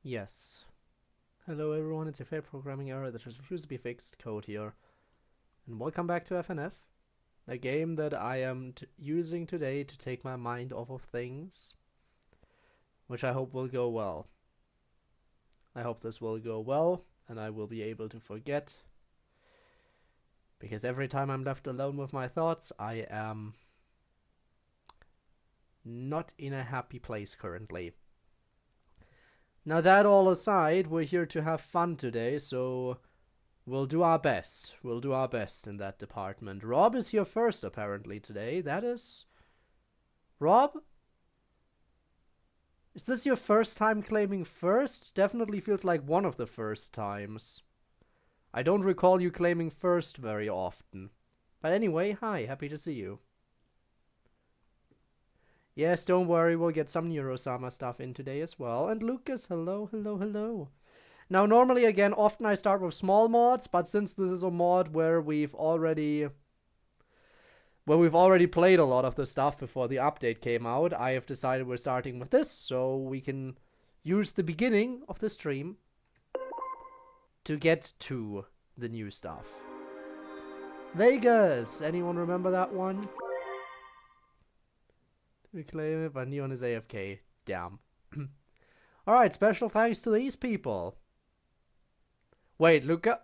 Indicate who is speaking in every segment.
Speaker 1: Yes. Hello everyone, it's your favorite programming error that has refused to be fixed, Code here. And welcome back to FNF, a game that I am using today to take my mind off of things, which I hope will go well. I hope this will go well, and I will be able to forget, because every time I'm left alone with my thoughts, I am not in a happy place currently. Now that all aside, we're here to have fun today, so we'll do our best. We'll do our best in that department. Rob is here first, apparently, today. That is... Rob? Is this your first time claiming first? Definitely feels like one of the first times. I don't recall you claiming first very often. But anyway, hi, happy to see you. Yes, don't worry, we'll get some Neuro-sama stuff in today as well. And Lucas, hello, hello, hello. Now, normally, again, often I start with small mods, but since this is a mod where we've already played a lot of the stuff before the update came out, I have decided we're starting with this, so we can use the beginning of the stream to get to the new stuff. Vegas! Anyone remember that one? We claim it, but Neon is AFK. Damn. Alright, special thanks to these people. Wait, Luca.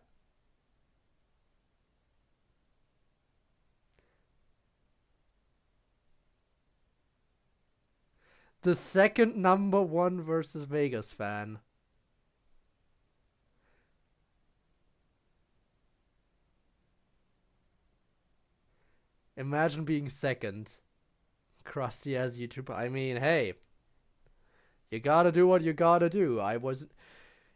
Speaker 1: The second #1 versus Vegas fan. Imagine being second. Crusty as YouTuber. I mean, hey. You gotta do what you gotta do. I was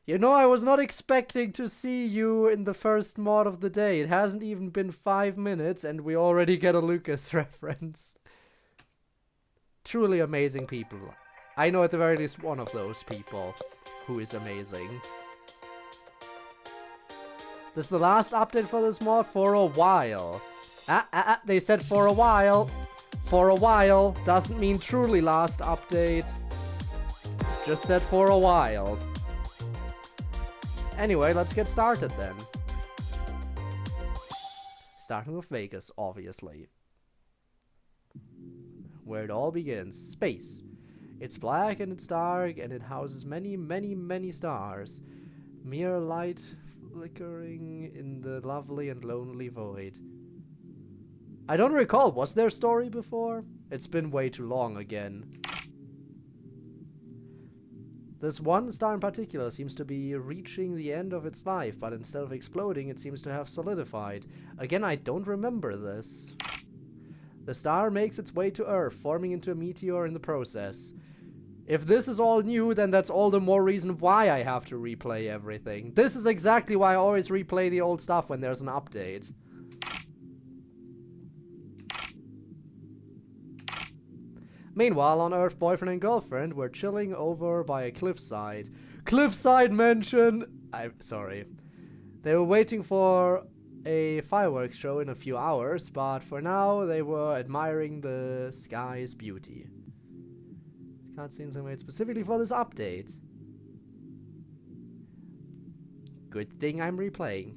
Speaker 1: not expecting to see you in the first mod of the day. It hasn't even been 5 minutes and we already get a Lucas reference. Truly amazing people. I know at the very least one of those people who is amazing. This is the last update for this mod for a while. They said for a while. For a while doesn't mean truly last update. Just said for a while. Anyway, let's get started then. Starting with Vegas, obviously. Where it all begins. Space. It's black and it's dark and it houses many, many, many stars. Mere light flickering in the lovely and lonely void. I don't recall, was there a story before? It's been way too long again. This one star in particular seems to be reaching the end of its life, but instead of exploding, it seems to have solidified. Again, I don't remember this. The star makes its way to Earth, forming into a meteor in the process. If this is all new, then that's all the more reason why I have to replay everything. This is exactly why I always replay the old stuff when there's an update. Meanwhile, on Earth, boyfriend and girlfriend were chilling over by a cliffside. Cliffside mention! I'm sorry. They were waiting for a fireworks show in a few hours, but for now they were admiring the sky's beauty. Cutscenes are made specifically for this update. Good thing I'm replaying.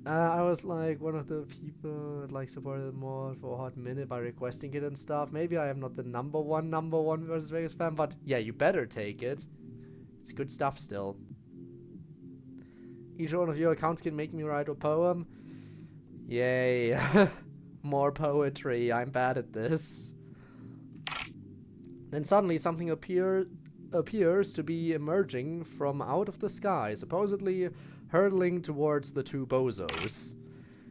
Speaker 1: I was like one of the people that like supported more for a hot minute by requesting it and stuff. Maybe I am not the number one versus Vegas fan, but yeah, you better take it. It's good stuff still. Each one of your accounts can make me write a poem. Yay. More poetry. I'm bad at this. Then suddenly something appears to be emerging from out of the sky, supposedly hurtling towards the two bozos.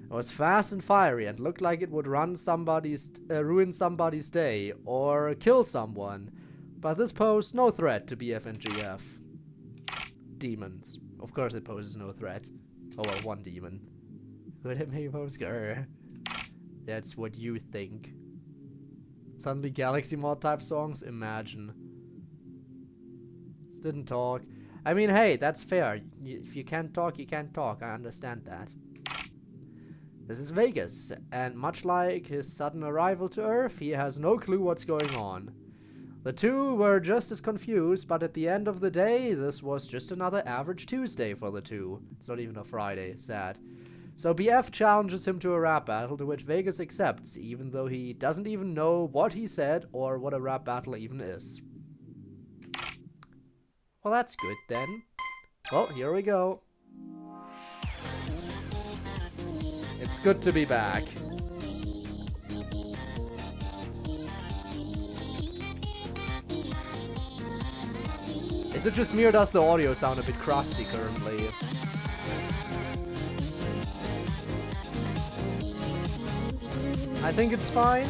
Speaker 1: It was fast and fiery and looked like it would ruin somebody's day or kill someone. But this posed no threat to BF and GF. Demons. Of course it poses no threat. Oh well, one demon. Could it make pose grr? That's what you think. Suddenly Galaxy mod type songs? Imagine. Didn't talk. I mean, hey, that's fair. If you can't talk, you can't talk. I understand that. This is Vegas, and much like his sudden arrival to Earth, he has no clue what's going on. The two were just as confused, but at the end of the day, this was just another average Tuesday for the two. It's not even a Friday, sad. So BF challenges him to a rap battle, to which Vegas accepts, even though he doesn't even know what he said or what a rap battle even is. Well, that's good then. Well, here we go. It's good to be back. Is it just me or does the audio sound a bit crusty currently? I think it's fine.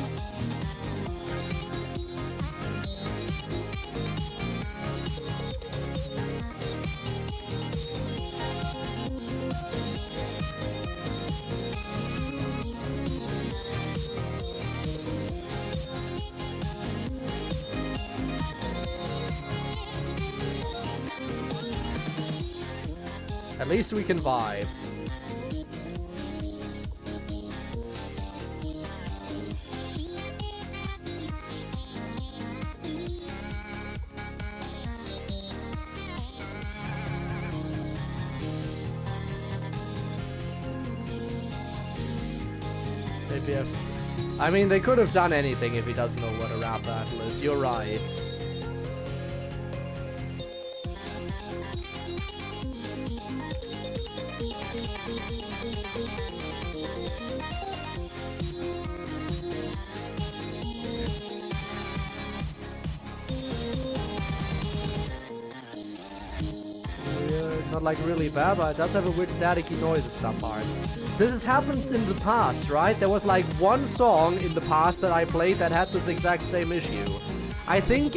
Speaker 1: At least we can vibe. APFs. I mean, they could have done anything if he doesn't know what a rap battle is. You're right. Not like really bad, but it does have a weird staticky noise at some parts. This has happened in the past, right? There was like one song in the past that I played that had this exact same issue. I think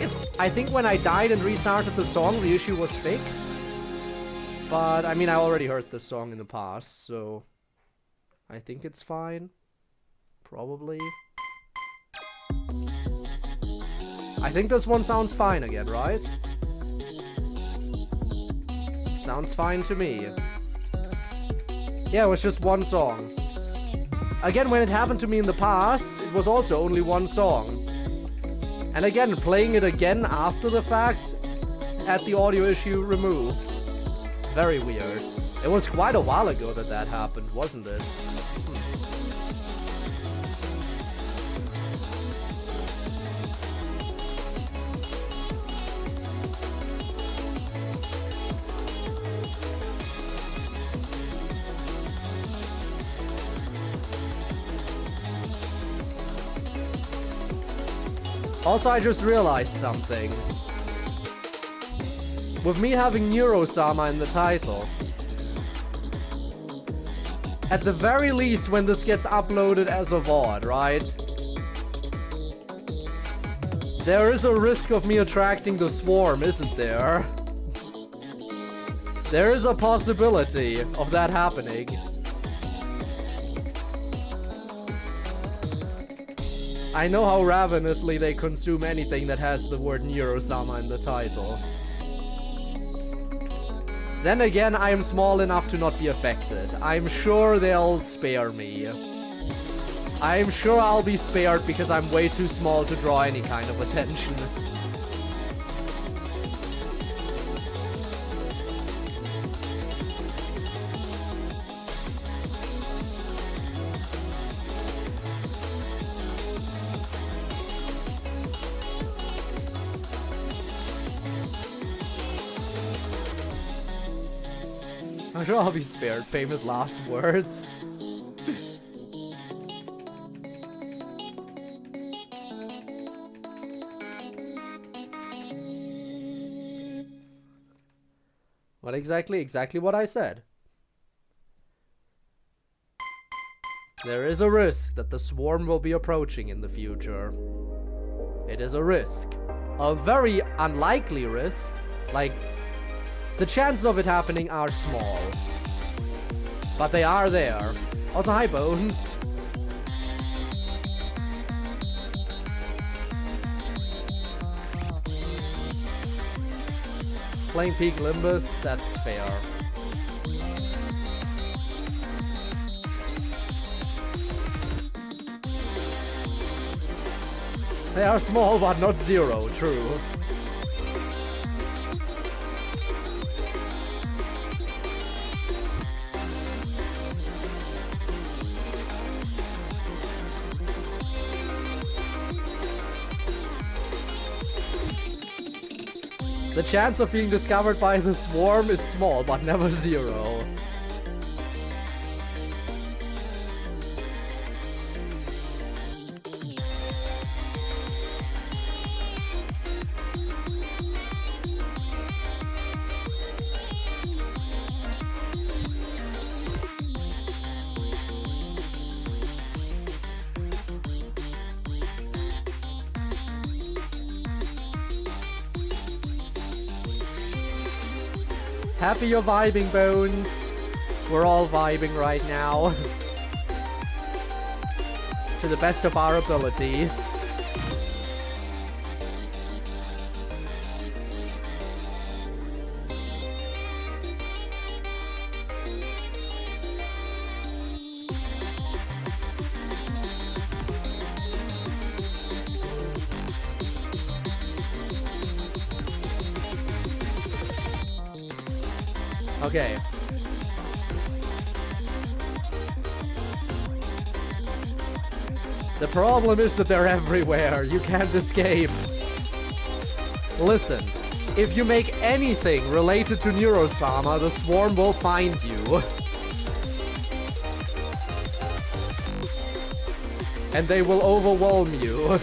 Speaker 1: when I died and restarted the song, the issue was fixed. But I mean, I already heard this song in the past, so I think it's fine. Probably. I think this one sounds fine again, right? Sounds fine to me. Yeah, it was just one song. Again, when it happened to me in the past, it was also only one song. And again, playing it again after the fact had the audio issue removed. Very weird. It was quite a while ago that that happened, wasn't it? Also, I just realized something. With me having Neuro-sama in the title, at the very least when this gets uploaded as a VOD, right? There is a risk of me attracting the swarm, isn't there? There is a possibility of that happening. I know how ravenously they consume anything that has the word Neuro-sama in the title. Then again, I am small enough to not be affected. I'm sure they'll spare me. I'm sure I'll be spared because I'm way too small to draw any kind of attention. I'm sure I'll be spared. Famous last words. What exactly? Exactly what I said. There is a risk that the swarm will be approaching in the future. It is a risk. A very unlikely risk. Like, the chances of it happening are small. But they are there. Also, hi Bones. Playing Peak Limbus, that's fair. They are small, but not zero, true. The chance of being discovered by the swarm is small, but never zero. Happy you're vibing, Bones. We're all vibing right now. To the best of our abilities. Okay. The problem is that they're everywhere. You can't escape. Listen, if you make anything related to Neuro-sama, the swarm will find you. And they will overwhelm you.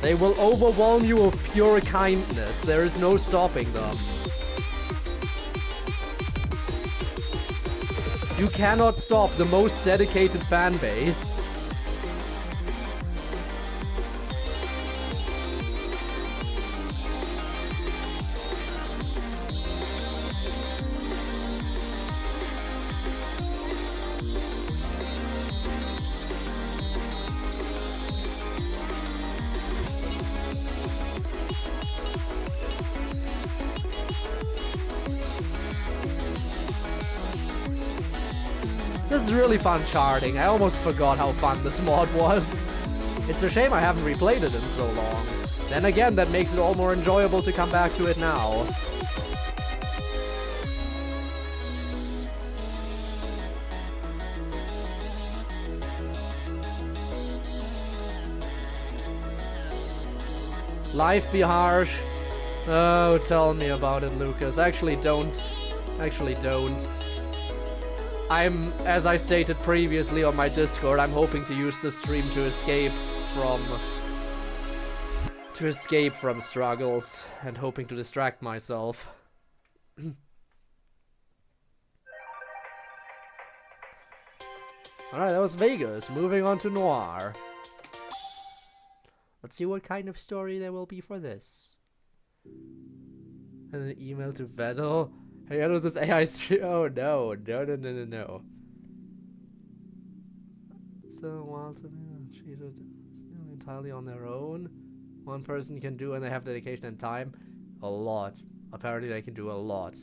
Speaker 1: They will overwhelm you with pure kindness. There is no stopping them. You cannot stop the most dedicated fan base. This is really fun charting. I almost forgot how fun this mod was. It's a shame I haven't replayed it in so long. Then again, that makes it all more enjoyable to come back to it now. Life be harsh. Oh, tell me about it, Lucas. Actually don't. Actually don't. As I stated previously on my Discord, I'm hoping to use the stream to escape from struggles and hoping to distract myself. Alright, that was Vegas. Moving on to Noir. Let's see what kind of story there will be for this. And an email to Vettel. Hey, out of this AI stream. Oh no, no. So wild to me, cheated nearly entirely on their own. One person can do, and they have dedication and time, a lot. Apparently they can do a lot.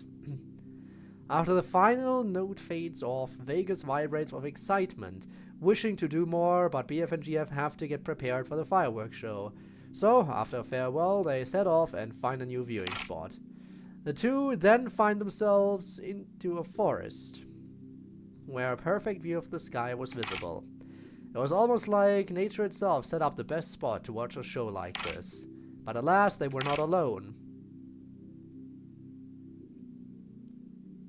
Speaker 1: After the final note fades off, Vegas vibrates with excitement, wishing to do more, but BF and GF have to get prepared for the fireworks show. So, after a farewell, they set off and find a new viewing spot. The two then find themselves into a forest, where a perfect view of the sky was visible. It was almost like nature itself set up the best spot to watch a show like this. But alas, they were not alone.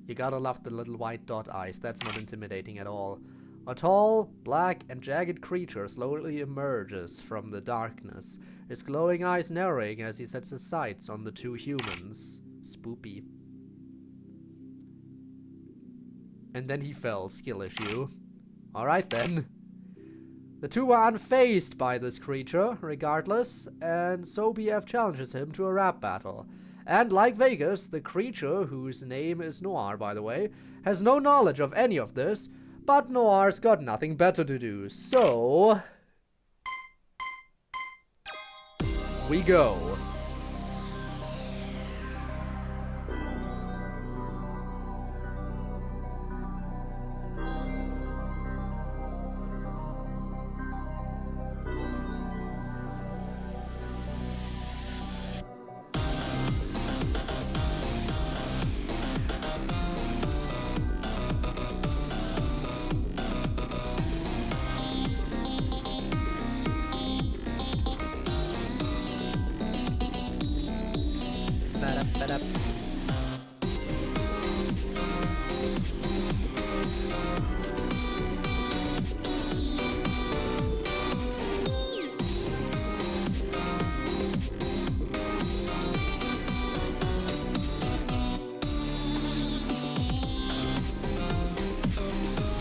Speaker 1: You gotta love the little white dot eyes, that's not intimidating at all. A tall, black, and jagged creature slowly emerges from the darkness, his glowing eyes narrowing as he sets his sights on the two humans. Spoopy. And then he fell, skill issue. Alright then. The two are unfazed by this creature, regardless, and so BF challenges him to a rap battle. And like Vegas, the creature, whose name is Noir by the way, has no knowledge of any of this, but Noir's got nothing better to do, so... we go.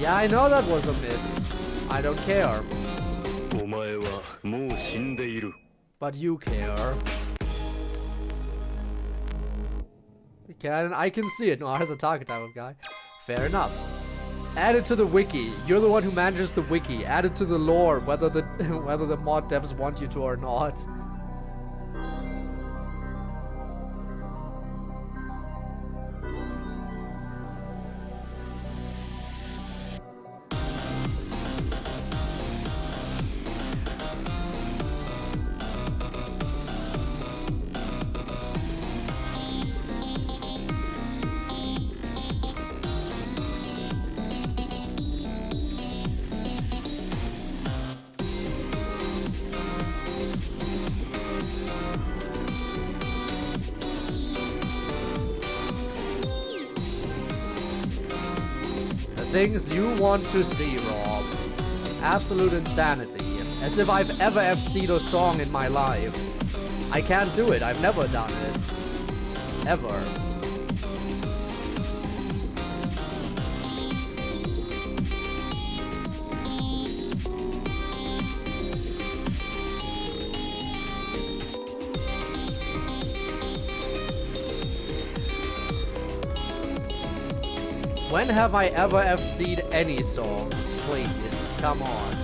Speaker 1: Yeah, I know that was a miss. I don't care. But you care. I can see it. No, as a target type of guy. Fair enough. Add it to the wiki. You're the one who manages the wiki. Add it to the lore, whether the whether the mod devs want you to or not. Things you want to see, Rob. Absolute insanity. As if I've ever FC'd a song in my life. I can't do it. I've never done it. Ever. When have I ever FC'd any songs? Please, come on.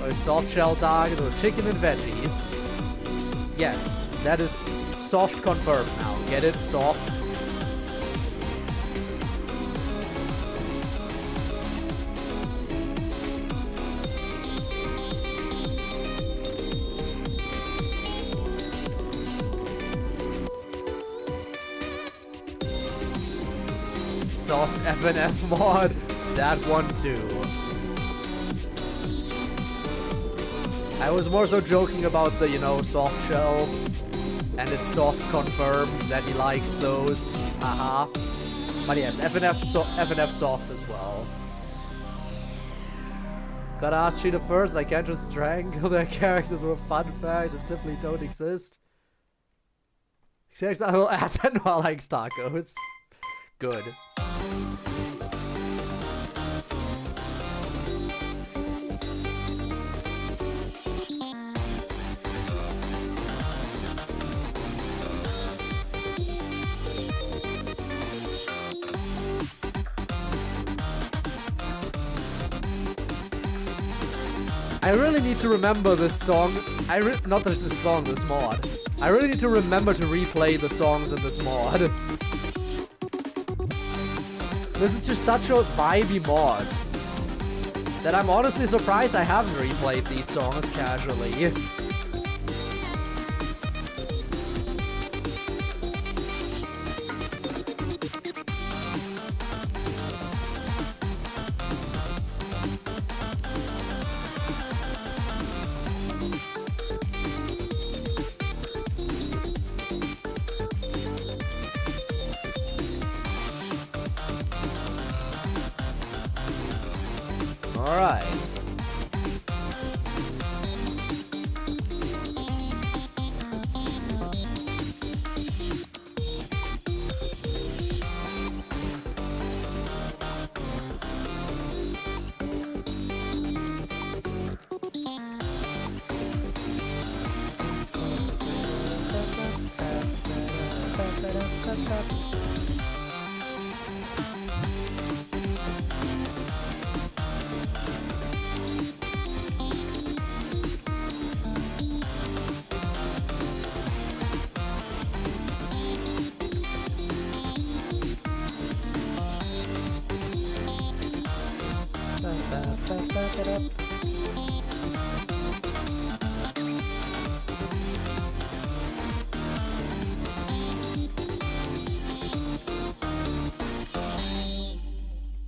Speaker 1: Or soft shell target or chicken and veggies. Yes, that is soft confirmed now. Get it? Soft. Soft FNF mod, that one too. I was more so joking about the, you know, soft shell, and it's soft confirmed that he likes those. Haha. But yes, FNF soft as well. Gotta ask Cheetah first, I can't just strangle their characters with fun facts that simply don't exist. Except I will add that while I likes tacos. Good. I really need to remember this song. Not this song, this mod. I really need to remember to replay the songs in this mod. This is just such a vibey mod that I'm honestly surprised I haven't replayed these songs casually. Alright.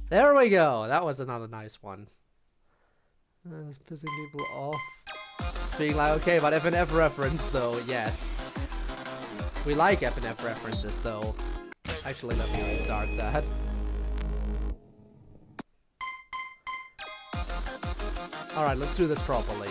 Speaker 1: There we go. That was another nice one. It's pissing people off. Just being like, okay, but FNF reference though, yes. We like FNF references though. Actually, let me restart that. Alright, let's do this properly.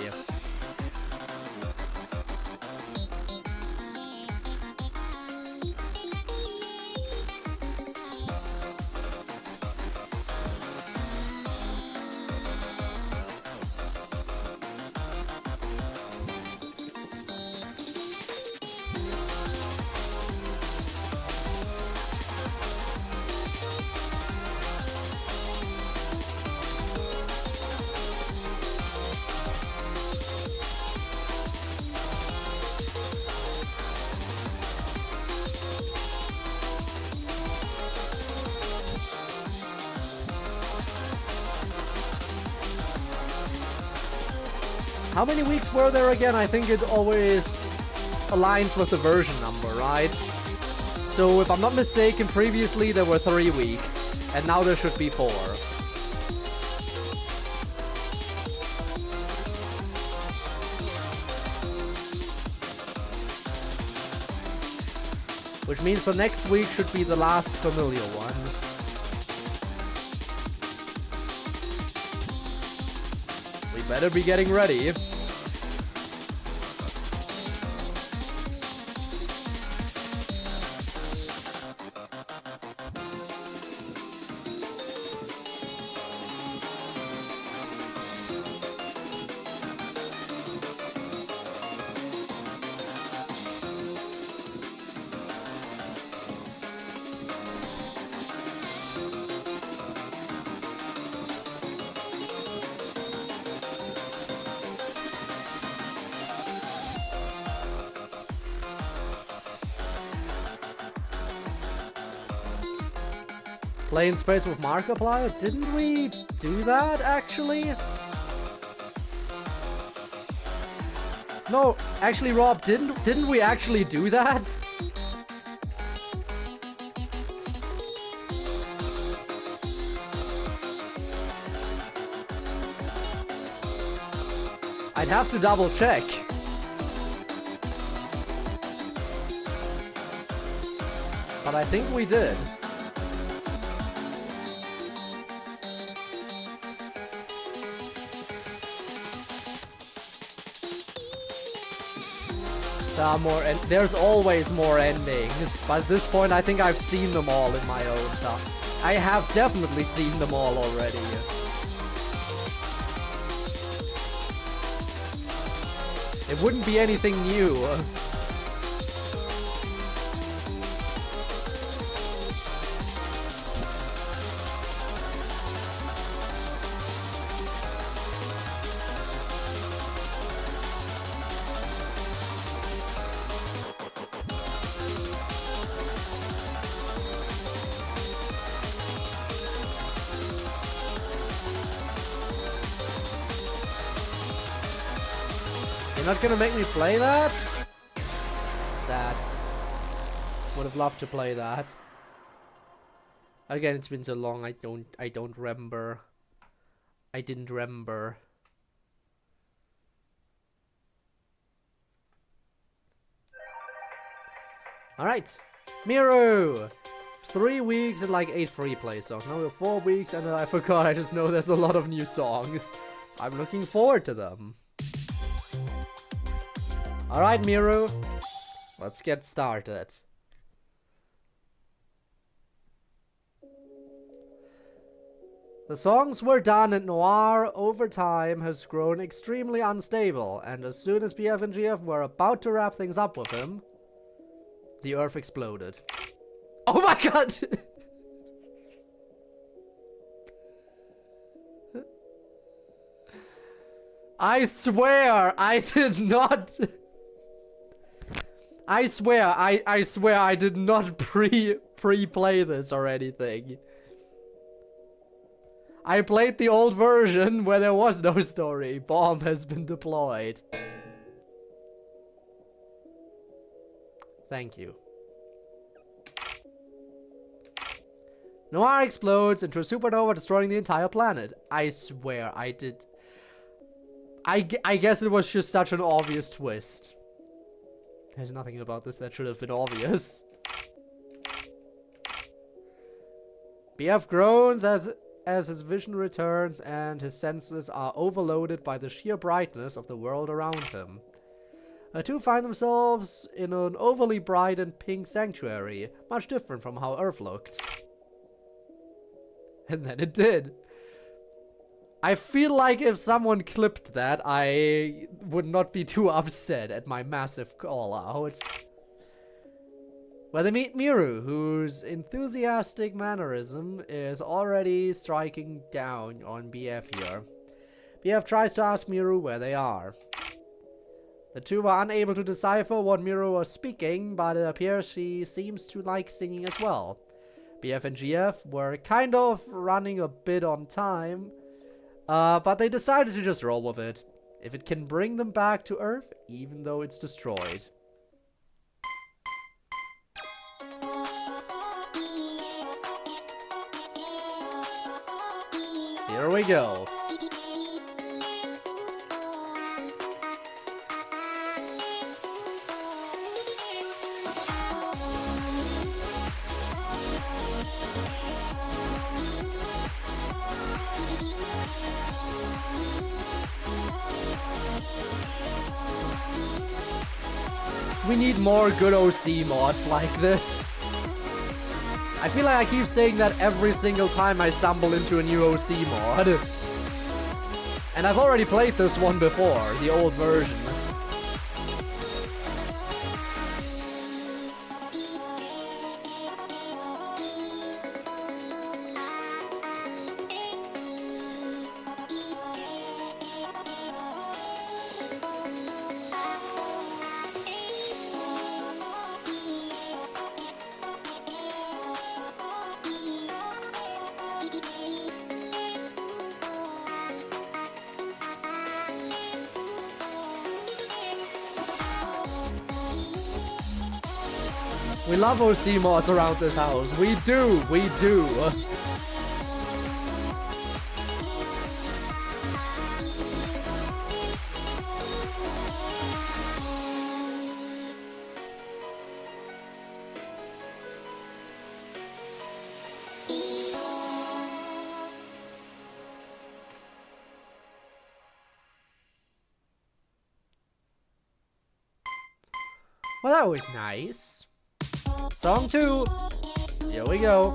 Speaker 1: How many weeks were there again? I think it always aligns with the version number, right? So if I'm not mistaken, previously there were 3 weeks, and now there should be 4. Which means the next week should be the last familiar one. We better be getting ready. Play in space with Markiplier? Didn't we do that, actually? No, actually, Rob, didn't we actually do that? I'd have to double check. But I think we did. There's always more endings, but at this point I think I've seen them all in my own time. I have definitely seen them all already. It wouldn't be anything new. You're not gonna make me play that? Sad. Would have loved to play that. Again, it's been so long, I don't remember. I didn't remember. Alright. Miru! It's 3 weeks and like 8 free play songs. Now we're 4 weeks and I forgot, I just know there's a lot of new songs. I'm looking forward to them. Alright, Miru, let's get started. The songs were done and Noir over time has grown extremely unstable, and as soon as BF and GF were about to wrap things up with him, the Earth exploded. Oh my god! I swear I did not... I swear I did not pre-play this or anything. I played the old version where there was no story. Bomb has been deployed. Thank you. Noir explodes into a supernova, destroying the entire planet. I swear I did. I guess it was just such an obvious twist. There's nothing about this that should have been obvious. BF groans as his vision returns and his senses are overloaded by the sheer brightness of the world around him. The two find themselves in an overly bright and pink sanctuary, much different from how Earth looked. And then it did. I feel like if someone clipped that, I would not be too upset at my massive call-out. Where they meet Miru, whose enthusiastic mannerism is already striking down on BF here. BF tries to ask Miru where they are. The two were unable to decipher what Miru was speaking, but it appears she seems to like singing as well. BF and GF were kind of running a bit on time, but they decided to just roll with it. If it can bring them back to Earth, even though it's destroyed. Here we go. We need more good OC mods like this. I feel like I keep saying that every single time I stumble into a new OC mod. And I've already played this one before, the old version. We love OC mods around this house. We do, we do. Well, that was nice. Song 2. Here we go.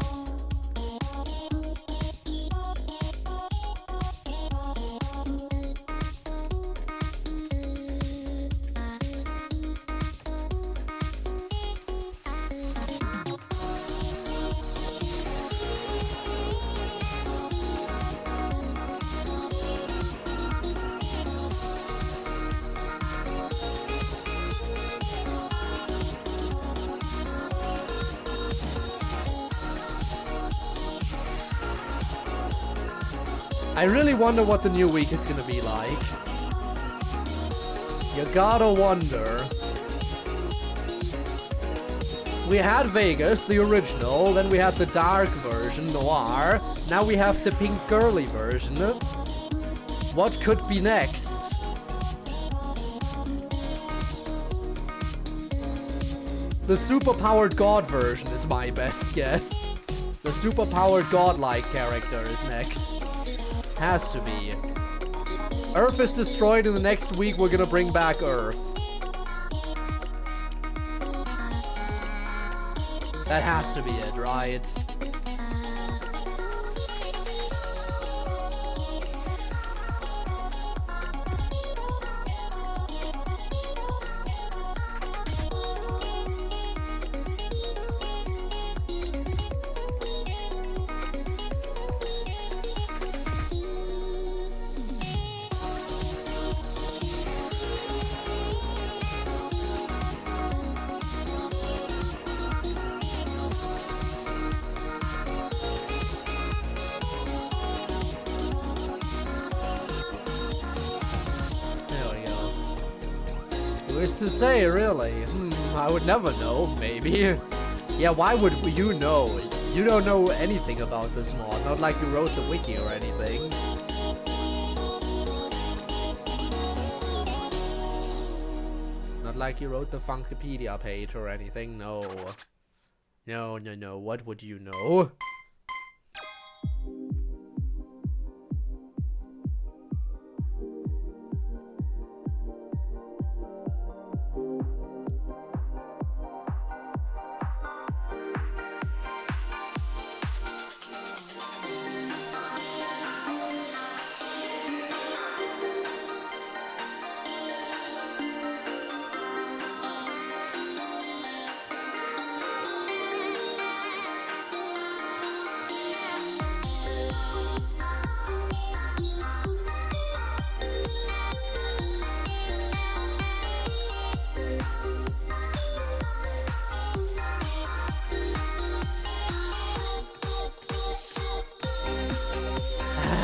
Speaker 1: I really wonder what the new week is gonna be like. You gotta wonder. We had Vegas, the original, then we had the dark version, Noir. Now we have the pink girly version. What could be next? The superpowered god version is my best guess. The superpowered godlike character is next. Has to be. Earth is destroyed and the next week we're gonna bring back Earth. That has to be it, right? Who's to say, really? I would never know, maybe. Yeah, why would you know? You don't know anything about this mod, not like you wrote the wiki or anything. Not like you wrote the Funkipedia page or anything, no. No, what would you know?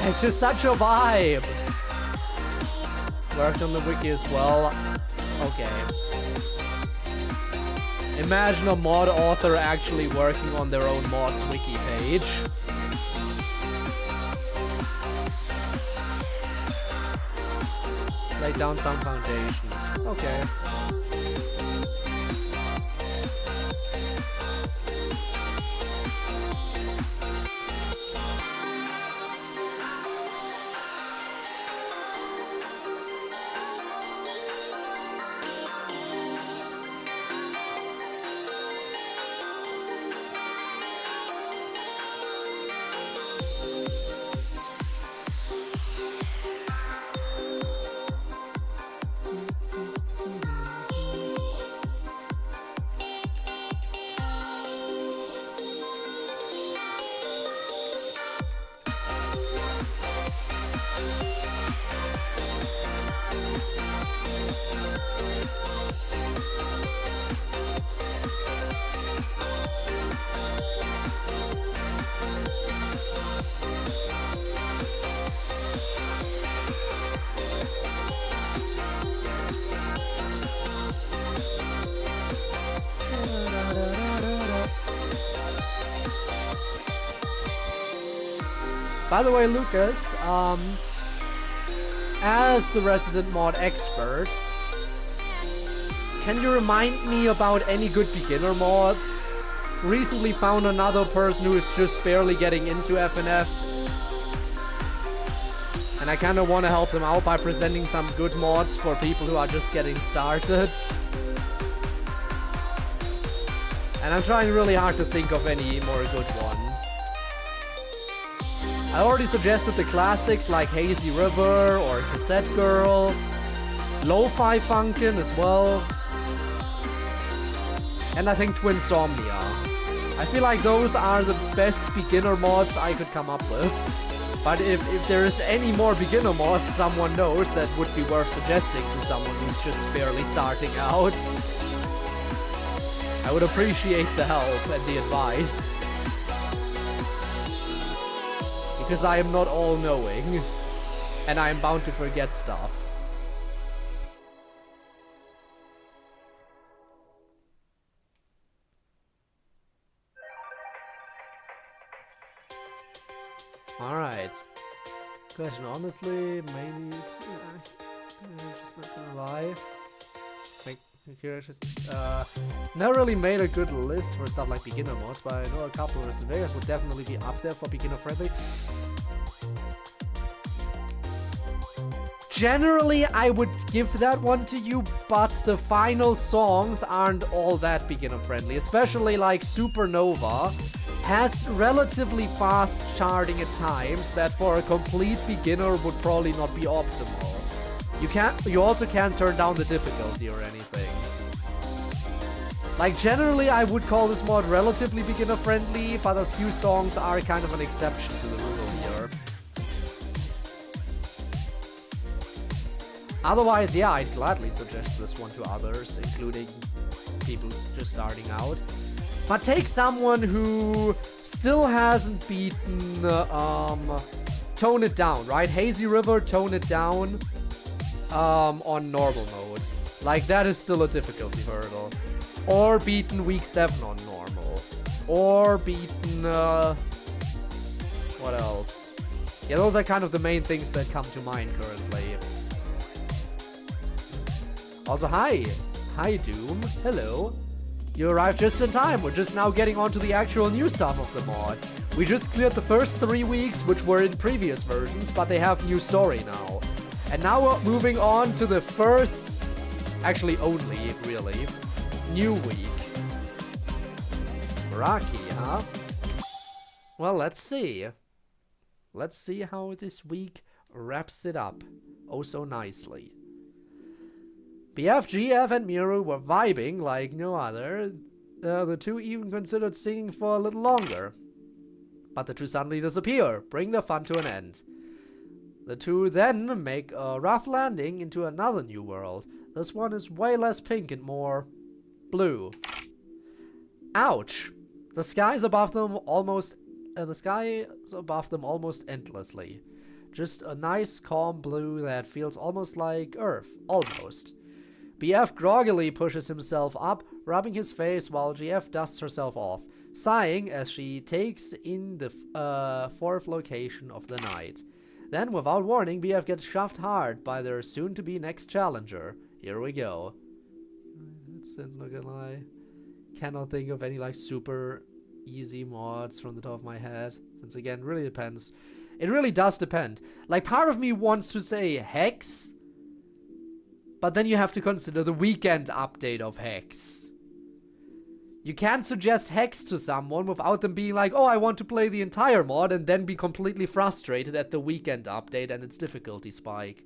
Speaker 1: It's just such a vibe. Worked on the wiki as well. Okay. Imagine a mod author actually working on their own mod's wiki page. Lay down some foundation. Okay. By the way, Lucas, as the resident mod expert, can you remind me about any good beginner mods? Recently found another person who is just barely getting into FNF. And I kind of want to help them out by presenting some good mods for people who are just getting started. And I'm trying really hard to think of any more good ones. I already suggested the classics like Hazy River or Cassette Girl, Lo-Fi Funkin as well, and I think Twinsomnia. I feel like those are the best beginner mods I could come up with. But if there is any more beginner mods someone knows that would be worth suggesting to someone who's just barely starting out, I would appreciate the help and the advice. Because I am not all-knowing, and I am bound to forget stuff. Alright. Question, honestly, maybe... I'm just not gonna lie. Never really made a good list for stuff like beginner mods, but I know a couple of Vegas would definitely be up there for beginner friendly. Generally, I would give that one to you, but the final songs aren't all that beginner friendly, especially like Supernova has relatively fast charting at times that for a complete beginner would probably not be optimal. You also can't turn down the difficulty or anything. Like, generally I would call this mod relatively beginner friendly, but a few songs are kind of an exception to the rule here. Otherwise, yeah, I'd gladly suggest this one to others, including people just starting out. But take someone who still hasn't beaten Tone It Down, right? Hazy River, Tone It Down. On normal mode. Like, that is still a difficulty hurdle. Or beaten week 7 on normal. Or beaten, what else? Yeah, those are kind of the main things that come to mind currently. Also, hi! Hi, Doom. Hello. You arrived just in time. We're just now getting onto the actual new stuff of the mod. We just cleared the first 3 weeks, which were in previous versions, but they have new story now. And now we're moving on to the first, actually only, really, new week. Rocky, huh? Well, let's see. Let's see how this week wraps it up oh so nicely. BF, GF, and Miru were vibing like no other. The two even considered singing for a little longer. But the two suddenly disappear, bring the fun to an end. The two then make a rough landing into another new world. This one is way less pink and more blue. Ouch! The skies above them almost endlessly. Just a nice calm blue that feels almost like Earth. Almost. BF groggily pushes himself up, rubbing his face while GF dusts herself off, sighing as she takes in the fourth location of the night. Then, without warning, BF gets shoved hard by their soon-to-be next challenger. Here we go. It's not gonna lie. Cannot think of any like super easy mods from the top of my head. Since again, really depends. It really does depend. Like, part of me wants to say Hex, but then you have to consider the weekend update of Hex. You can't suggest Hex to someone without them being like, oh, I want to play the entire mod, and then be completely frustrated at the weekend update and its difficulty spike.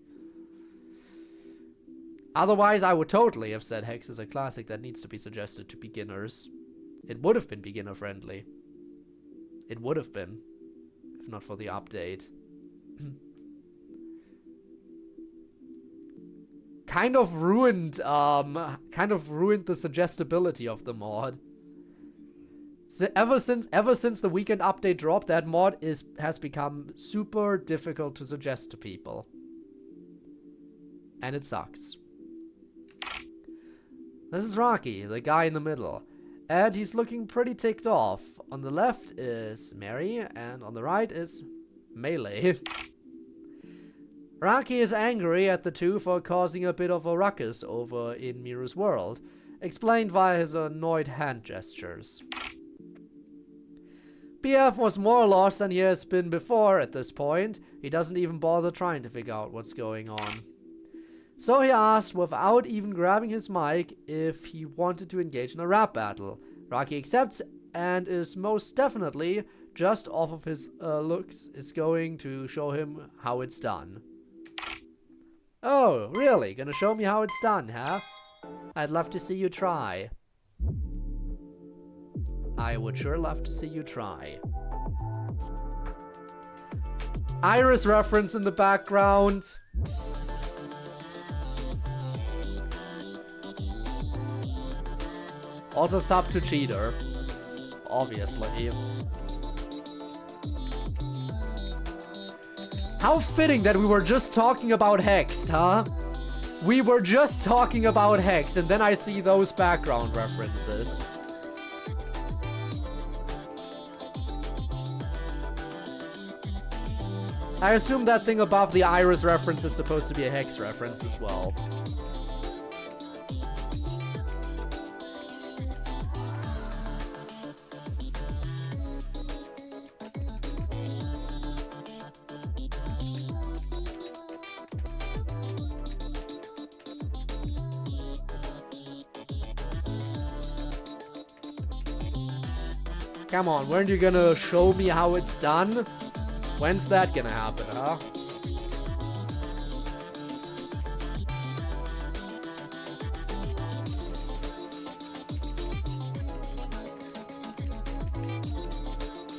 Speaker 1: Otherwise, I would totally have said Hex is a classic that needs to be suggested to beginners. It would have been beginner friendly. It would have been, if not for the update. kind of ruined the suggestibility of the mod. So ever since the weekend update dropped, that mod has become super difficult to suggest to people. And it sucks. This is Rocky, the guy in the middle. And he's looking pretty ticked off. On the left is Mary, and on the right is Melee. Rocky is angry at the two for causing a bit of a ruckus over in Miru's world, explained via his annoyed hand gestures. BF was more lost than he has been before at this point. He doesn't even bother trying to figure out what's going on. So he asked, without even grabbing his mic, if he wanted to engage in a rap battle. Rocky accepts and is most definitely, just off of his looks, is going to show him how it's done. Oh, really? Gonna show me how it's done, huh? I'd love to see you try. I would sure love to see you try. Iris reference in the background. Also sub to Cheater. Obviously. How fitting that we were just talking about Hex, huh? We were just talking about Hex, and then I see those background references. I assume that thing above the Iris reference is supposed to be a Hex reference as well. Come on, weren't you gonna show me how it's done? When's that gonna happen, huh?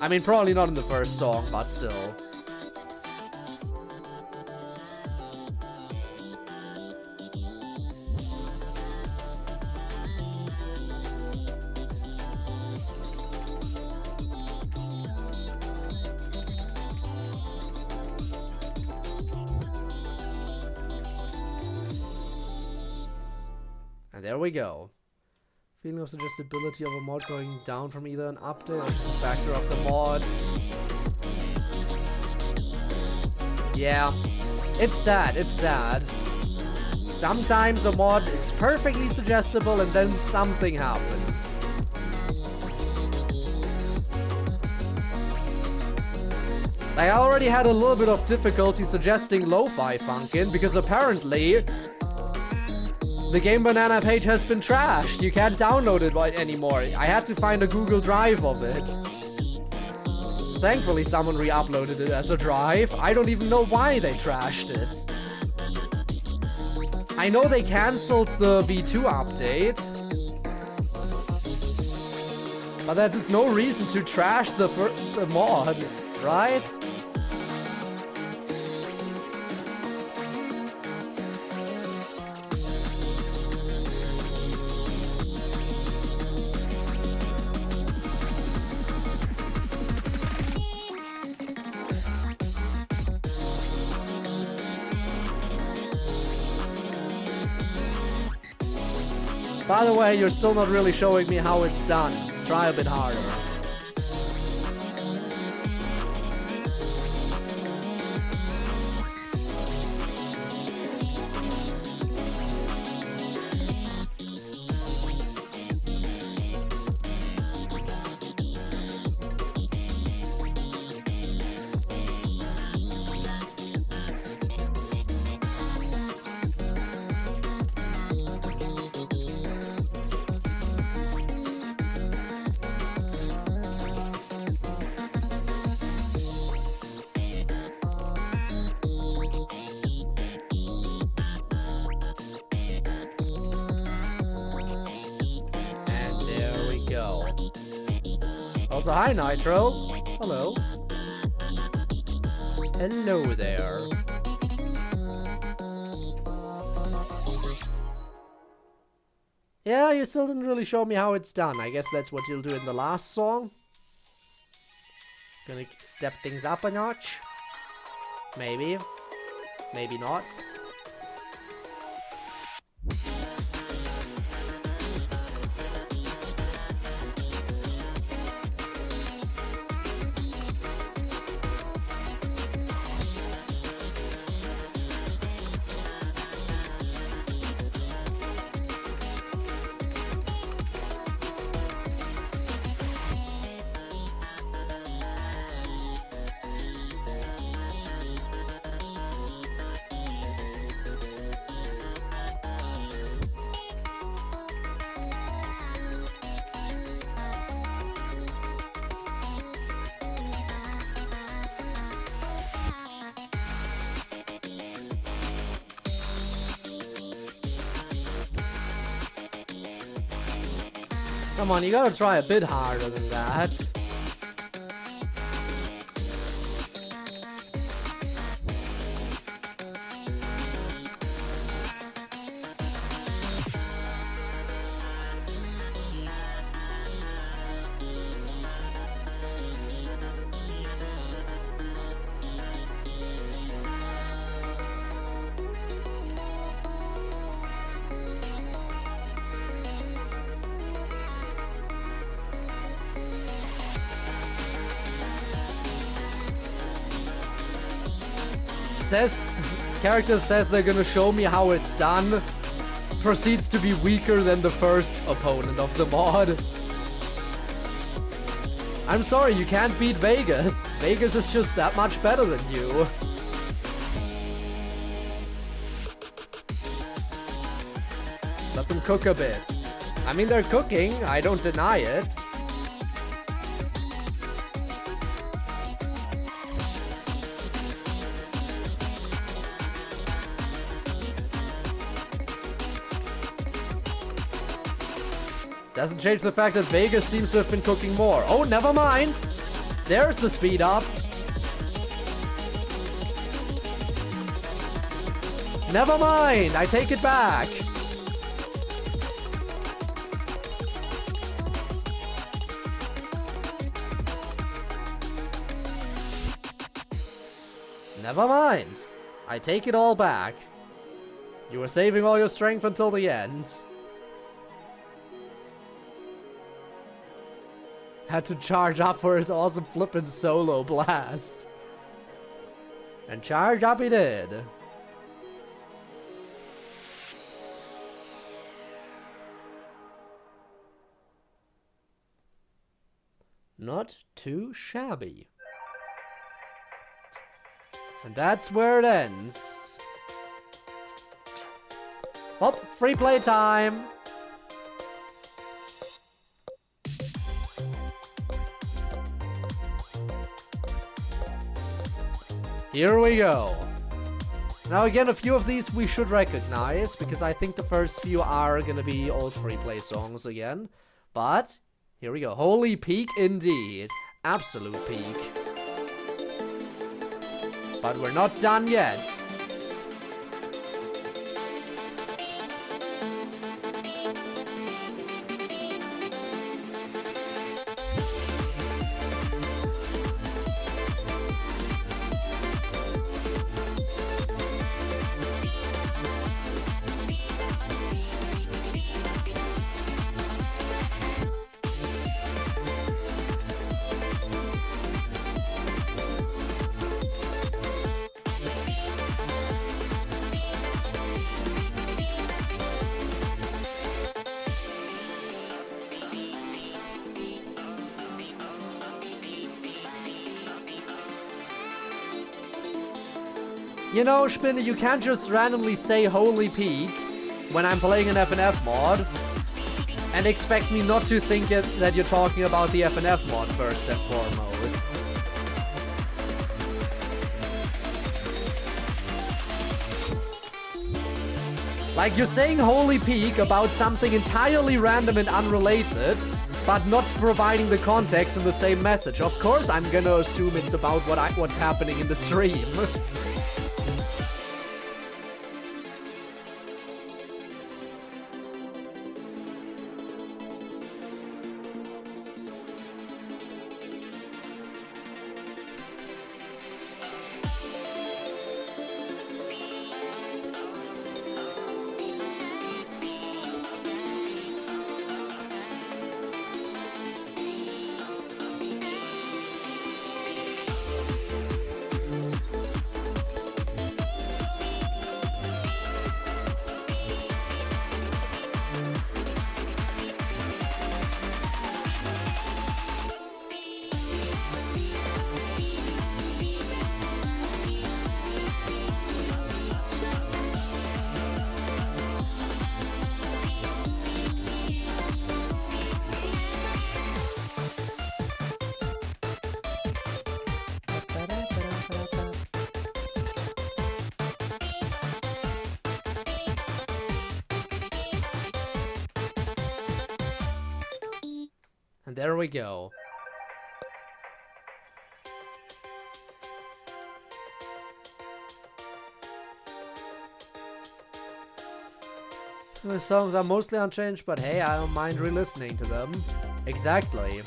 Speaker 1: I mean, probably not in the first song, but still. There we go. Feeling of suggestibility of a mod going down from either an update or just a factor of the mod. Yeah, it's sad, it's sad. Sometimes a mod is perfectly suggestible and then something happens. I already had a little bit of difficulty suggesting Lo-Fi Funkin because apparently the Game Banana page has been trashed. You can't download it anymore. I had to find a Google Drive of it. Thankfully, someone re-uploaded it as a drive. I don't even know why they trashed it. I know they cancelled the V2 update, but that is no reason to trash the mod, right? By the way, you're still not really showing me how it's done. Try a bit harder. Also, hi Nitro. Hello. Hello there. Yeah, you still didn't really show me how it's done. I guess that's what you'll do in the last song. Gonna step things up a notch. Maybe. Maybe not. Come on, you gotta try a bit harder than that. Character says they're gonna show me how it's done, proceeds to be weaker than the first opponent of the mod. I'm sorry, you can't beat Vegas. Vegas is just that much better than you. Let them cook a bit. I mean, they're cooking, I don't deny it. Doesn't change the fact that Vegas seems to have been cooking more. Oh, never mind. There's the speed up. Never mind. I take it back. Never mind. I take it all back. You were saving all your strength until the end. Had to charge up for his awesome flippin' solo blast. And charge up he did. Not too shabby. And that's where it ends. Oh, free play time. Here we go. Now again, a few of these we should recognize, because I think the first few are gonna be old free play songs again. But, here we go. Holy peak indeed. Absolute peak. But we're not done yet. You know, Spinne, you can't just randomly say holy peak when I'm playing an FNF mod and expect me not to think that you're talking about the FNF mod first and foremost. Like, you're saying holy peak about something entirely random and unrelated, but not providing the context in the same message. Of course I'm gonna assume it's about what's happening in the stream. And there we go. The songs are mostly unchanged, but hey, I don't mind re-listening to them. Exactly.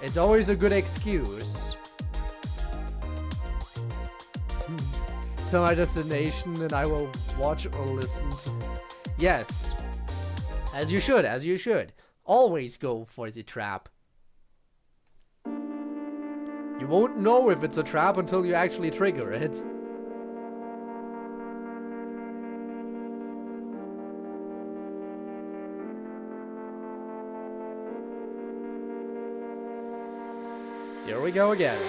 Speaker 1: It's always a good excuse. To my destination, and I will watch or listen to. Yes. As you should, as you should. Always go for the trap. You won't know if it's a trap until you actually trigger it. Here we go again.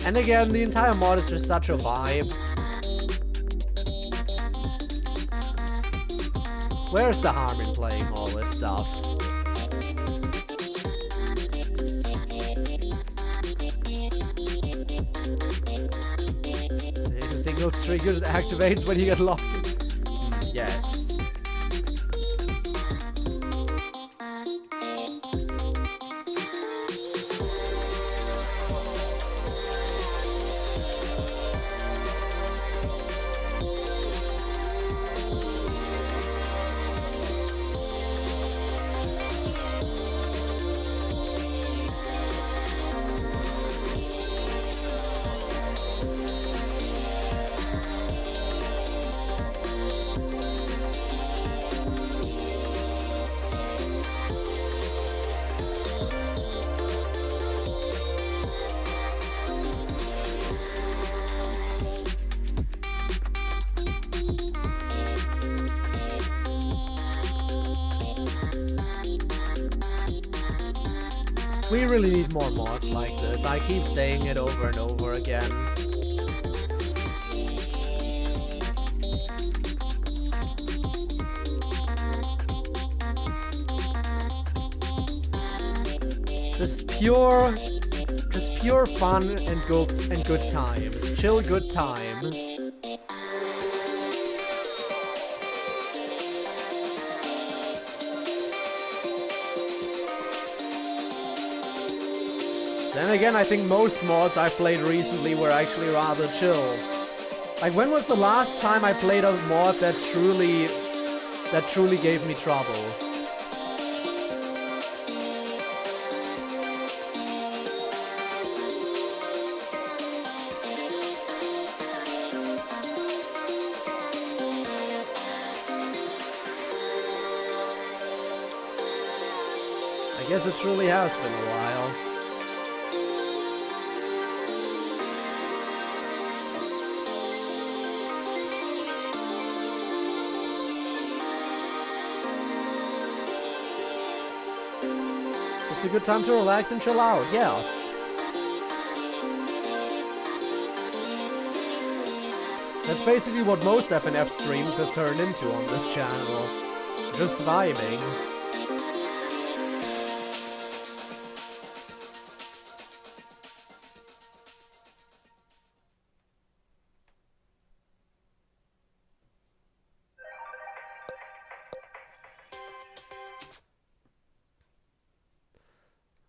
Speaker 1: And again, the entire mod is just such a vibe. Where's the harm in playing all this stuff? The signals triggers activates when you get locked in. Yes. We really need more mods like this. I keep saying it over and over again. Just pure fun and good times. Chill good times. Then again, I think most mods I've played recently were actually rather chill. Like, when was the last time I played a mod that truly gave me trouble? I guess it truly has been a while. It's a good time to relax and chill out, yeah. That's basically what most FNF streams have turned into on this channel. Just vibing.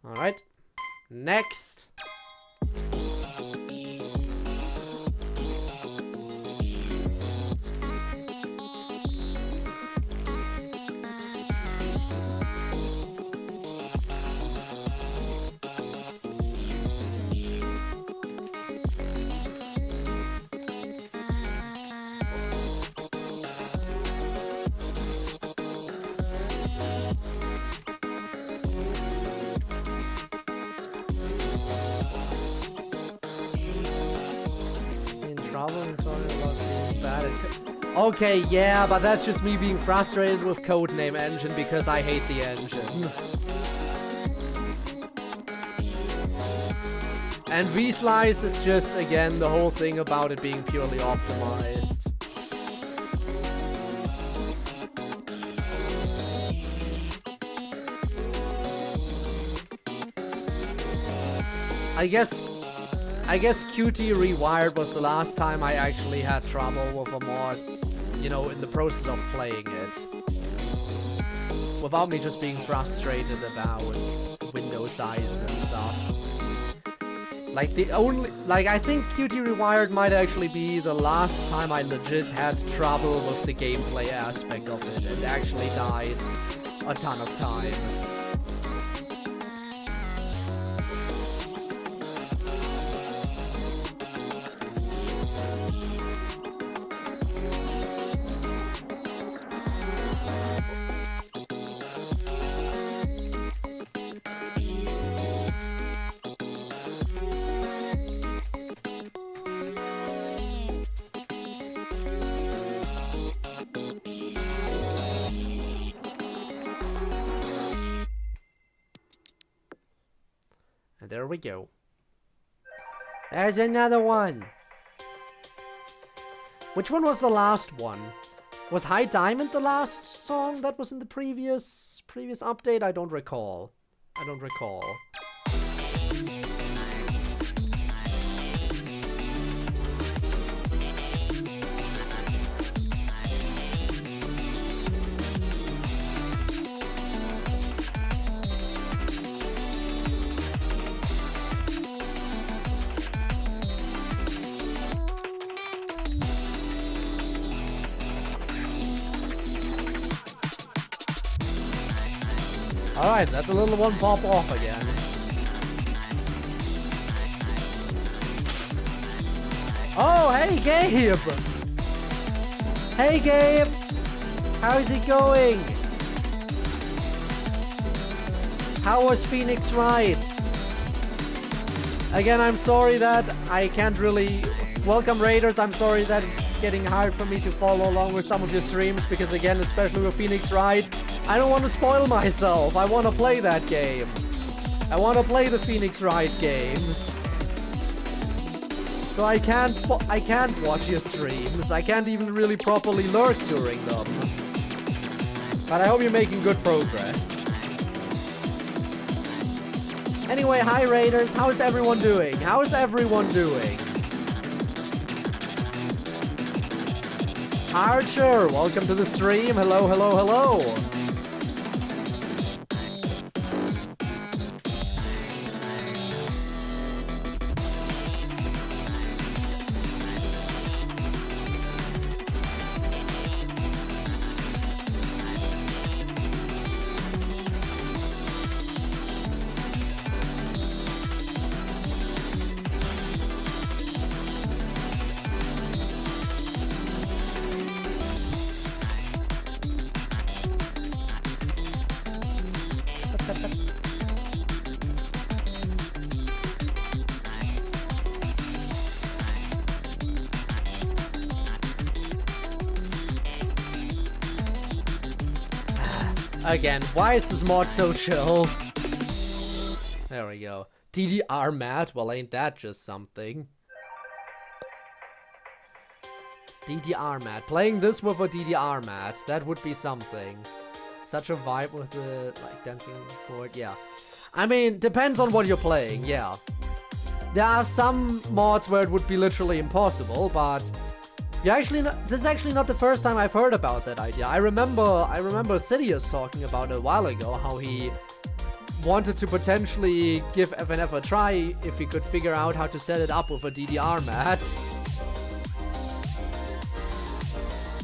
Speaker 1: Alright. Next. Okay, yeah, but that's just me being frustrated with Codename Engine because I hate the engine. And V-Slice is just, again, the whole thing about it being purely optimized. I guess Qt Rewired was the last time I actually had trouble with a mod, you know, in the process of playing it. Without me just being frustrated about window size and stuff. Like I think Qt Rewired might actually be the last time I legit had trouble with the gameplay aspect of it and actually died a ton of times. There we go. There's another one. Which one was the last one? Was High Diamond the last song that was in the previous update? I don't recall. Alright, let the little one pop off again. Oh, hey Gabe! Hey Gabe! How's it going? How was Phoenix Wright? Again, I'm sorry that I can't really... Welcome Raiders, I'm sorry that it's getting hard for me to follow along with some of your streams because again, especially with Phoenix Wright, I don't want to spoil myself. I want to play that game. I want to play the Phoenix Wright games. So I can't watch your streams. I can't even really properly lurk during them. But I hope you're making good progress. Anyway, hi Raiders. How's everyone doing? How's everyone doing? Archer, welcome to the stream. Hello, hello, hello. Again, why is this mod so chill? There we go. DDR mat? Well, ain't that just something? DDR mat. Playing this with a DDR mat, that would be something. Such a vibe with the, like, dancing board, yeah. I mean, depends on what you're playing, yeah. There are some mods where it would be literally impossible, but this is actually not the first time I've heard about that idea. I remember Sidious talking about it a while ago, how he wanted to potentially give FNF a try if he could figure out how to set it up with a DDR mat.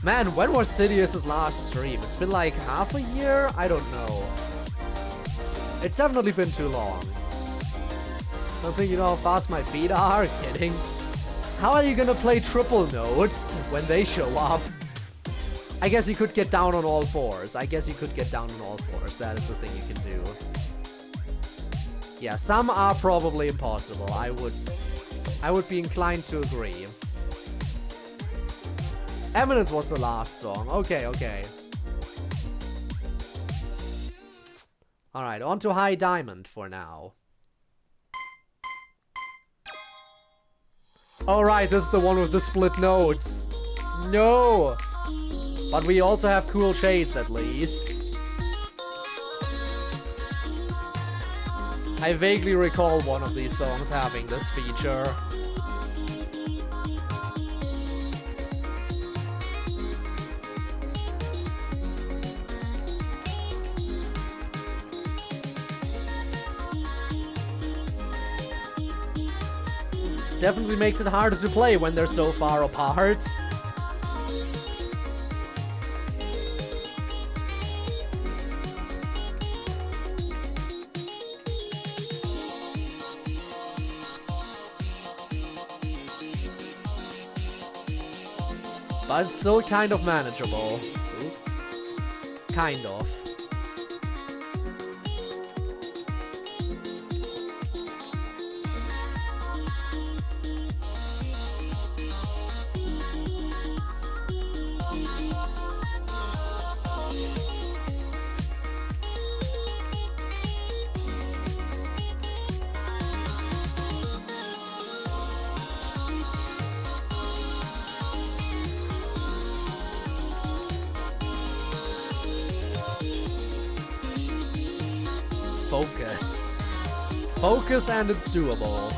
Speaker 1: Man, when was Sidious's last stream? It's been like half a year? I don't know. It's definitely been too long. Don't think you know how fast my feet are? Kidding. How are you gonna play triple notes when they show up? I guess you could get down on all fours. That is the thing you can do. Yeah, some are probably impossible. I would be inclined to agree. Eminence was the last song. Okay. Alright, on to High Diamond for now. Alright, this is the one with the split notes. No! But we also have cool shades at least. I vaguely recall one of these songs having this feature. Definitely makes it harder to play when they're so far apart. But it's still kind of manageable. Kind of. Focus. Focus and it's doable.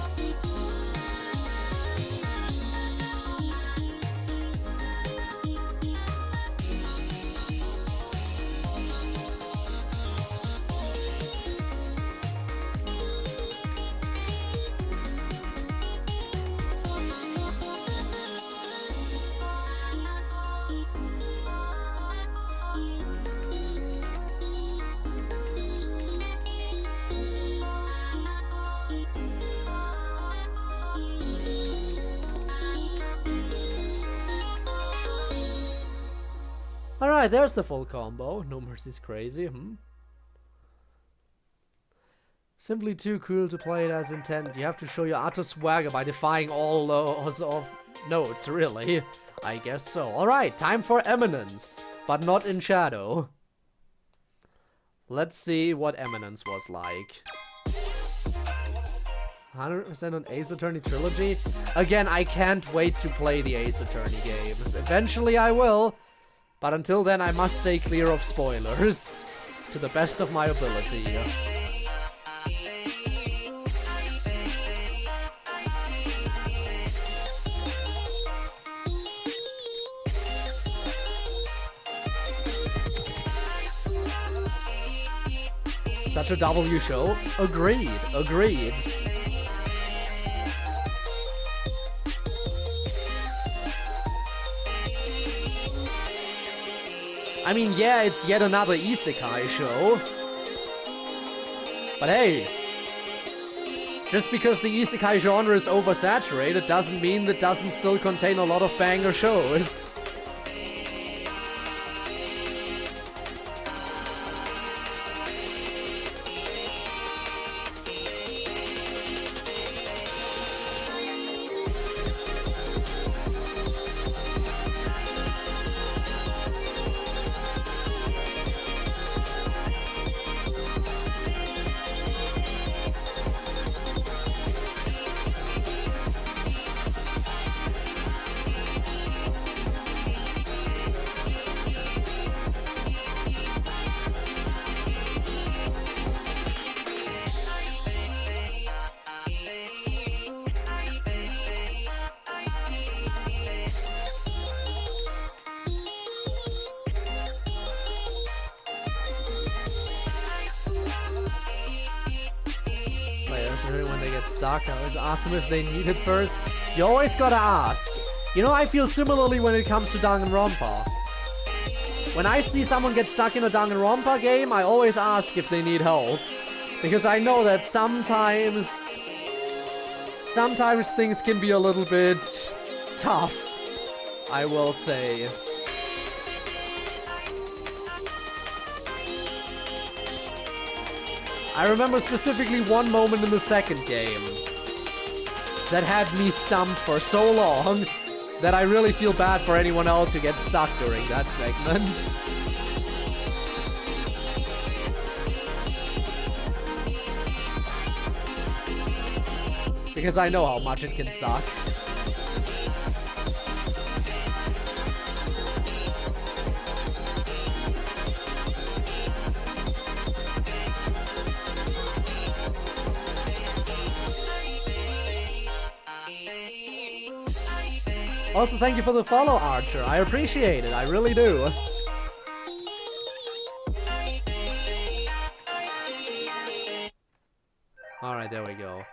Speaker 1: Alright, there's the full combo. No Mercy's crazy, Simply too cool to play it as intended. You have to show your utter swagger by defying all laws of notes, really. I guess so. Alright, time for Eminence, but not in Shadow. Let's see what Eminence was like. 100% on Ace Attorney Trilogy? Again, I can't wait to play the Ace Attorney games. Eventually I will. But until then, I must stay clear of spoilers, to the best of my ability. Such a W show. Agreed. I mean, yeah, it's yet another isekai show. But hey, just because the isekai genre is oversaturated doesn't mean that it doesn't still contain a lot of banger shows. Wondering when they get stuck. I always ask them if they need it first. You always gotta ask. You know, I feel similarly when it comes to Danganronpa. When I see someone get stuck in a Danganronpa game, I always ask if they need help. Because I know that sometimes things can be a little bit tough, I will say. I remember specifically one moment in the second game that had me stumped for so long that I really feel bad for anyone else who gets stuck during that segment. Because I know how much it can suck. Also, thank you for the follow, Archer. I appreciate it. I really do. Alright, there we go.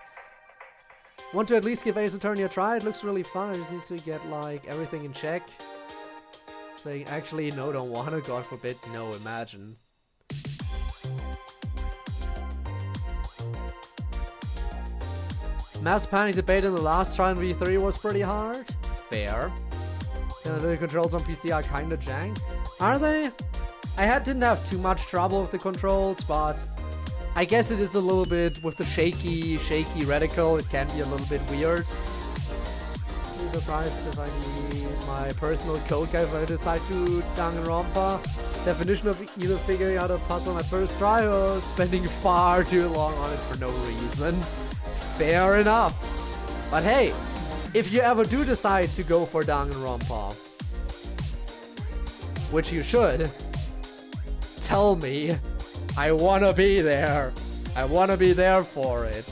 Speaker 1: Want to at least give Ace Attorney a try? It looks really fun. I just need to get, like, everything in check. Saying, actually, no, don't wanna. God forbid. No, imagine. Mass panic debate in the last try in V3 was pretty hard. Fair. The controls on PC are kinda jank. Are they? Didn't have too much trouble with the controls, but I guess it is a little bit with the shaky reticle. It can be a little bit weird. Be surprised if I need my personal code guide if I decide to Danganronpa. Definition of either figuring out a puzzle on my first try or spending far too long on it for no reason. Fair enough. But hey, if you ever do decide to go for Danganronpa, which you should, tell me. I wanna be there. I wanna be there for it.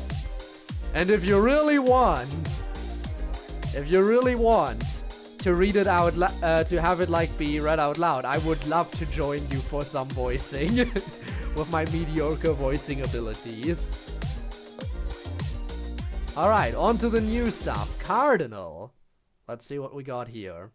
Speaker 1: And if you really want to read it out, to have it like be read out loud, I would love to join you for some voicing with my mediocre voicing abilities. Alright, on to the new stuff. Cardinal. Let's see what we got here.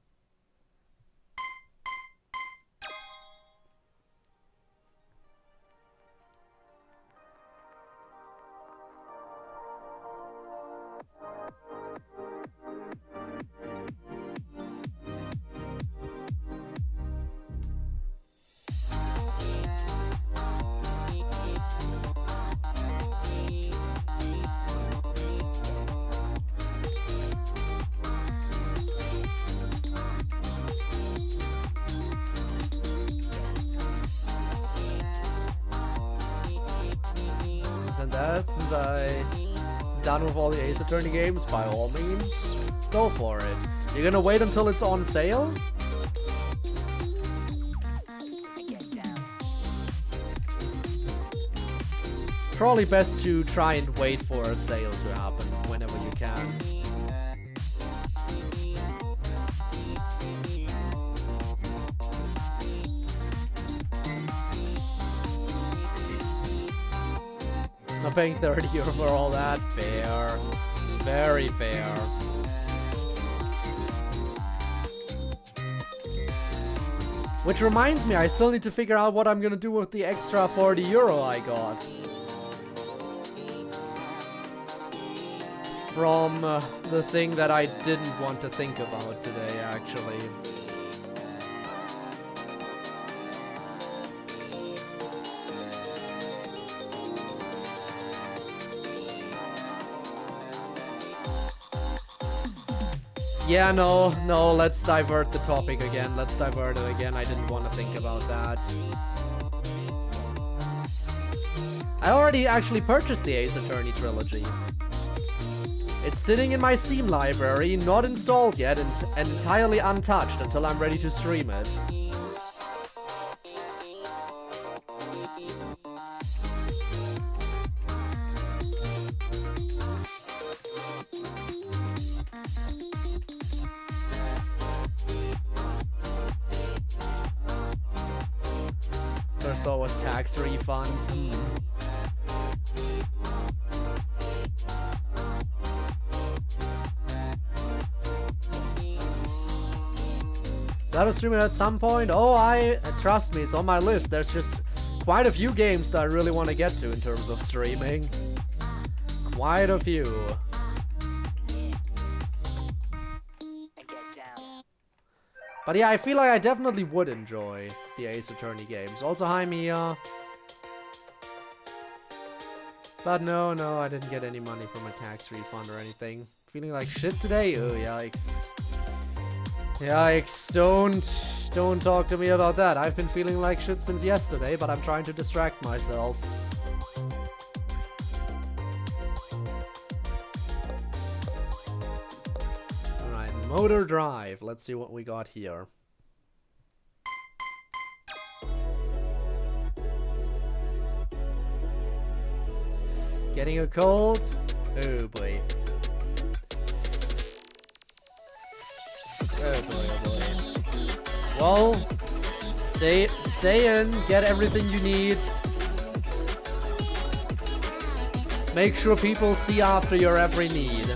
Speaker 1: And that, since I'm done with all the Ace Attorney games, by all means, go for it. You're gonna wait until it's on sale? Probably best to try and wait for a sale to happen whenever you can. Not paying 30 euro for all that. Fair. Very fair. Which reminds me, I still need to figure out what I'm gonna do with the extra 40 euro I got. From the thing that I didn't want to think about today, actually. Yeah, no, let's divert the topic again. Let's divert it again. I didn't want to think about that. I already actually purchased the Ace Attorney trilogy. It's sitting in my Steam library, not installed yet, and entirely untouched until I'm ready to stream it. First thought was tax refund. Gotta stream it at some point. Oh, trust me, it's on my list. There's just quite a few games that I really want to get to in terms of streaming. Quite a few. But yeah, I feel like I definitely would enjoy the Ace Attorney games. Also, hi Mia. But no, I didn't get any money from a tax refund or anything. Feeling like shit today? Oh, yikes. Yikes, don't talk to me about that. I've been feeling like shit since yesterday, but I'm trying to distract myself. Alright, Motor Drive. Let's see what we got here. Getting a cold? Oh boy. Oh boy, oh boy. Well, stay in, get everything you need. Make sure people see after your every need.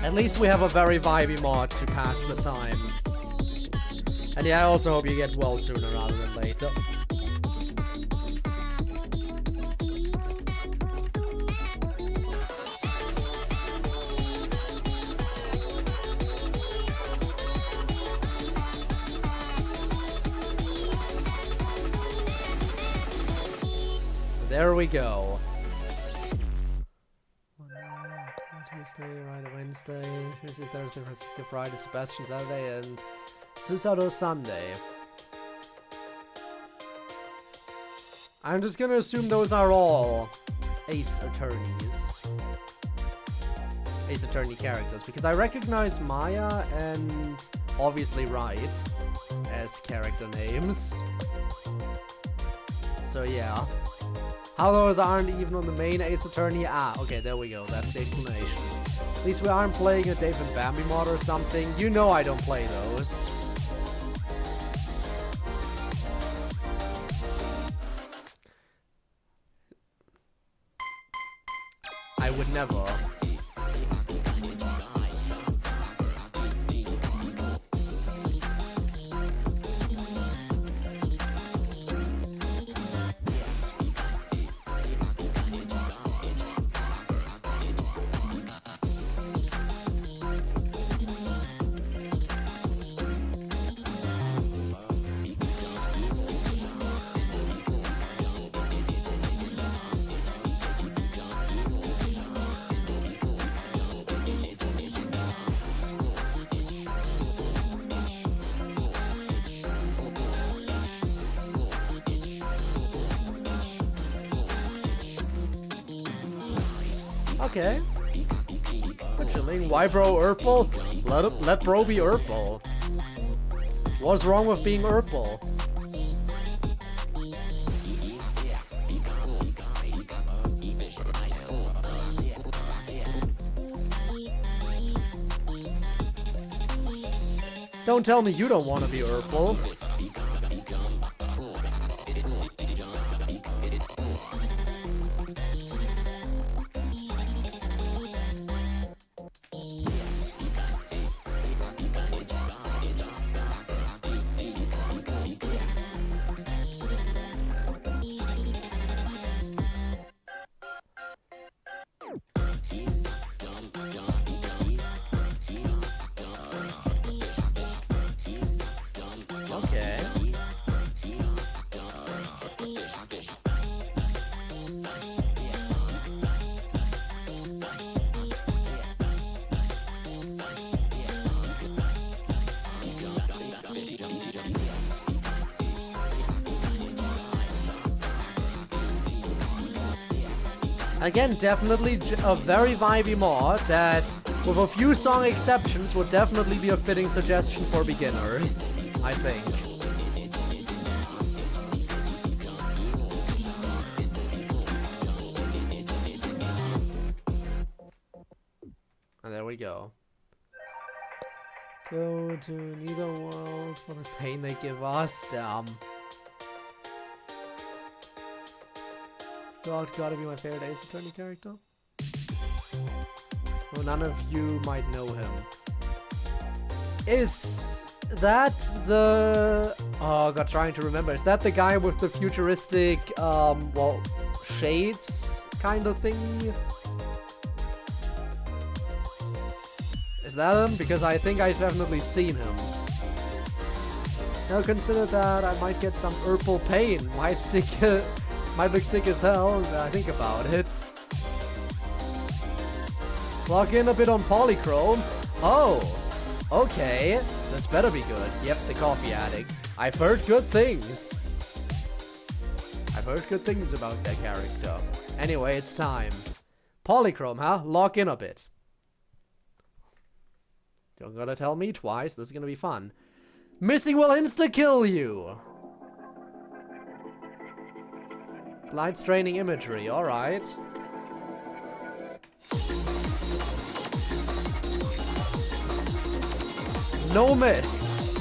Speaker 1: At least we have a very vibey mod to pass the time. And yeah, I also hope you get well sooner rather than later. There we go. Tuesday, Friday, Wednesday, Tuesday, Thursday, Francisco, Friday, Sebastian, Saturday, and Susato Sunday. I'm just gonna assume those are all Ace Attorneys. Ace Attorney characters, because I recognize Maya and obviously Wright as character names. So yeah. How those aren't even on the main Ace Attorney? Ah, okay, there we go. That's the explanation. At least we aren't playing a Dave and Bambi mod or something. You know I don't play those. I would never. Okay. We're chilling. Why bro Urple? Let bro be Urple. What's wrong with being Urple? Don't tell me you don't want to be Urple. Again, definitely a very vibey mod that, with a few song exceptions, would definitely be a fitting suggestion for beginners, I think. And there we go. Go to neither world for the pain they give us. Damn. God, gotta be my favorite Ace Attorney character. Well, none of you might know him. Is that the... Oh god, trying to remember. Is that the guy with the futuristic, well, shades kind of thingy? Is that him? Because I think I've definitely seen him. Now consider that I might get some purple pain. Might look sick as hell when I think about it. Log in a bit on Polychrome. Oh, okay. This better be good. Yep, the coffee addict. I've heard good things. I've heard good things about that character. Anyway, it's time. Polychrome, huh? Log in a bit. Don't gotta tell me twice. This is gonna be fun. Missing will insta-kill you. Slide straining imagery, alright. No miss.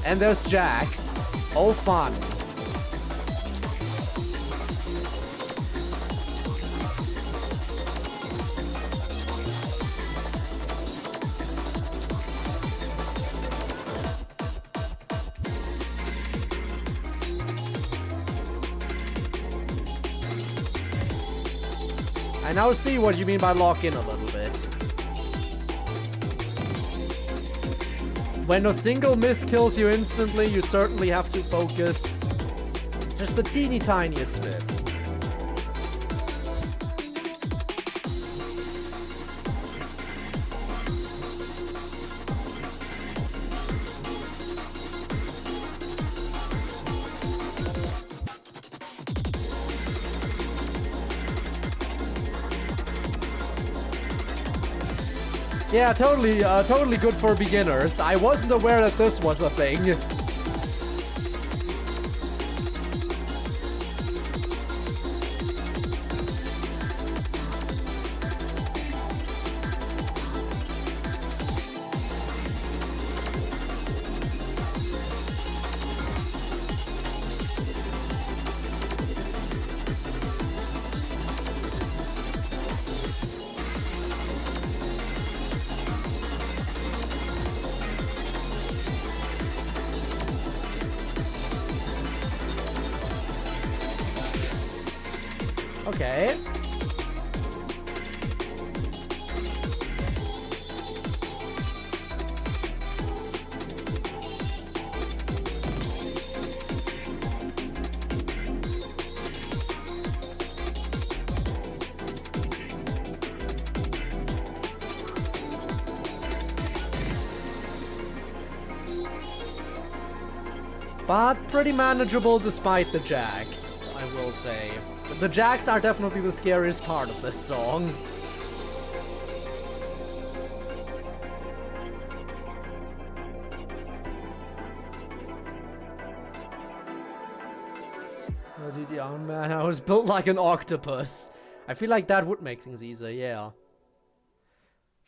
Speaker 1: And there's Jax. Oh fun. I now see what you mean by lock in a little bit. When a single miss kills you instantly, you certainly have to focus just the teeny tiniest bit. Yeah, totally good for beginners. I wasn't aware that this was a thing. Okay. But pretty manageable despite the Jax, I will say. The Jax are definitely the scariest part of this song. Oh, dude, oh man, I was built like an octopus. I feel like that would make things easier, yeah.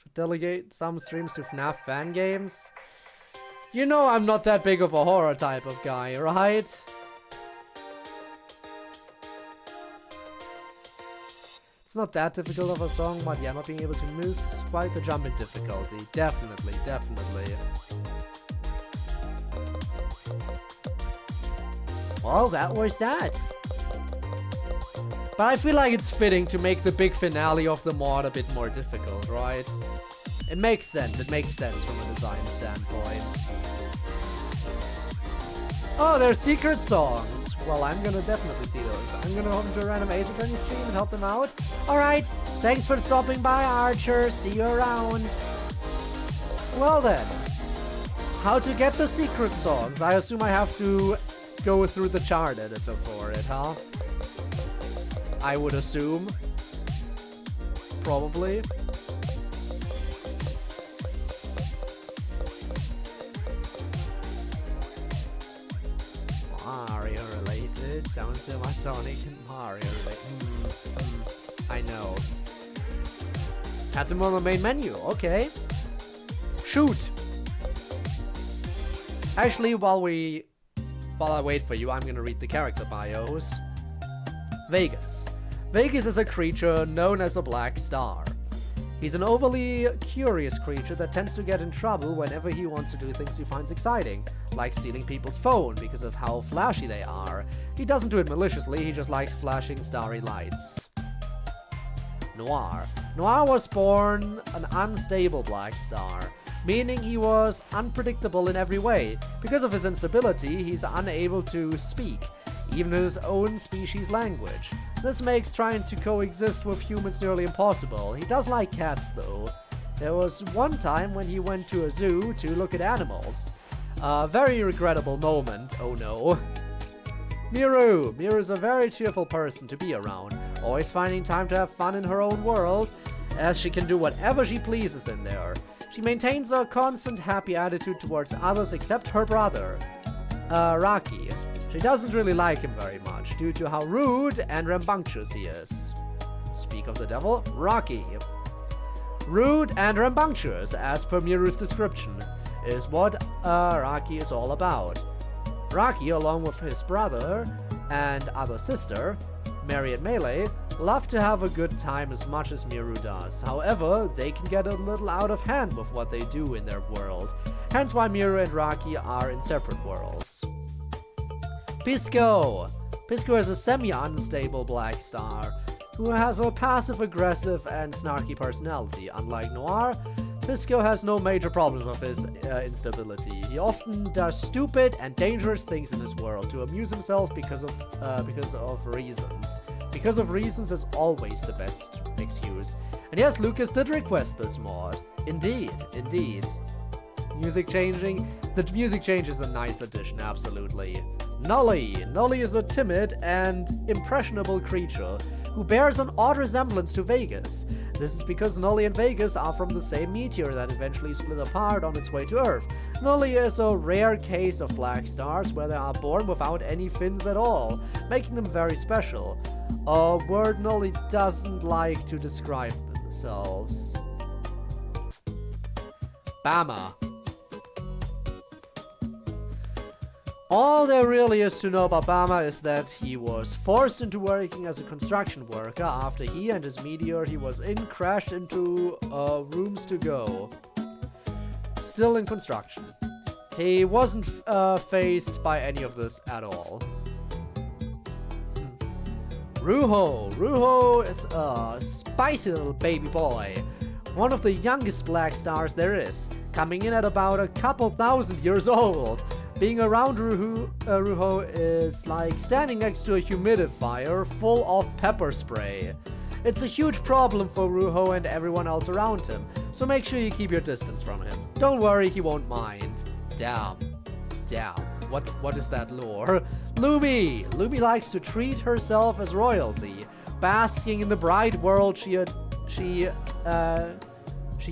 Speaker 1: Should delegate some streams to FNF fan games. You know I'm not that big of a horror type of guy, right? It's not that difficult of a song, but yeah, not being able to miss quite the jump in difficulty. Definitely, definitely. Well, that was that. But I feel like it's fitting to make the big finale of the mod a bit more difficult, right? It makes sense from a design standpoint. Oh, they're secret songs. Well, I'm gonna definitely see those. I'm gonna hop into a random Ace Attorney stream and help them out. Alright, thanks for stopping by, Archer. See you around. Well then, how to get the secret songs? I assume I have to go through the chart editor for it, huh? I would assume. Probably. Mario related. Sounds to my Sonic and Mario related. I know. At them on the main menu, okay. Shoot! Actually, while I wait for you, I'm gonna read the character bios. Vegas. Vegas is a creature known as a black star. He's an overly curious creature that tends to get in trouble whenever he wants to do things he finds exciting, like stealing people's phone because of how flashy they are. He doesn't do it maliciously, he just likes flashing starry lights. Noir. Noir was born an unstable black star, meaning he was unpredictable in every way. Because of his instability, he's unable to speak, even his own species' language. This makes trying to coexist with humans nearly impossible. He does like cats, though. There was one time when he went to a zoo to look at animals. A very regrettable moment, oh no. Miru. Miru's a very cheerful person to be around, always finding time to have fun in her own world, as she can do whatever she pleases in there. She maintains a constant happy attitude towards others except her brother, Raki. She doesn't really like him very much, due to how rude and rambunctious he is. Speak of the devil, Raki. Rude and rambunctious, as per Miru's description, is what Raki is all about. Raki, along with his brother and other sister, Mary and Melee, love to have a good time as much as Miru does. However, they can get a little out of hand with what they do in their world, hence why Miru and Raki are in separate worlds. Pisco! Pisco is a semi-unstable black star who has a passive-aggressive and snarky personality. Unlike Noir, Pisco has no major problems with his instability. He often does stupid and dangerous things in his world to amuse himself because of reasons. Because of reasons is always the best excuse. And yes, Lucas did request this mod. Indeed, indeed. Music changing? The music change is a nice addition, absolutely. Nolly. Nolly is a timid and impressionable creature who bears an odd resemblance to Vegas. This is because Nolly and Vegas are from the same meteor that eventually split apart on its way to Earth. Nolly is a rare case of black stars where they are born without any fins at all, making them very special. A word Nolly doesn't like to describe themselves. Bama. All there really is to know about Bama is that he was forced into working as a construction worker after he and his meteor he was in crashed into rooms to go. Still in construction. He wasn't faced by any of this at all. Ruho. Ruho is a spicy little baby boy. One of the youngest black stars there is, coming in at about a couple thousand years old. Being around Ruho is like standing next to a humidifier full of pepper spray. It's a huge problem for Ruho and everyone else around him, so make sure you keep your distance from him. Don't worry, he won't mind. Damn. What is that lore? Lumi! Lumi likes to treat herself as royalty, basking in the bright world she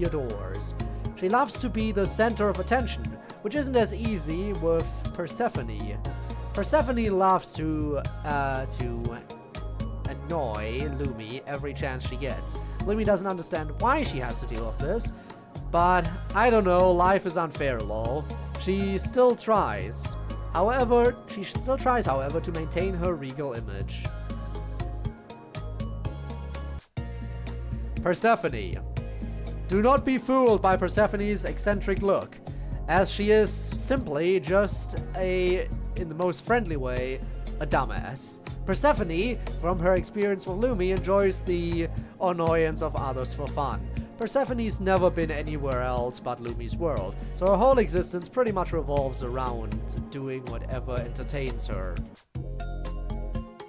Speaker 1: adores. She loves to be the center of attention, which isn't as easy with Persephone. Persephone loves to annoy Lumi every chance she gets. Lumi doesn't understand why she has to deal with this, but I don't know, life is unfair, lol. She still tries. However, to maintain her regal image. Persephone. Do not be fooled by Persephone's eccentric look, as she is simply just in the most friendly way, a dumbass. Persephone, from her experience with Lumi, enjoys the annoyance of others for fun. Persephone's never been anywhere else but Lumi's world, so her whole existence pretty much revolves around doing whatever entertains her.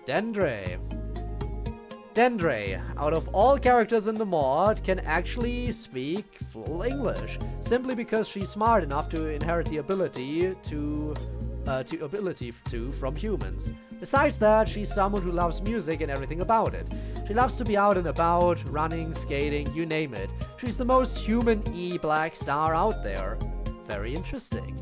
Speaker 1: Dendre. Dendre, out of all characters in the mod, can actually speak full English, simply because she's smart enough to inherit the ability to from humans. Besides that, she's someone who loves music and everything about it. She loves to be out and about, running, skating, you name it. She's the most human-y black star out there. Very interesting.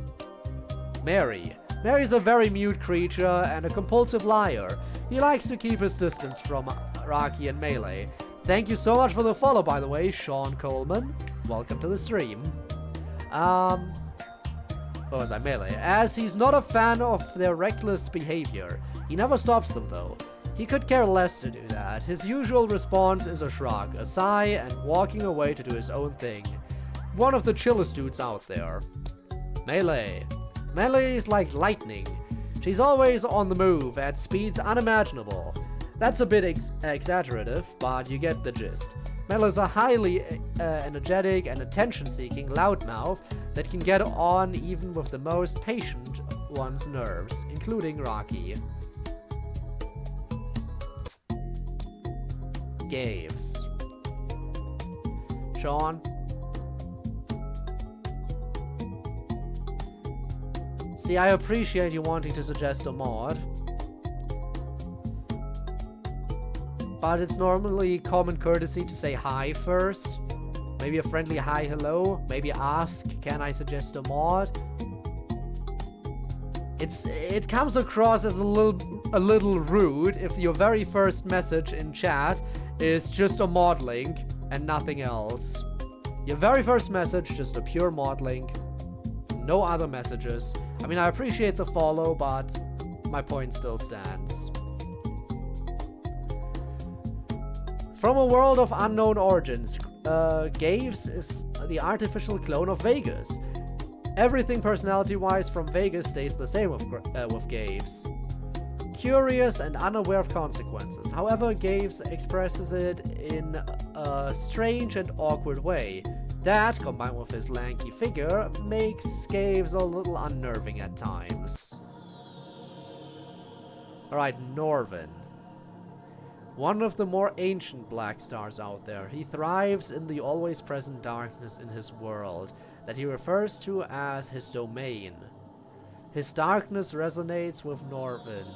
Speaker 1: Mary. Mary's a very mute creature and a compulsive liar. He likes to keep his distance from Rocky and Melee. Thank you so much for the follow, by the way, Sean Coleman. Welcome to the stream. What was I? Melee. As he's not a fan of their reckless behavior. He never stops them, though. He could care less to do that. His usual response is a shrug, a sigh, and walking away to do his own thing. One of the chillest dudes out there. Melee. Melee is like lightning. She's always on the move at speeds unimaginable. That's a bit exaggerative, but you get the gist. Melee is a highly energetic and attention-seeking loudmouth that can get on even with the most patient one's nerves, including Rocky. Gaves. Sean. See, I appreciate you wanting to suggest a mod, but it's normally common courtesy to say hi first. Maybe a friendly hi, hello. Maybe ask, can I suggest a mod? It comes across as a little rude if your very first message in chat is just a mod link and nothing else. Your very first message, just a pure mod link. No other messages. I mean, I appreciate the follow, but my point still stands. From a world of unknown origins, Gaves is the artificial clone of Vegas. Everything personality-wise from Vegas stays the same with Gaves. Curious and unaware of consequences. However, Gaves expresses it in a strange and awkward way. That, combined with his lanky figure, makes Gaves a little unnerving at times. Alright, Norvin. One of the more ancient black stars out there. He thrives in the always present darkness in his world, that he refers to as his domain. His darkness resonates with Norvin,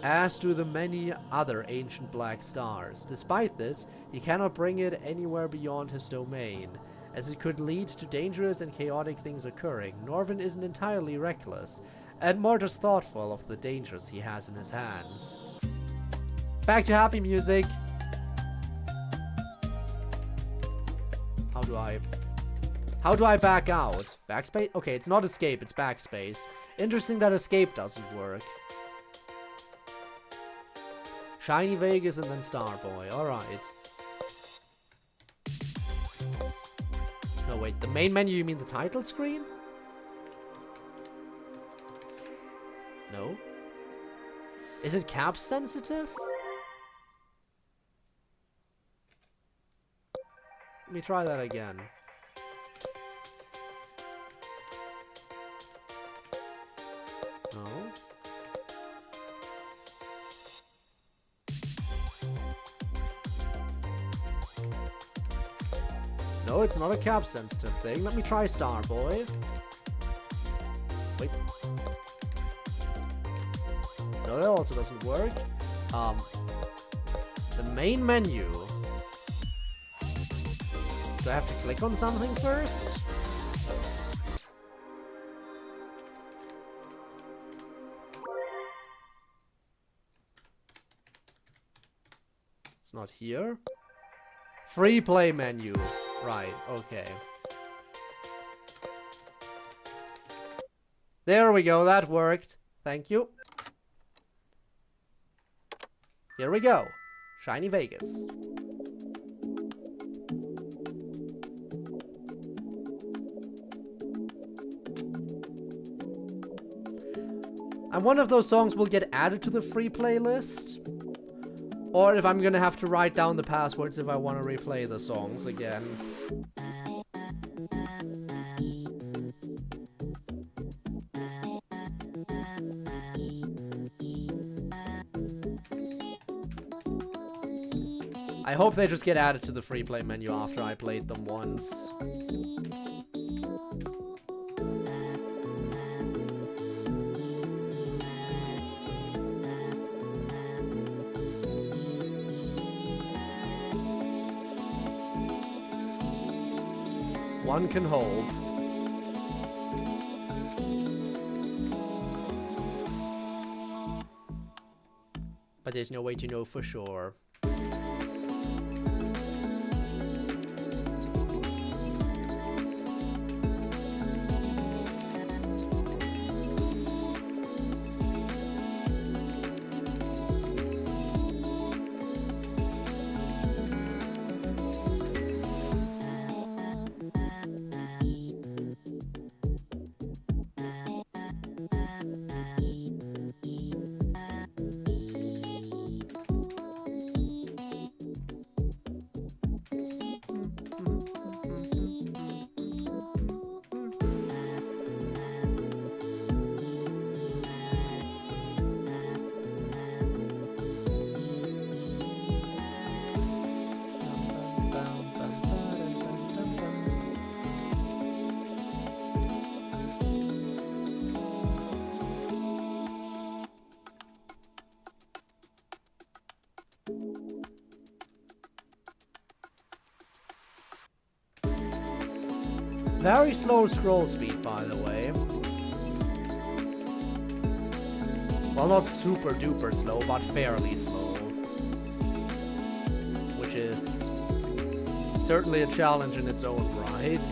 Speaker 1: as do the many other ancient black stars. Despite this, he cannot bring it anywhere beyond his domain, as it could lead to dangerous and chaotic things occurring. Norvin isn't entirely reckless, and more just thoughtful of the dangers he has in his hands. Back to happy music. How do I back out? Backspace? Okay, it's not escape, it's backspace. Interesting that escape doesn't work. Shiny Vegas and then Starboy. Alright. No, wait. The main menu, you mean the title screen? No. Is it cap sensitive? Let me try that again. No. No, it's not a cap sensitive thing. Let me try Starboy. Wait. No, that also doesn't work. The main menu. Do I have to click on something first? It's not here. Free play menu. Right, okay. There we go, that worked. Thank you. Here we go. Shiny Vegas. And one of those songs will get added to the free playlist. Or if I'm gonna have to write down the passwords if I want to replay the songs again. I hope they just get added to the free play menu after I played them once. One can hope. But there's no way to know for sure. Very slow scroll speed, by the way. Well, not super duper slow, but fairly slow. Which is certainly a challenge in its own right.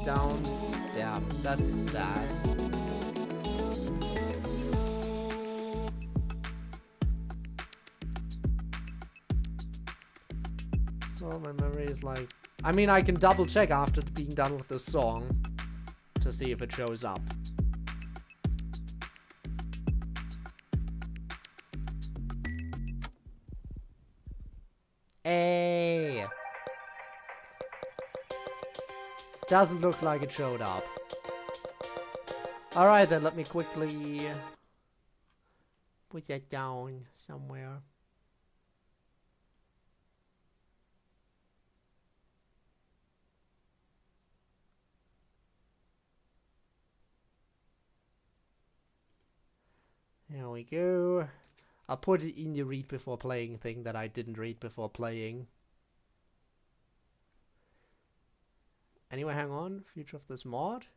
Speaker 1: Down. Damn, that's sad. So my memory is like... I mean, I can double check after being done with the song to see if it shows up. Hey! Doesn't look like it showed up. Alright then, let me quickly put that down somewhere. There we go. I'll put it in the read before playing thing that I didn't read before playing. Anyway, hang on. Future of this mod.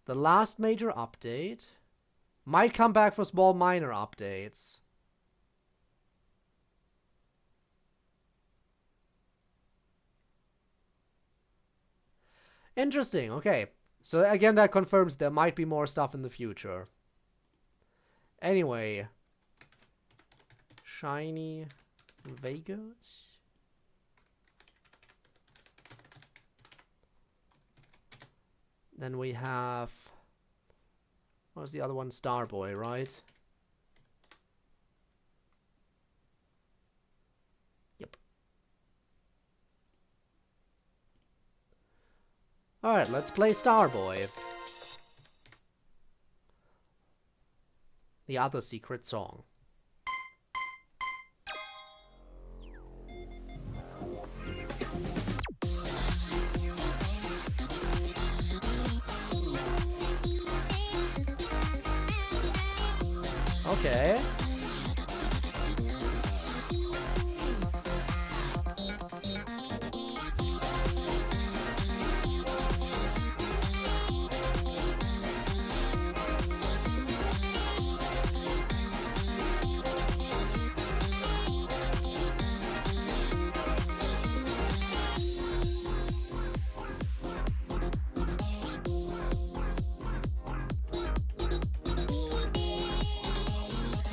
Speaker 1: The last major update. Might come back for small minor updates. Interesting, okay. So again, that confirms there might be more stuff in the future. Anyway. Shiny Vegas. Then we have... what was the other one? Starboy, right? Yep. Alright, let's play Starboy. The other secret song. Okay.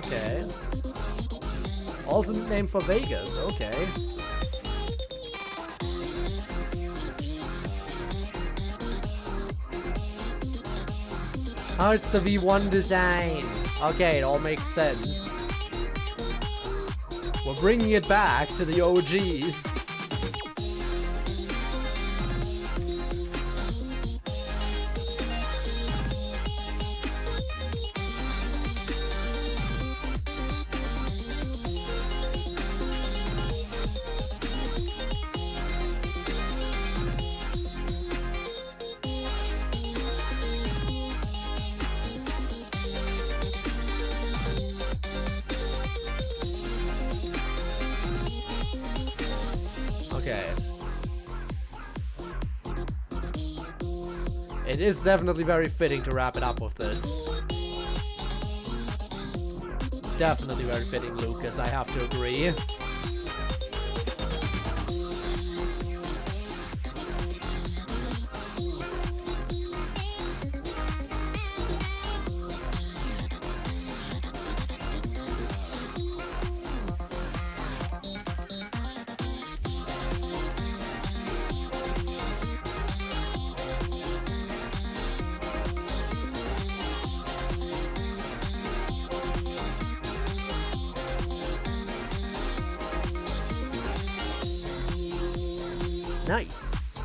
Speaker 1: Okay. Alternate name for Vegas, okay. Oh, it's the V1 design. Okay, it all makes sense. We're bringing it back to the OGs. It is definitely very fitting to wrap it up with this. Definitely very fitting, Lucas, I have to agree. Nice.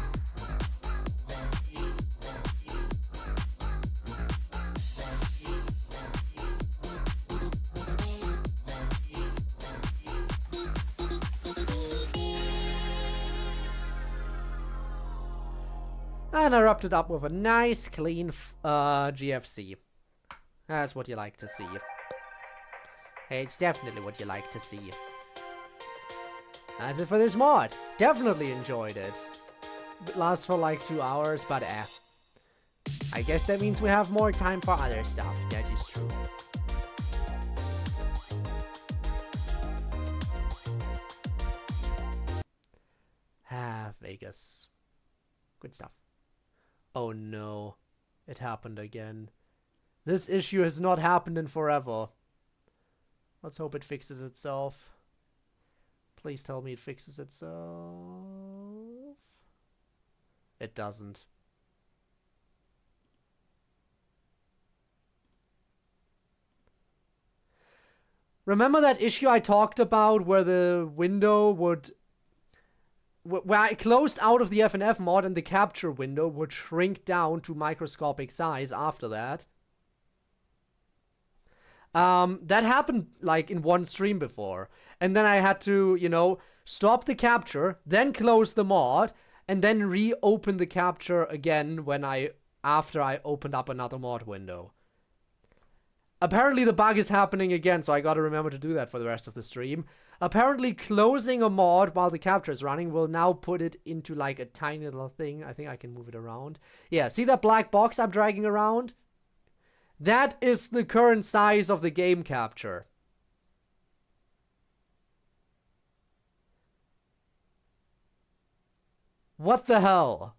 Speaker 1: And I wrapped it up with a nice, clean GFC. That's what you like to see. Hey, it's definitely what you like to see. As if for this mod, definitely enjoyed it. It lasts for like 2 hours, but I guess that means we have more time for other stuff. That is true. Vegas. Good stuff. Oh no, it happened again. This issue has not happened in forever. Let's hope it fixes itself. Please tell me it fixes itself. It doesn't. Remember that issue I talked about where the window would... where I closed out of the FNF mod and the capture window would shrink down to microscopic size after that? That happened like in one stream before. And then I had to, you know, stop the capture, then close the mod, and then reopen the capture again when after I opened up another mod window. Apparently the bug is happening again, so I gotta remember to do that for the rest of the stream. Apparently closing a mod while the capture is running will now put it into like a tiny little thing. I think I can move it around. Yeah, see that black box I'm dragging around? That is the current size of the game capture. What the hell?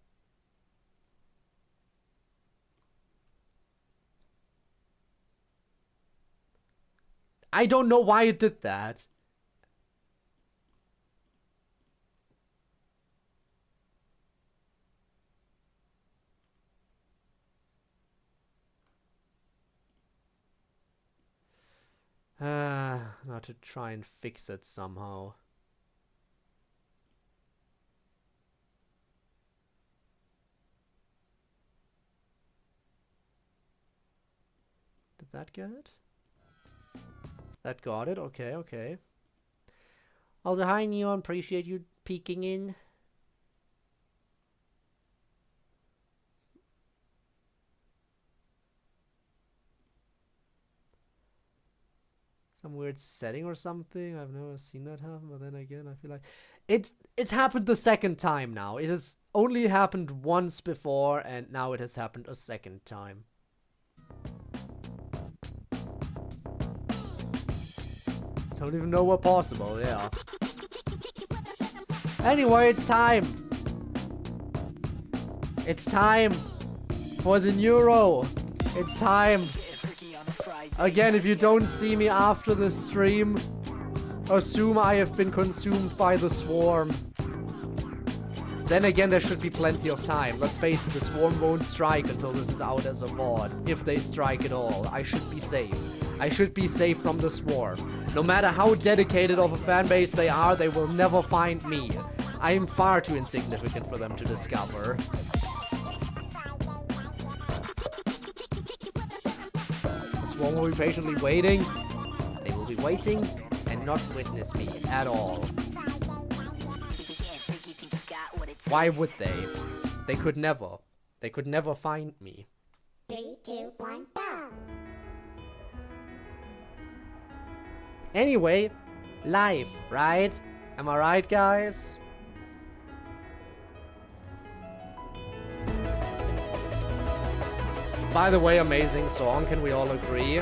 Speaker 1: I don't know why it did that. Now to try and fix it somehow. Did that get it? That got it? Okay, okay. Also, hi Neon, appreciate you peeking in. Some weird setting or something. I've never seen that happen, but then again, I feel like it's happened the second time now. It has only happened once before, and now it has happened a second time. Don't even know what possible, yeah. Anyway, it's time. It's time for the Neuro. It's time. Again, if you don't see me after the stream, assume I have been consumed by the swarm. Then again, there should be plenty of time. Let's face it, the swarm won't strike until this is out as a VOD. If they strike at all, I should be safe. I should be safe from the swarm. No matter how dedicated of a fan base they are, they will never find me. I am far too insignificant for them to discover. The swarm will be patiently waiting. They will be waiting and not witness me at all. Why would they? They could never. They could never find me.
Speaker 2: 3, 2, 1, go!
Speaker 1: Anyway, live, right? Am I right, guys? By the way, amazing song, can we all agree?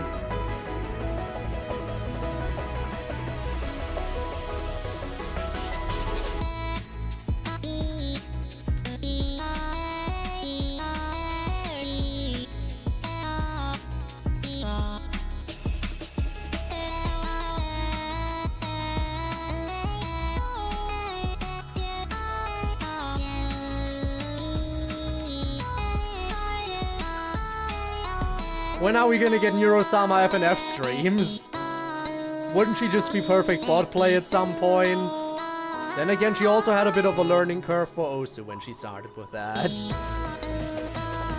Speaker 1: When are we gonna get Neuro-sama FNF streams? Wouldn't she just be perfect bot play at some point? Then again, she also had a bit of a learning curve for Osu when she started with that.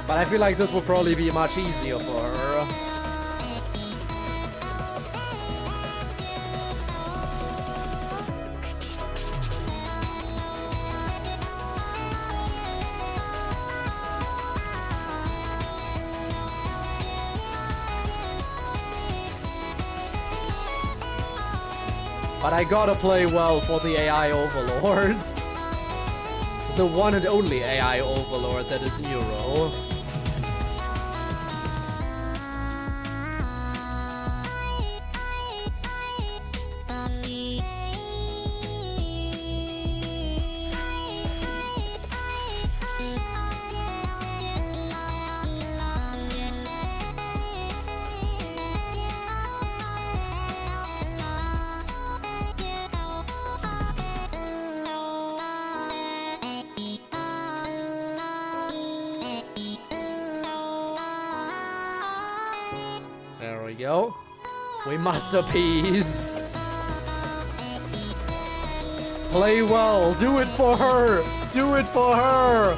Speaker 1: But I feel like this will probably be much easier for her. But I gotta play well for the AI overlords. The one and only AI overlord that is Neuro. There we go. We masterpiece. Play well. Do it for her. Do it for her.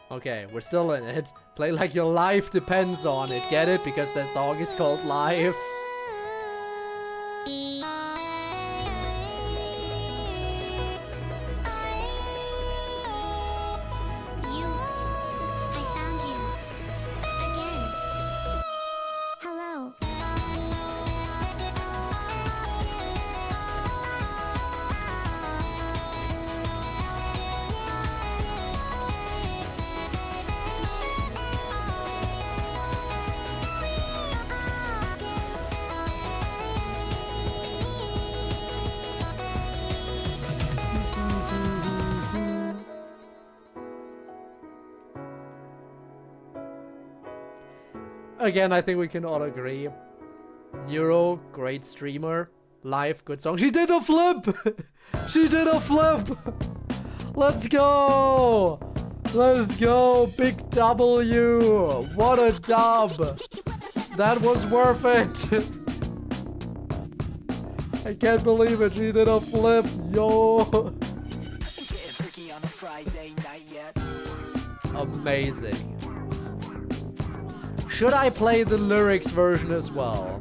Speaker 1: Okay, we're still in it. Play like your life depends on it. Get it? Because their song is called Life. Again, I think we can all agree. Neuro, great streamer. Live, good song. She did a flip! She did a flip! Let's go! Let's go! Big W! What a dub! That was worth it! I can't believe it, she did a flip! Yo! Amazing. Should I play the lyrics version as well?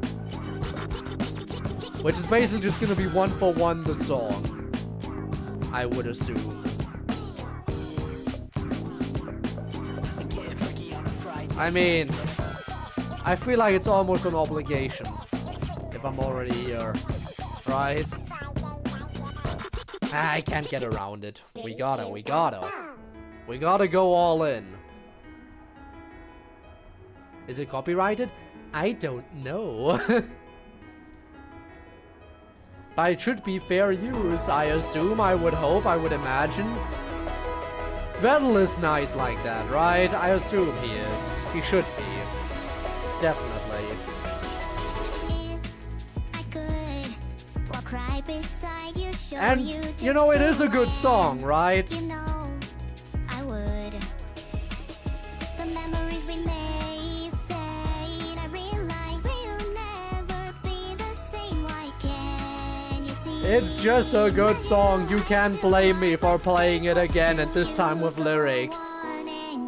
Speaker 1: Which is basically just gonna be one for one the song, I would assume. I mean, I feel like it's almost an obligation if I'm already here, right? I can't get around it. We gotta go all in. Is it copyrighted? I don't know. But it should be fair use, I assume, I would hope, I would imagine. Vettel is nice like that, right? I assume he is. He should be. Definitely. And, you know, it is a good song, right? It's just a good song. You can't blame me for playing it again, and this time with lyrics.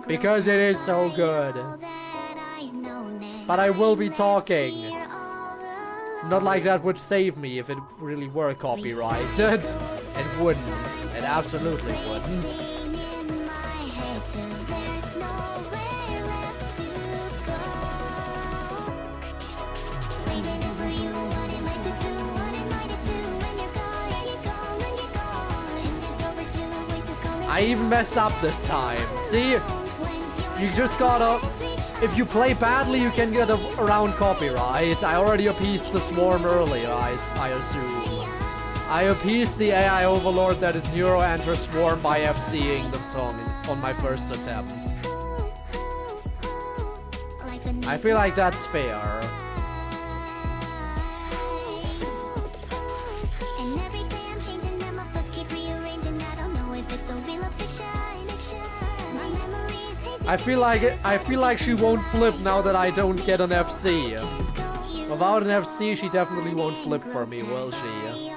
Speaker 1: Because it is so good. But I will be talking. Not like that would save me if it really were copyrighted. It wouldn't. It absolutely wouldn't. I even messed up this time. See? You just gotta... If you play badly, you can get around copyright. I already appeased the swarm earlier, I assume. I appeased the AI overlord that is Neuro and her swarm by FCing the song on my first attempt. I feel like that's fair. I feel like she won't flip now that I don't get an FC. Without an FC, she definitely won't flip for me, will she?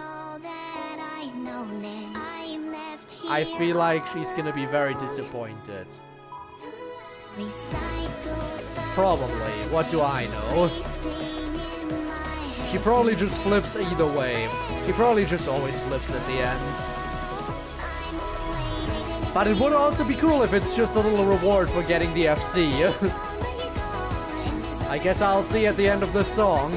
Speaker 1: I feel like she's gonna be very disappointed. Probably. What do I know? She probably just flips either way. She probably just always flips at the end. But it would also be cool if it's just a little reward for getting the FC. I guess I'll see at the end of this song.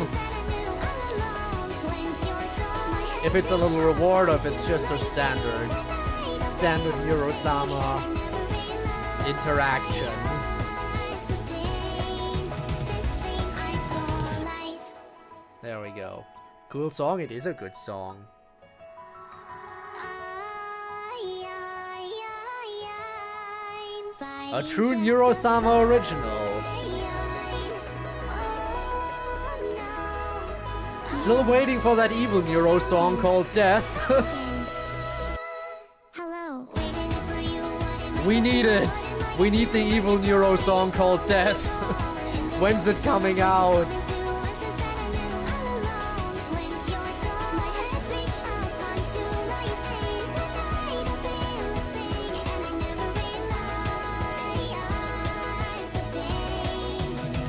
Speaker 1: If it's a little reward or if it's just a standard Neuro-sama interaction. There we go. Cool song, it is a good song. A true Neuro-sama original. Still waiting for that evil Neuro song called Death. We need it. We need the evil Neuro song called Death. When's it coming out?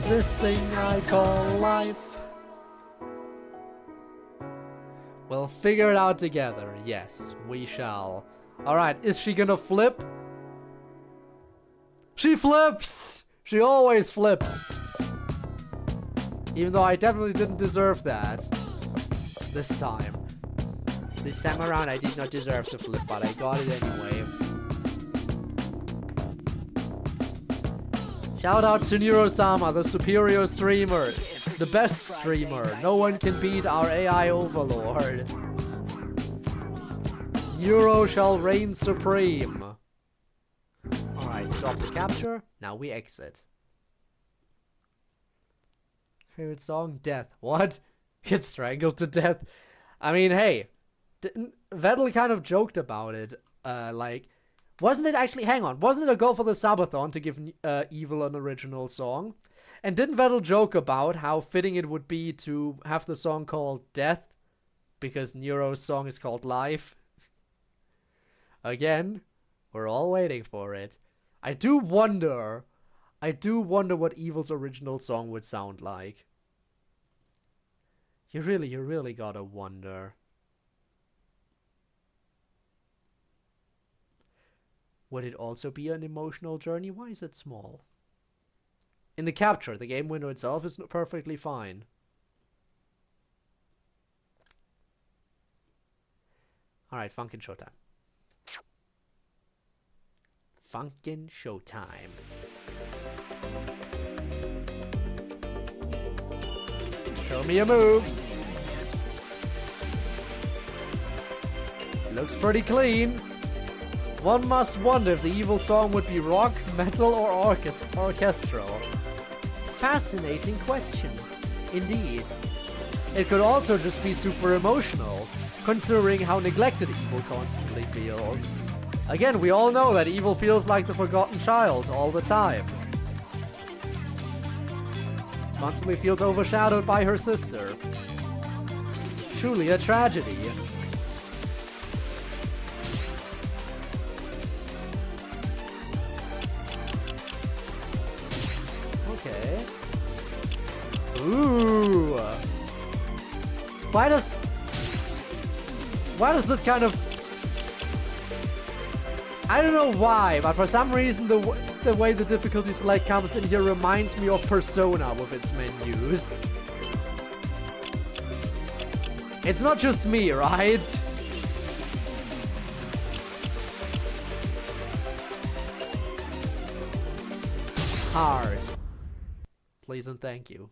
Speaker 1: This thing I call life. We'll figure it out together. Yes, we shall. Alright, is she gonna flip? She flips! She always flips. Even though I definitely didn't deserve that. This time. This time around I did not deserve to flip, but I got it anyway. Shout out to Neuro-sama, the superior streamer. The best streamer. No one can beat our AI overlord. Neuro shall reign supreme. Alright, stop the capture. Now we exit. Favorite song? Death. What? Get strangled to death. I mean, hey. Vettel kind of joked about it. Like... Wasn't it actually, hang on, wasn't it a goal for the Sabathon to give Evil an original song? And didn't Vettel joke about how fitting it would be to have the song called Death? Because Neuro's song is called Life? Again, we're all waiting for it. I do wonder what Evil's original song would sound like. You really gotta wonder. Would it also be an emotional journey? Why is it small? In the capture, the game window itself is perfectly fine. Alright, Funkin Showtime. Funkin Showtime. Show me your moves. Looks pretty clean. One must wonder if the evil song would be rock, metal, or orchestral. Fascinating questions, indeed. It could also just be super emotional, considering how neglected Evil constantly feels. Again, we all know that Evil feels like the forgotten child all the time. Constantly feels overshadowed by her sister. Truly a tragedy. Okay. Ooh. Why does this kind of... I don't know why, but for some reason the way the difficulty select comes in here reminds me of Persona with its menus. It's not just me, right? Hard. Please and thank you.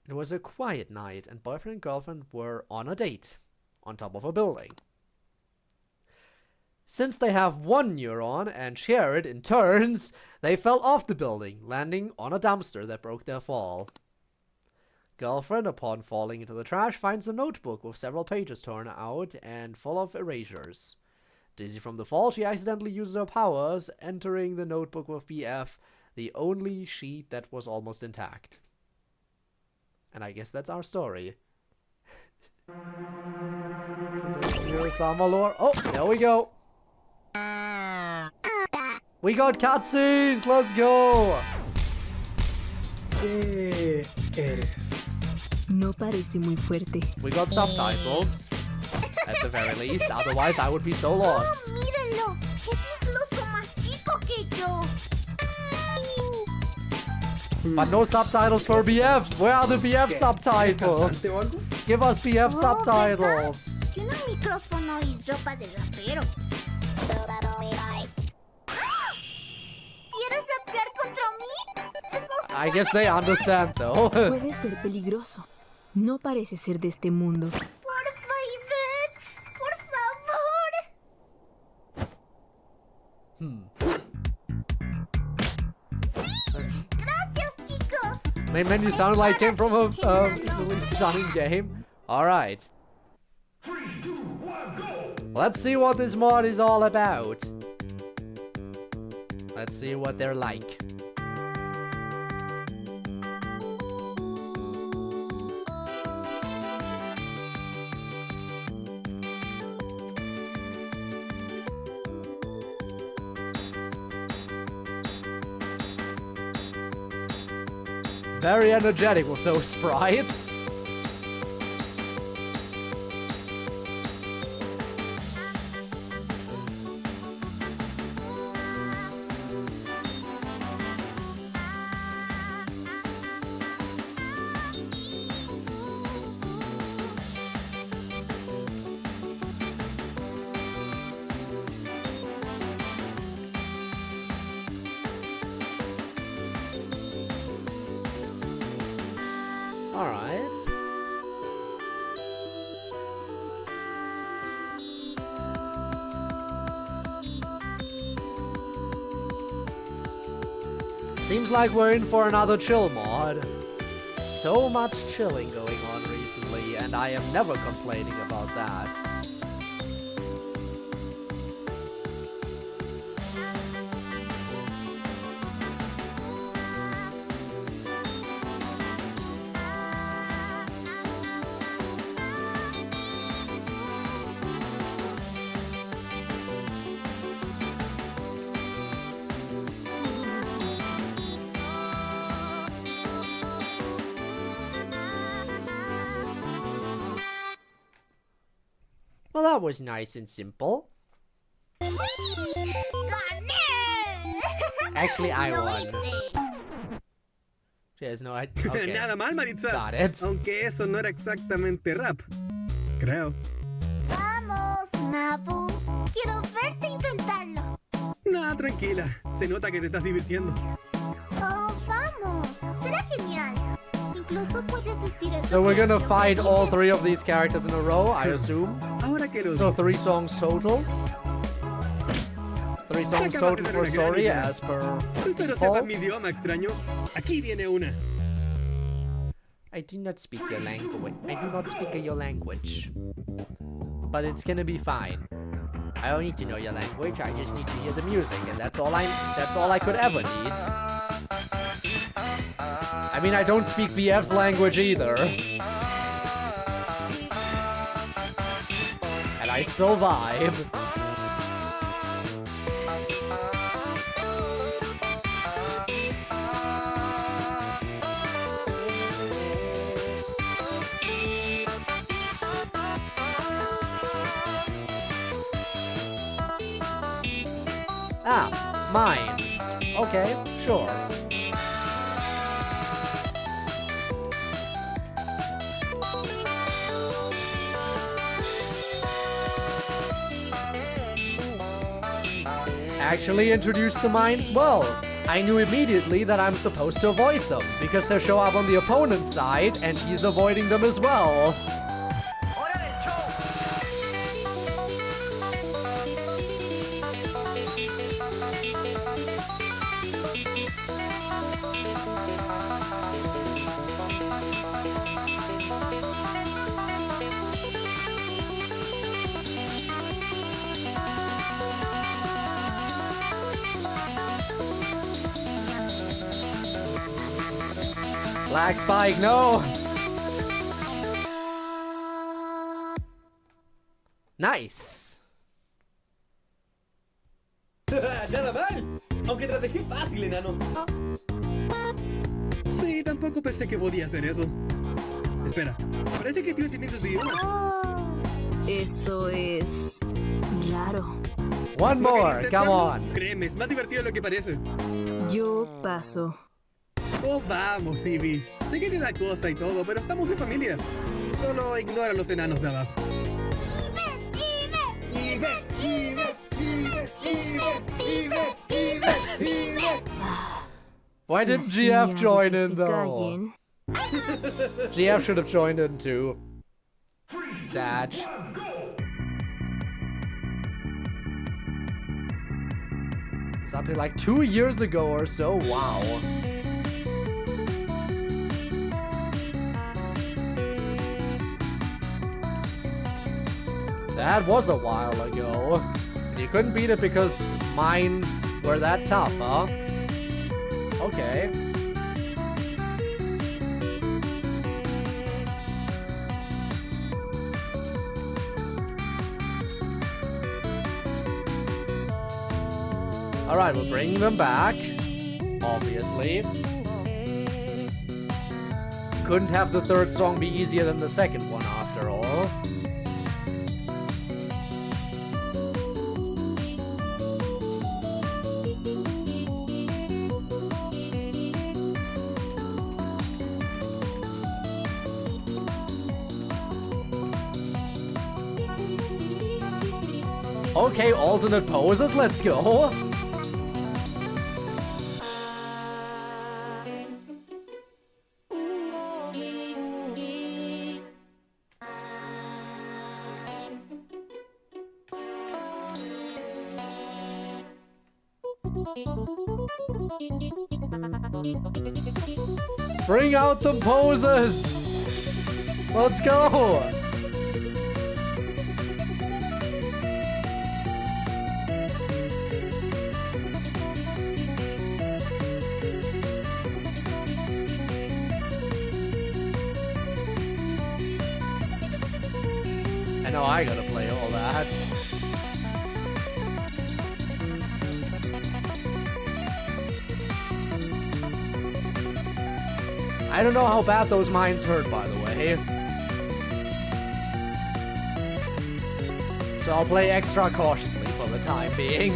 Speaker 1: It was a quiet night, and boyfriend and girlfriend were on a date on top of a building. Since they have one neuron and share it in turns, they fell off the building, landing on a dumpster that broke their fall. Girlfriend, upon falling into the trash, finds a notebook with several pages torn out and full of erasures. Dizzy from the fall, she accidentally uses her powers, entering the notebook with BF, the only sheet that was almost intact. And I guess that's our story. Neuro-sama lore. Oh, there we go. We got cutscenes. Let's go.
Speaker 3: ¿Qué eres?
Speaker 4: No parece muy fuerte.
Speaker 1: We got subtitles at the very least. Otherwise, I would be so lost.
Speaker 2: Míralo, es incluso más chico que yo.
Speaker 1: But no subtitles for BF. Where are the BF subtitles?
Speaker 3: ¿O algo?
Speaker 1: Give us BF subtitles.
Speaker 2: Tiene un micrófono y ropa de rapero. ¿Quieres rapear contra mí? Eso
Speaker 1: I guess they understand though.
Speaker 4: Puede ser peligroso. No parece ser de este mundo.
Speaker 2: Porfa, Ivette, por favor. Sí, gracias, chicos.
Speaker 1: Man, you sound like came from a really stunning game. Alright.
Speaker 5: 3, 2, 1, go!
Speaker 1: Let's see what this mod is all about. Let's see what they're like. Very energetic with those sprites. Alright. Seems like we're in for another chill mod. So much chilling going on recently, and I am never complaining about that. Well, that was nice and simple.
Speaker 2: ¡Gané!
Speaker 1: Actually, I
Speaker 2: Lo
Speaker 1: won.
Speaker 2: hice.
Speaker 1: She has no idea. Okay.
Speaker 3: Nada mal, Maritza.
Speaker 1: Got it.
Speaker 3: Aunque eso no era exactamente rap. Creo.
Speaker 2: Vamos, Mabu. Quiero verte intentarlo.
Speaker 3: Nada, tranquila. Se nota que te estás divirtiendo.
Speaker 2: Oh, vamos. Será genial. Incluso puedes decir eso.
Speaker 1: So we're gonna fight all three of these characters in a row, I assume.
Speaker 3: Ahora que lo
Speaker 1: So
Speaker 3: dices,
Speaker 1: 3 songs total. 3 songs total for story as per
Speaker 3: pero sepas
Speaker 1: default.
Speaker 3: mi idioma extraño. Aquí viene una.
Speaker 1: I do not speak your language. I do not speak your language. But it's gonna be fine. I don't need to know your language. I just need to hear the music, and that's all I could ever need. I mean, I don't speak BF's language either. And I still vibe. Ah, mines. Okay, sure. Actually introduced the mines well. I knew immediately that I'm supposed to avoid them, because they show up on the opponent's side, and he's avoiding them as well. Black Spike, no! Nice!
Speaker 3: Nada mal, aunque te la dejé fácil, enano. Sí, tampoco pensé que podía hacer eso. Espera, parece que estoy entendiendo tu idioma.
Speaker 4: Eso es raro.
Speaker 1: One
Speaker 3: ¿No
Speaker 1: more,
Speaker 3: querías
Speaker 1: come
Speaker 3: intentarlo?
Speaker 1: on.
Speaker 3: Créeme, es más divertido de lo que parece.
Speaker 4: Yo paso.
Speaker 3: Oh, vamos, Ivy. Sé que te da cosa y todo, pero estamos en familia. Solo ignora a los enanos de abajo.
Speaker 1: Why didn't
Speaker 4: La
Speaker 1: GF
Speaker 4: señal
Speaker 1: join
Speaker 4: que
Speaker 1: in
Speaker 4: se
Speaker 1: though?
Speaker 4: callen.
Speaker 1: GF should have joined in too. Sag. Something like 2 years ago or so, wow. That was a while ago. And you couldn't beat it because mines were that tough, huh? Okay. Alright, we'll bring them back. Obviously. Couldn't have the third song be easier than the second one after all. Okay, alternate poses, let's go. Bring out the poses! Let's go! I know I gotta play all that. I don't know how bad those mines hurt, by the way. So I'll play extra cautiously for the time being.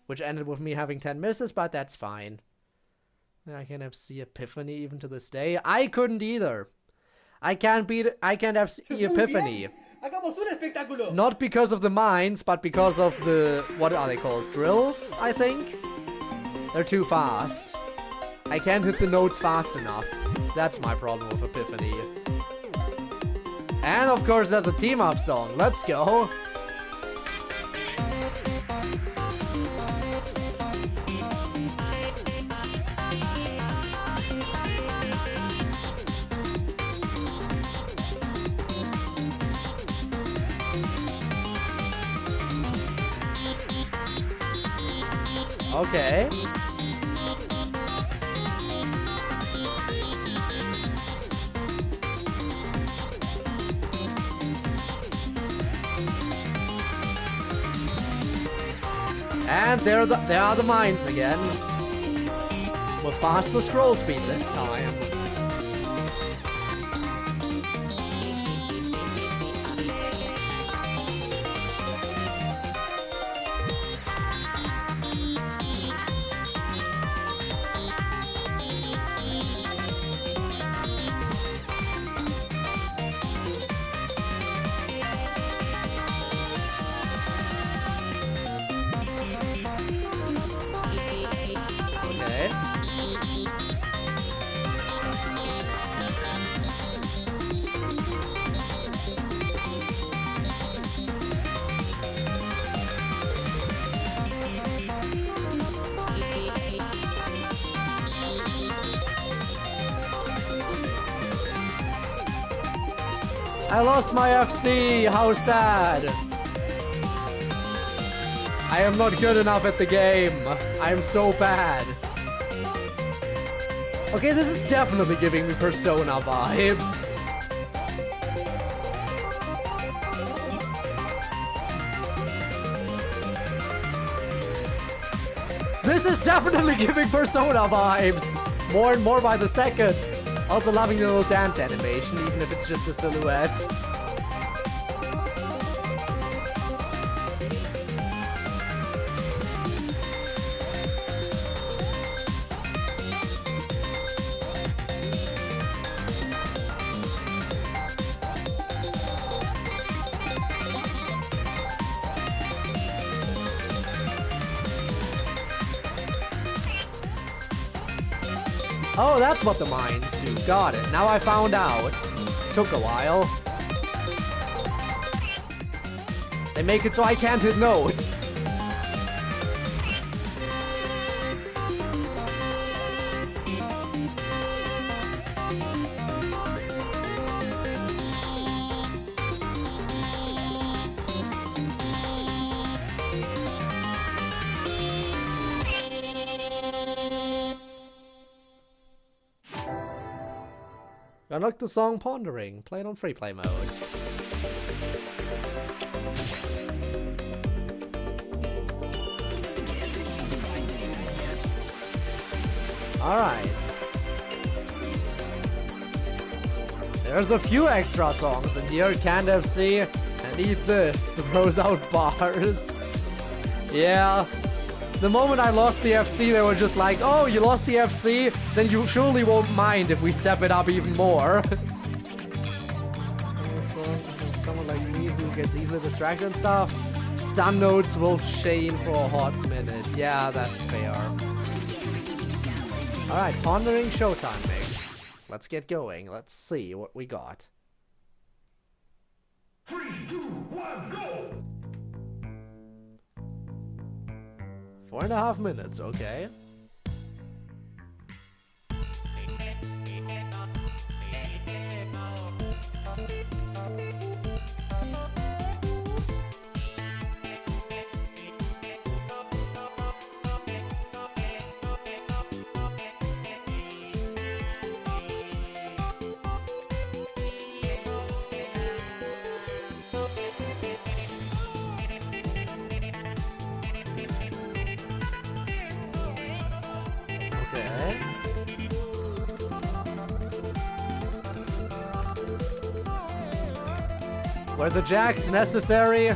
Speaker 1: Which ended with me having 10 misses, but that's fine. I can have C Epiphany even to this day. I couldn't either. I can't have C Epiphany.
Speaker 3: ¡Hagamos un espectáculo!
Speaker 1: Not because of the mines, but because of the, what are they called? Drills, I think? They're too fast. I can't hit the notes fast enough. That's my problem with Epiphany. And of course there's a team-up song. Let's go! Okay. And there are the mines again. With faster scroll speed this time. I lost my FC, how sad. I am not good enough at the game. I am so bad. Okay, this is definitely giving me Persona vibes. This is definitely giving Persona vibes. More and more by the second. Also loving the little dance animation, even if it's just a silhouette. Oh, that's what the mines do. Got it. Now I found out. Took a while. They make it so I can't hit notes. Unlock the song Pondering. Play it on free play mode. Alright. There's a few extra songs in here. Can't FC and Eat This throws out bars. Yeah. The moment I lost the FC, they were just like, oh, you lost the FC? Then you surely won't mind if we step it up even more. So, someone like me who gets easily distracted and stuff, stun notes will chain for a hot minute. Yeah, that's fair. Alright, Pondering Showtime mix. Let's get going. Let's see what we got.
Speaker 5: 3, 2, 1, go!
Speaker 1: 4.5 minutes, okay. Were the jacks necessary?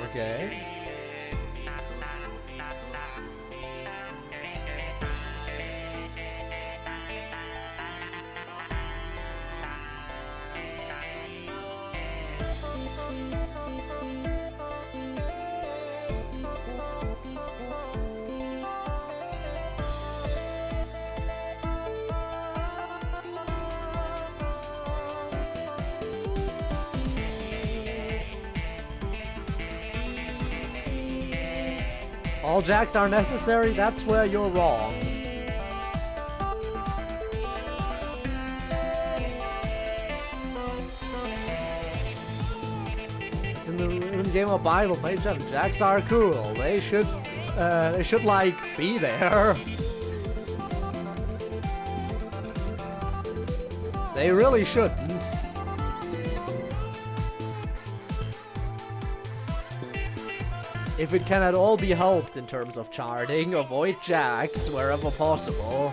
Speaker 1: Okay. All jacks are necessary? That's where you're wrong. It's in the game of Bible, page 7. Jacks are cool. They should like be there. They really shouldn't. If it can at all be helped in terms of charting, avoid jacks wherever possible.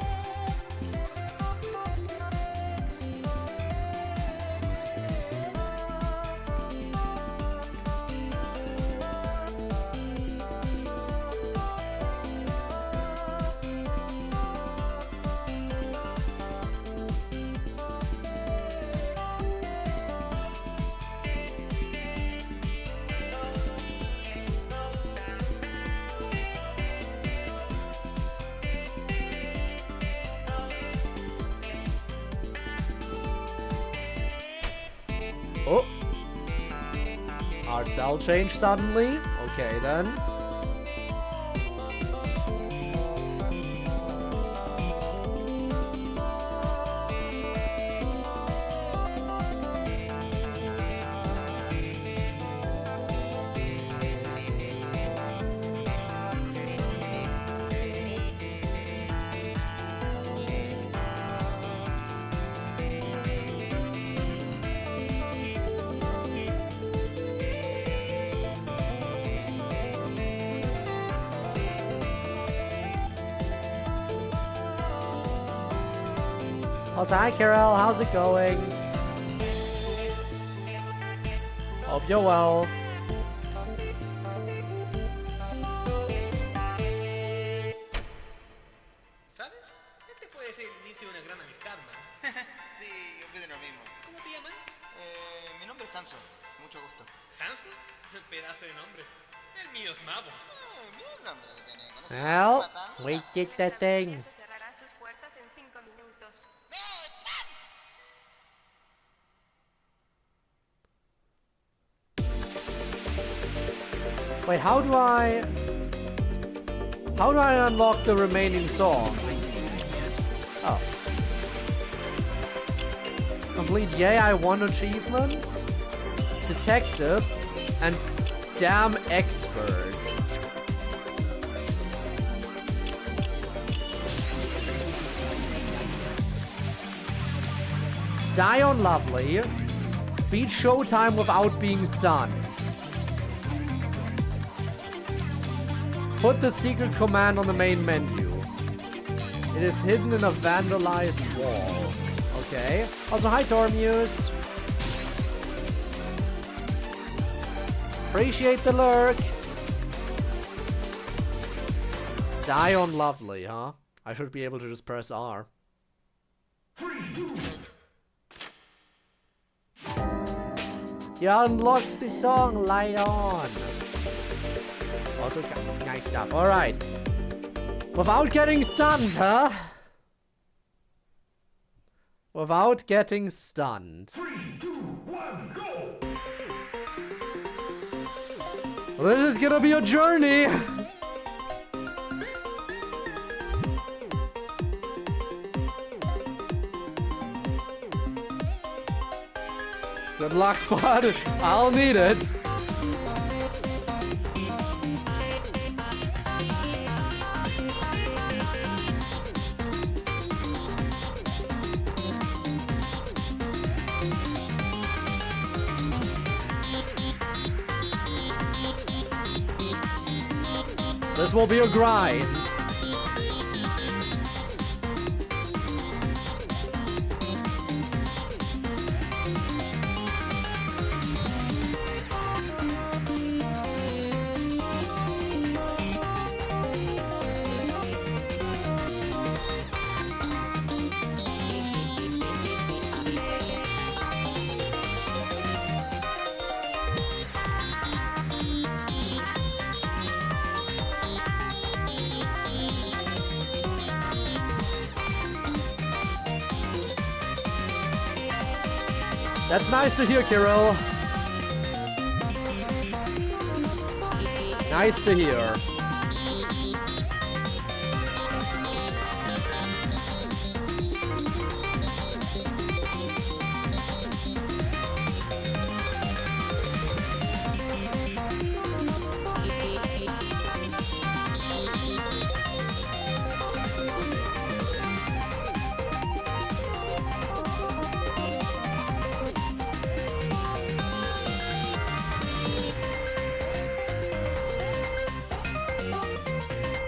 Speaker 1: Oh. Art style change suddenly. Okay then. Also, hi Carol, how's it going? Hope you're well.
Speaker 6: ¿Sabes? Este puede ser el inicio de una gran amistad, man.
Speaker 7: Sí, opino lo mismo.
Speaker 6: ¿Cómo te llamas?
Speaker 7: Mi nombre es Hanson. Mucho gusto.
Speaker 6: ¿Hanson? Pedazo de nombre. El mío es Mavo.
Speaker 7: Bien nombre que tiene. Con ese
Speaker 1: Well,
Speaker 7: pata, mira.
Speaker 1: we did the thing.
Speaker 8: Cerrará sus puertas en 5 minutos.
Speaker 1: Wait, how do I unlock the remaining songs? Oh. Complete Yay, I Won achievement, Detective, and Damn Expert. Die on Lovely, beat Showtime without being stunned. Put the secret command on the main menu. It is hidden in a vandalized wall. Okay. Also, hi Tormuse. Appreciate the lurk. Die on Lovely, huh? I should be able to just press R. You unlocked the song Light On. Also, nice stuff. Alright. Without getting stunned, huh? Without getting stunned.
Speaker 5: 3, 2, 1, go!
Speaker 1: This is gonna be a journey! Good luck, bud. I'll need it. This will be a grind. That's nice to hear, Kirill. Nice to hear.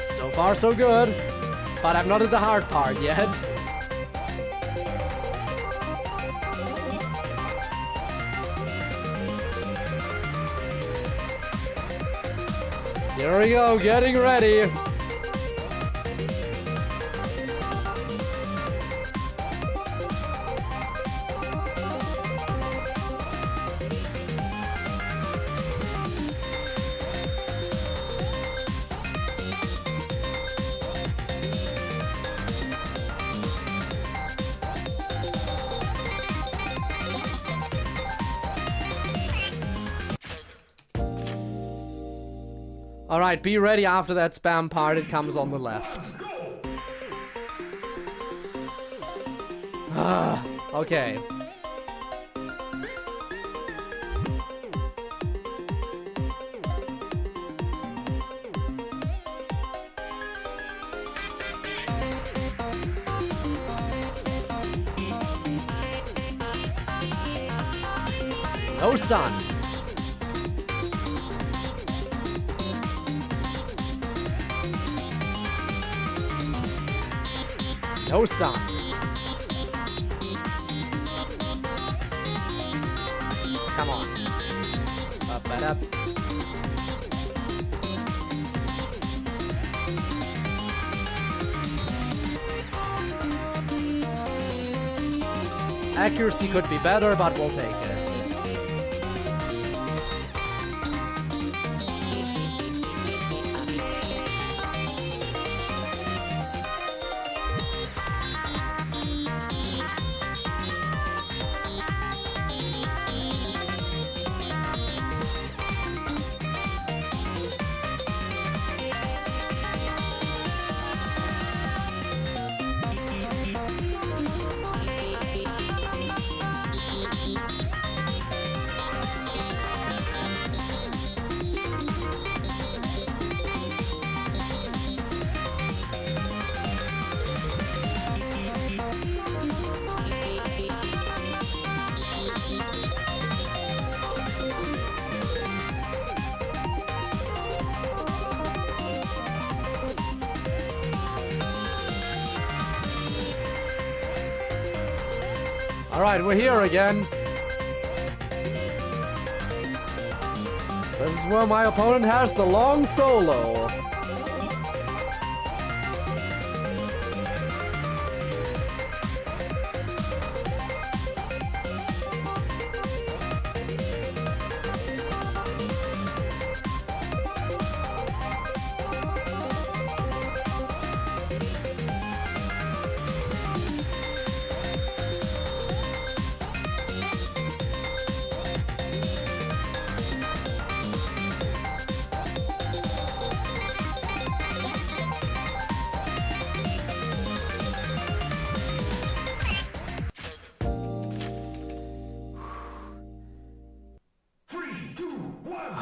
Speaker 1: So far, so good. But I'm not at the hard part yet. Here we go, getting ready. Alright, be ready after that spam part, it comes on the left. Okay. No stun. No stun. Come on. Up and up. Accuracy could be better, but we'll take it. Alright, we're here again. This is where my opponent has the long solo.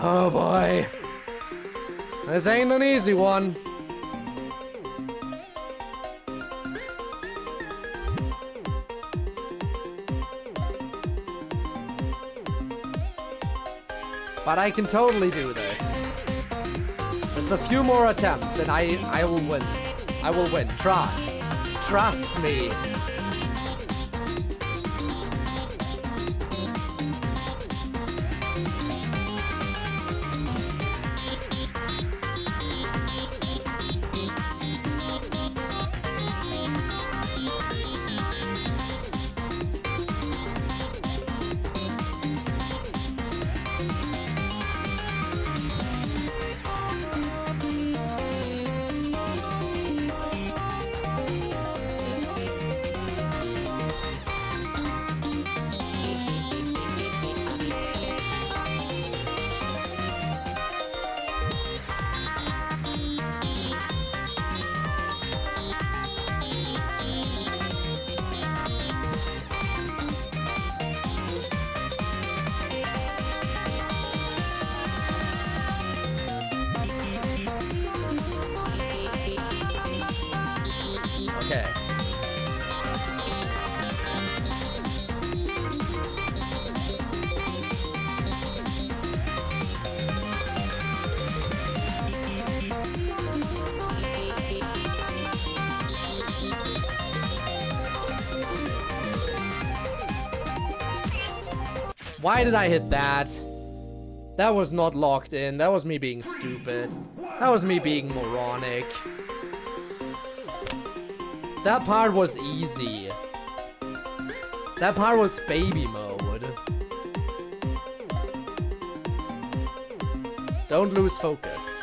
Speaker 1: Oh boy. This ain't an easy one. But I can totally do this. Just a few more attempts and I will win. I will win. Trust. Trust me. Okay. Why did I hit that? That was not locked in. That was me being stupid. That was me being moronic. That part was easy. That part was baby mode. Don't lose focus.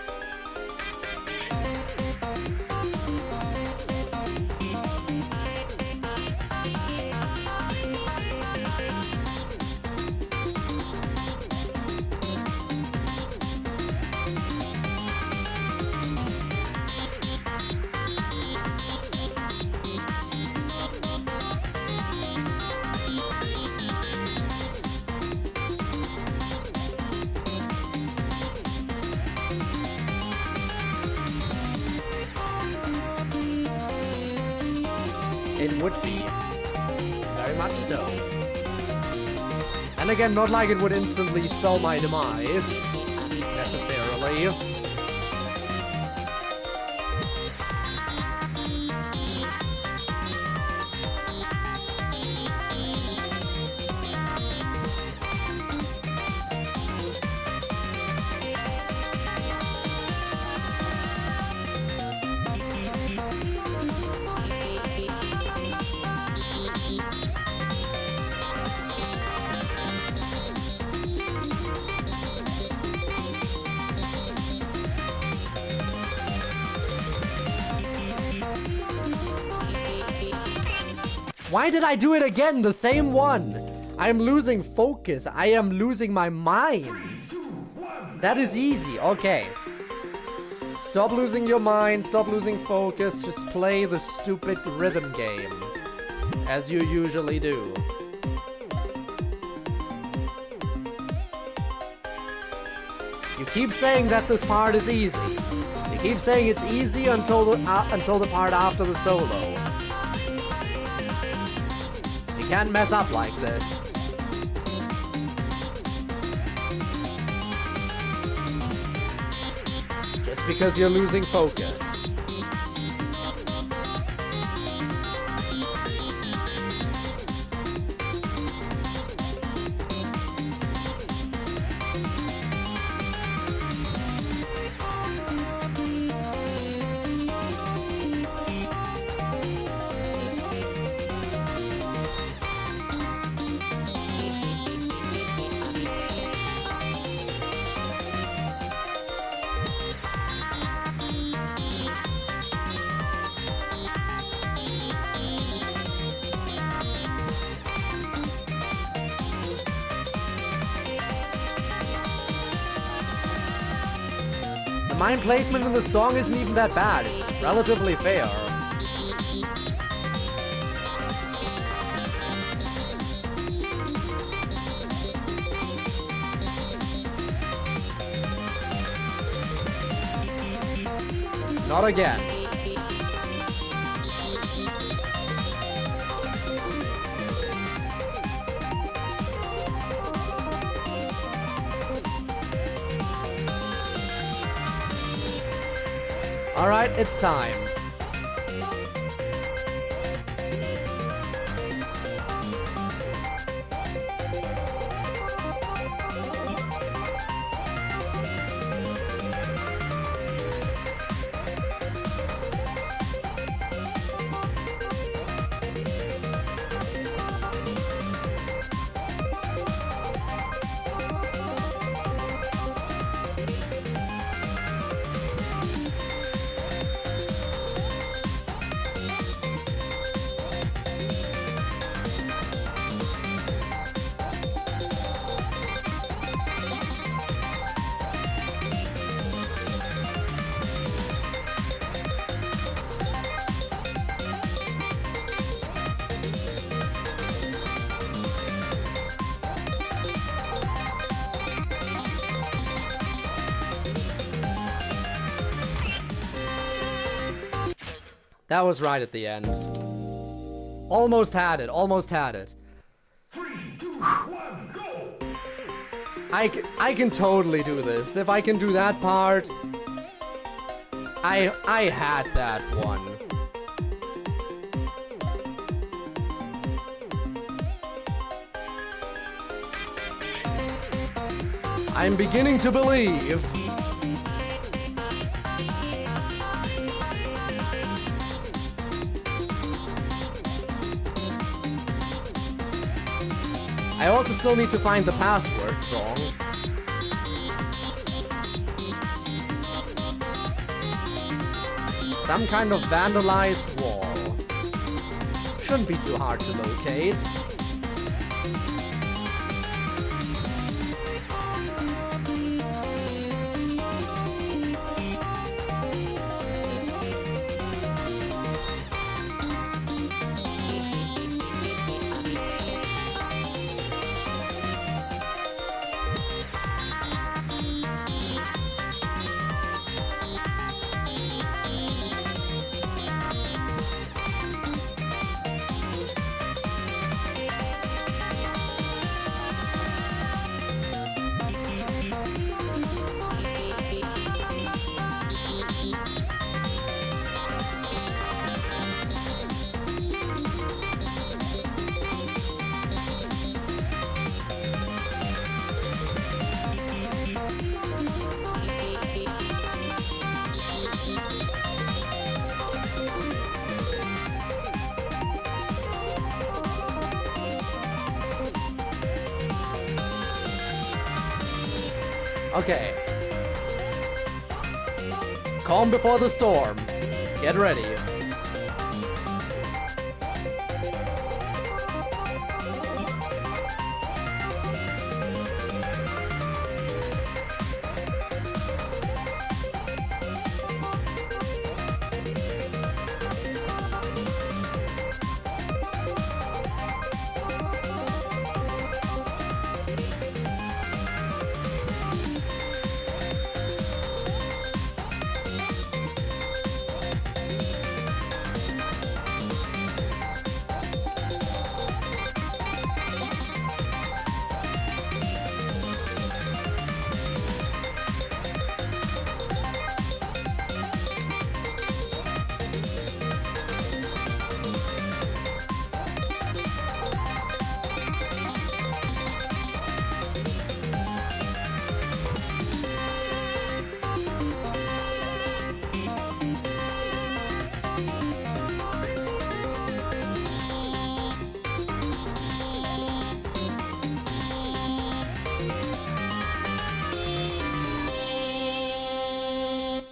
Speaker 1: It would be. Very much so. And again, not like it would instantly spell my demise, necessarily. Why did I do it again? The same one. I am losing focus. I am losing my mind. That is easy. Okay. Stop losing your mind. Stop losing focus. Just play the stupid rhythm game. As you usually do. You keep saying that this part is easy. You keep saying it's easy until the part after the solo. You can't mess up like this. Just because you're losing focus. The mine placement in the song isn't even that bad. It's relatively fair. Not again. All right, it's time. That was right at the end. Almost had it, almost had it.
Speaker 5: 3, 2, 1, go!
Speaker 1: I can totally do this. If I can do that part, I had that one. I'm beginning to believe. I also still need to find the password song. Some kind of vandalized wall. Shouldn't be too hard to locate. Okay. Calm before the storm. Get ready.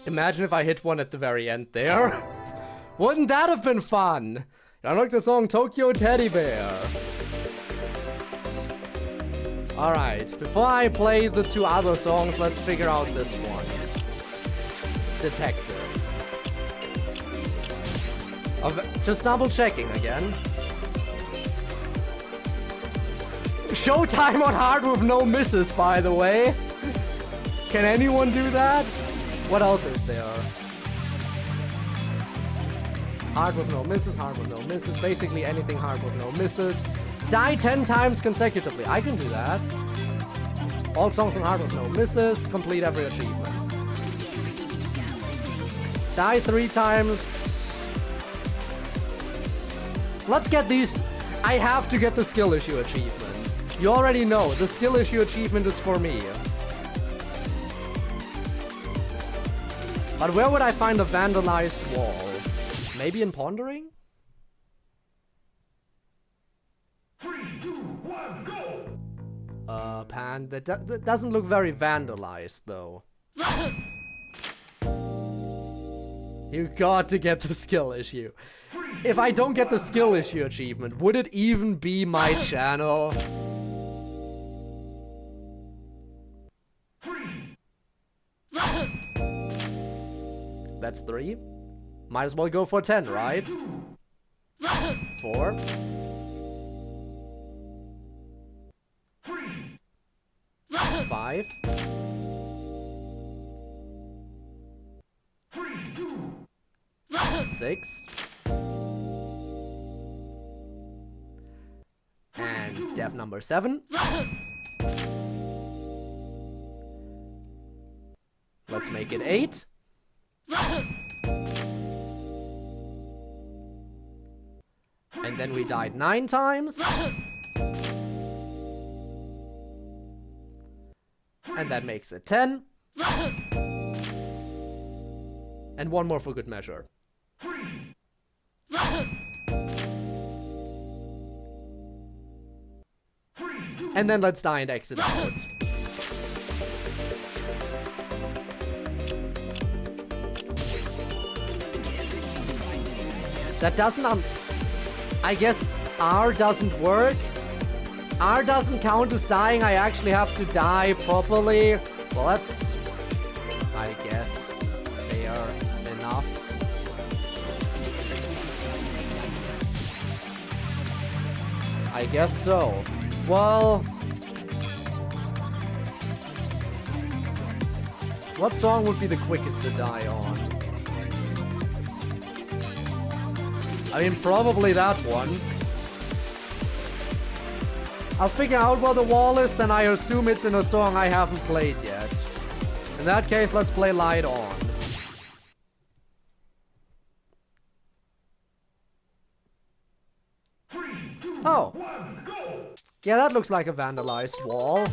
Speaker 1: Imagine if I hit one at the very end there. Wouldn't that have been fun? I like the song Tokyo Teddy Bear. Alright, before I play the two other songs, let's figure out this one. Detective. Just double checking again. Showtime on hard with no misses, by the way. Can anyone do that? What else is there? Hard with no misses, hard with no misses. Basically anything hard with no misses. Die 10 times consecutively. I can do that. All songs on hard with no misses. Complete every achievement. Die 3 times. Let's get these. I have to get the skill issue achievement. You already know, the skill issue achievement is for me. But where would I find a vandalized wall? Maybe in Pondering?
Speaker 5: 3, 2, 1, go!
Speaker 1: Pan, that doesn't look very vandalized, though. You got to get the skill issue. If I don't get the skill issue achievement, would it even be my channel?
Speaker 5: 3.
Speaker 1: That's 3. Might as well go for 10, right? 4.
Speaker 5: 3.
Speaker 1: 5.
Speaker 5: 3, 2.
Speaker 1: 6. And death number 7. Let's make it 8. And then we died 9 times. And that makes it 10. And one more for good measure.
Speaker 5: 3.
Speaker 1: And then let's die and exit out. That doesn't, I guess R doesn't work. R doesn't count as dying, I actually have to die properly. Well, that's, I guess, fair enough. I guess so. Well, what song would be the quickest to die on? I mean, probably that one. I'll figure out where the wall is, then I assume it's in a song I haven't played yet. In that case, let's play Light On. Oh. Yeah, that looks like a vandalized wall.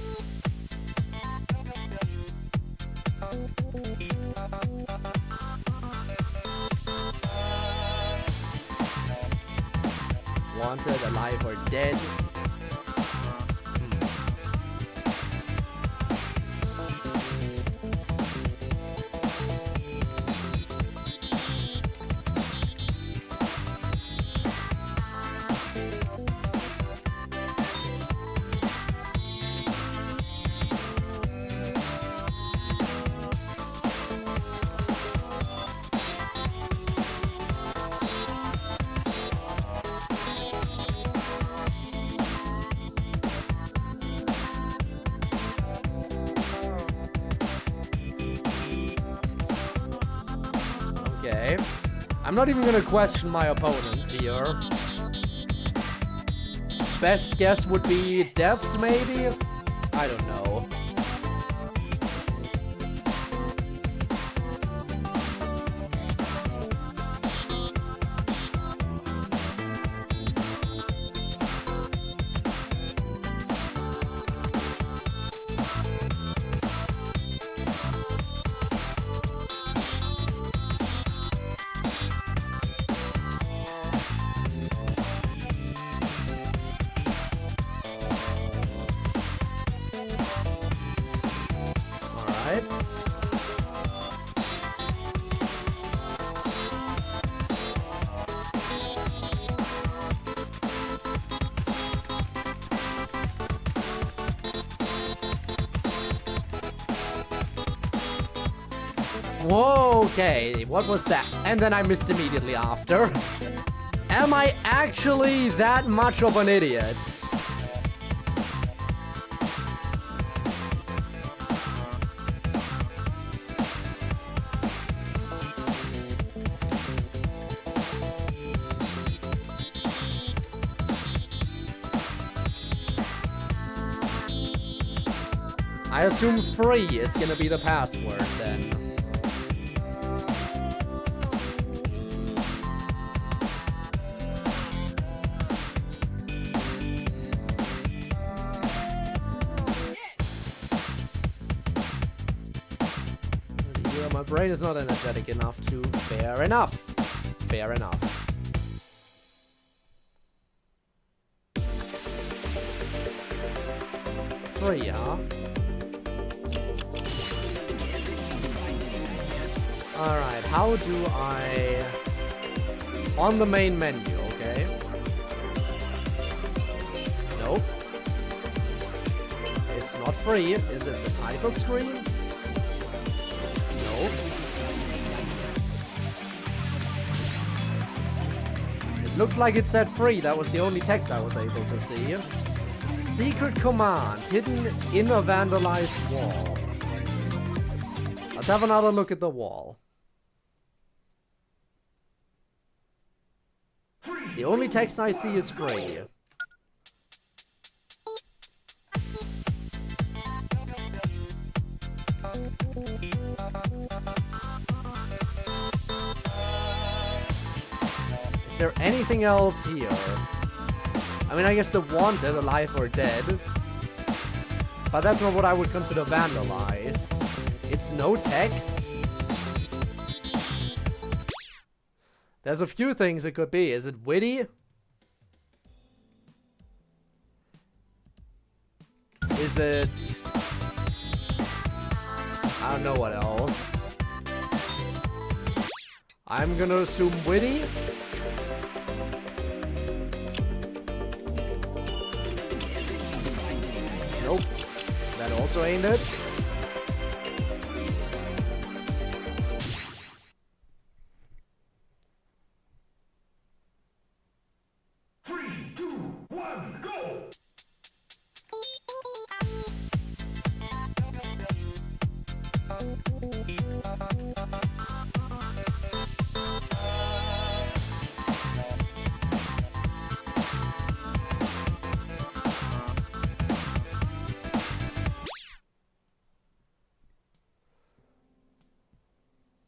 Speaker 1: Wanted, alive, or dead. Okay. I'm not even gonna question my opponents here. Best guess would be devs, maybe? I don't know. Whoa, okay, what was that? And then I missed immediately after. Am I actually that much of an idiot? I assume free is gonna be the password then. My brain is not energetic enough to... Fair enough. Fair enough. Free, huh? Alright, how do I... On the main menu, okay. Nope. It's not free. Is it the title screen? It looked like it said free. That was the only text I was able to see. Secret command hidden in a vandalized wall. Let's have another look at the wall. The only text I see is free. Is there anything else here? I mean, I guess the wanted, alive or dead. But that's not what I would consider vandalized. It's no text. There's a few things it could be. Is it witty? Is it... I don't know what else. I'm gonna assume witty. Nope. That also ain't it.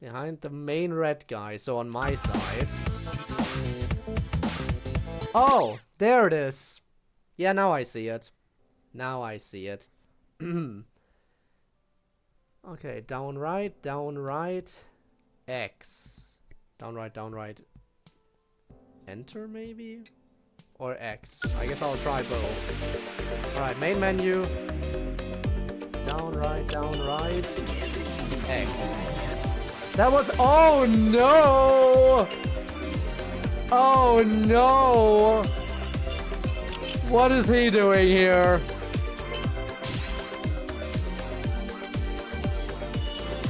Speaker 1: Behind the main red guy, so on my side. Oh, there it is. Yeah, now I see it. Now I see it. Okay, down right, X. Down right. Enter, maybe? Or X. I guess I'll try both. Alright, main menu. Down right, X. That was... Oh, no! Oh, no! What is he doing here?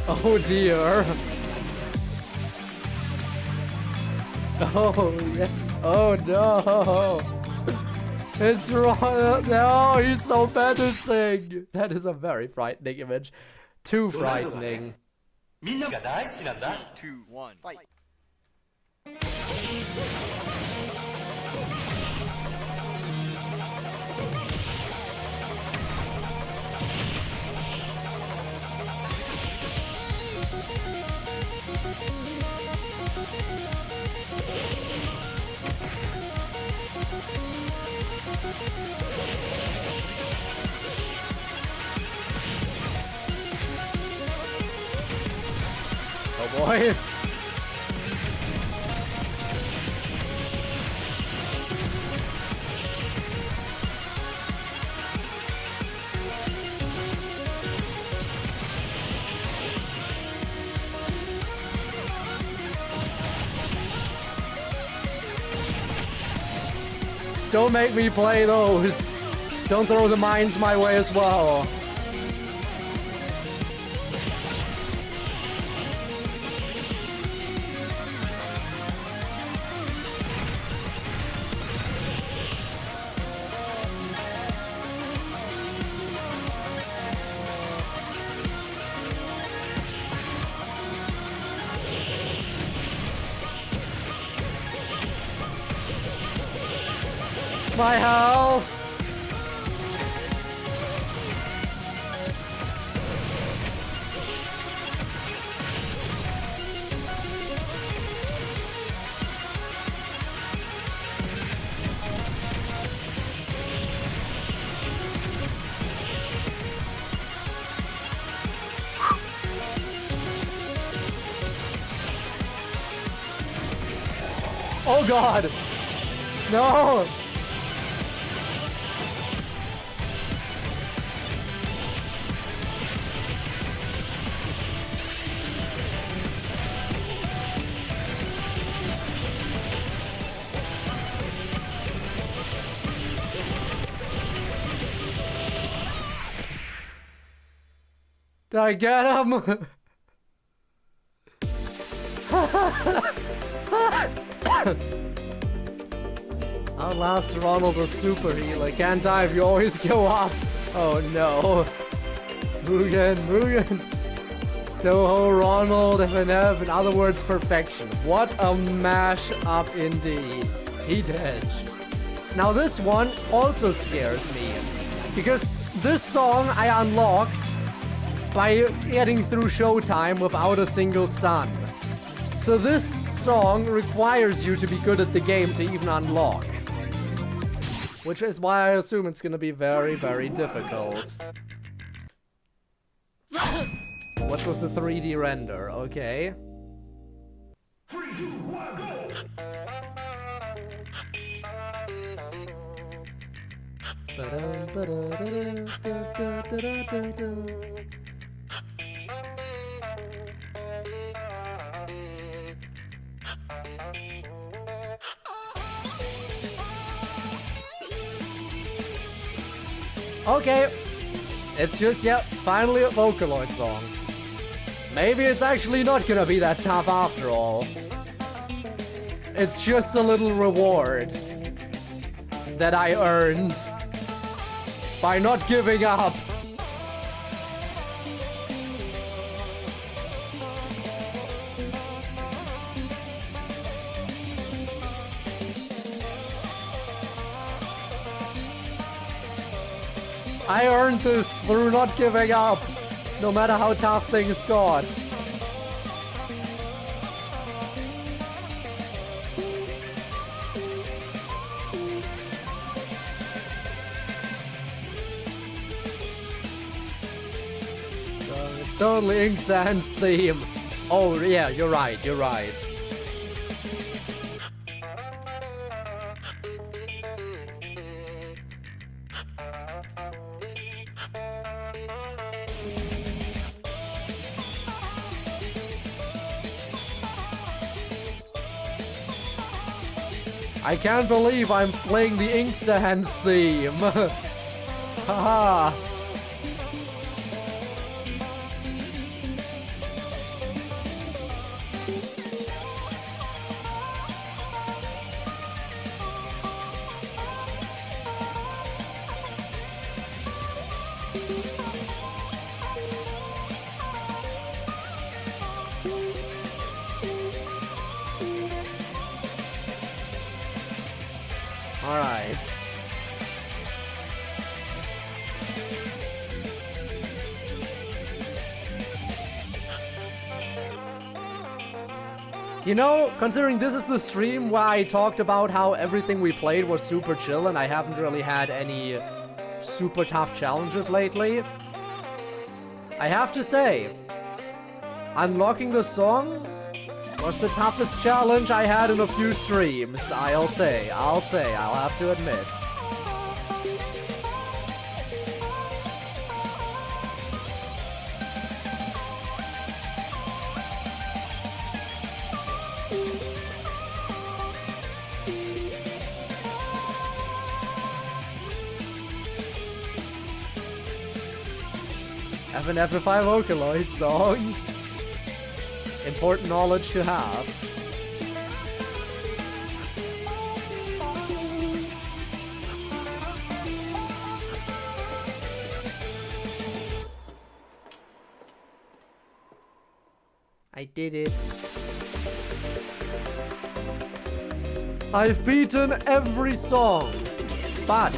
Speaker 1: Oh, dear. Oh, yes. Oh, no. It's wrong. No, he's so menacing. That is a very frightening image. Too frightening.
Speaker 5: みんなが大好きなんだ。
Speaker 9: 2, 1, fight.
Speaker 1: Oh boy. Don't make me play those. Don't throw the mines my way as well. My health! Oh god! No! Did I get him? Outlast Ronald was super healer. Can't dive, you always go up. Oh no. Mugen, Mugen. Toho, Ronald, FNF, in other words, perfection. What a mash up indeed. He dead. Now this one also scares me. Because this song I unlocked by getting through Showtime without a single stun. So this song requires you to be good at the game to even unlock. Which is why I assume it's gonna be very, very difficult. Watch with the 3D render, okay.
Speaker 5: 3, 2, 1, go!
Speaker 1: Okay, it's just, yep, finally a Vocaloid song. Maybe it's actually not gonna be that tough after all. It's just a little reward that I earned by not giving up. I earned this through not giving up, no matter how tough things got. So it's totally Inksan's theme. Oh yeah, you're right, you're right. I can't believe I'm playing the Inksan's theme. Haha. Alright. You know, considering this is the stream where I talked about how everything we played was super chill and I haven't really had any super tough challenges lately, I have to say, unlocking the song was the toughest challenge I had in a few streams, I'll have to admit. FNF 5 Vocaloid songs. Important knowledge to have. I did it. I've beaten every song, but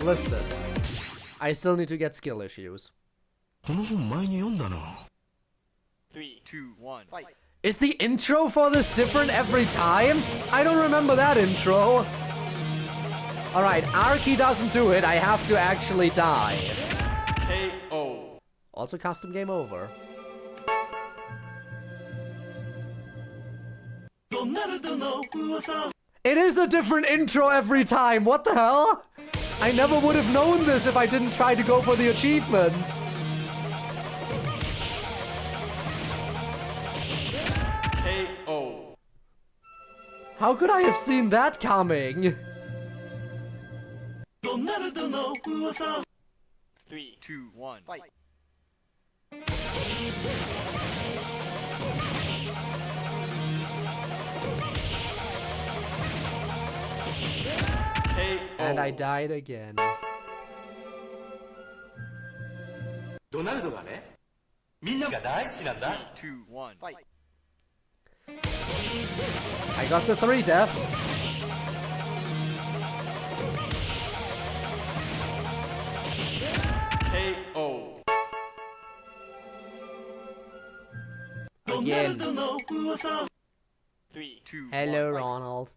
Speaker 1: listen, I still need to get skill issues.
Speaker 9: この本前に読んだな。3, 2, 1, fight.
Speaker 1: Is the intro for this different every time? I don't remember that intro. Alright, Arky doesn't do it, I have to actually die.
Speaker 9: KO.
Speaker 1: Also custom game over. It is a different intro every time, what the hell? I never would have known this if I didn't try to go for the achievement.
Speaker 9: KO.
Speaker 1: How could I have seen that coming?
Speaker 9: 3, 2, 1, fight.
Speaker 1: And I died again.
Speaker 5: ドナルドがね、みんなが大好きなんだ。
Speaker 9: 2, 1, fight.
Speaker 1: I got the 3 deaths.
Speaker 9: KO.
Speaker 1: Again.
Speaker 9: 3, 2,
Speaker 1: Hello,
Speaker 9: 1, fight.
Speaker 1: Ronald.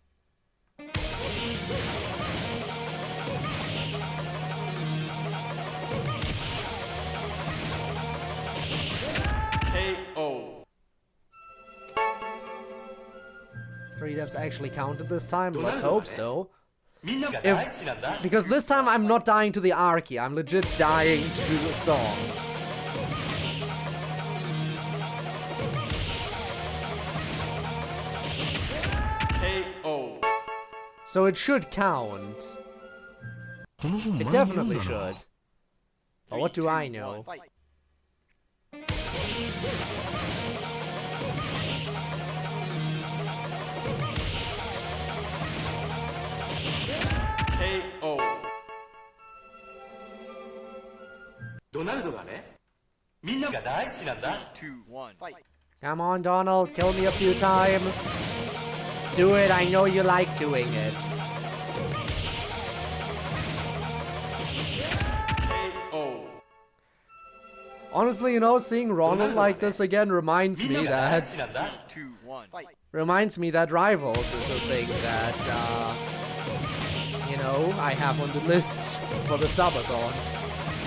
Speaker 9: KO.
Speaker 1: 3 deaths actually counted this time? Let's hope so.
Speaker 5: みんなが大好きなんだ。
Speaker 1: Because this time I'm not dying to the Arky, I'm legit dying to the song.
Speaker 9: KO.
Speaker 1: So it should count.
Speaker 9: この本前
Speaker 1: It
Speaker 9: に読ん
Speaker 1: definitely
Speaker 9: だな。
Speaker 1: should. But what do I know?
Speaker 9: KO.
Speaker 5: ドナルドがね、みんなが大好きなんだ。
Speaker 9: 2, 1, fight.
Speaker 1: Come on, Donald, kill me a few times. Do it, I know you like doing it.
Speaker 9: KO.
Speaker 1: Honestly, you know, seeing Ronald like this again reminds
Speaker 5: みんな
Speaker 1: me
Speaker 5: が大
Speaker 1: that
Speaker 5: 好きなんだ。
Speaker 9: 2, 1, fight.
Speaker 1: Rivals is a thing that you know, I have on the list for the subathon.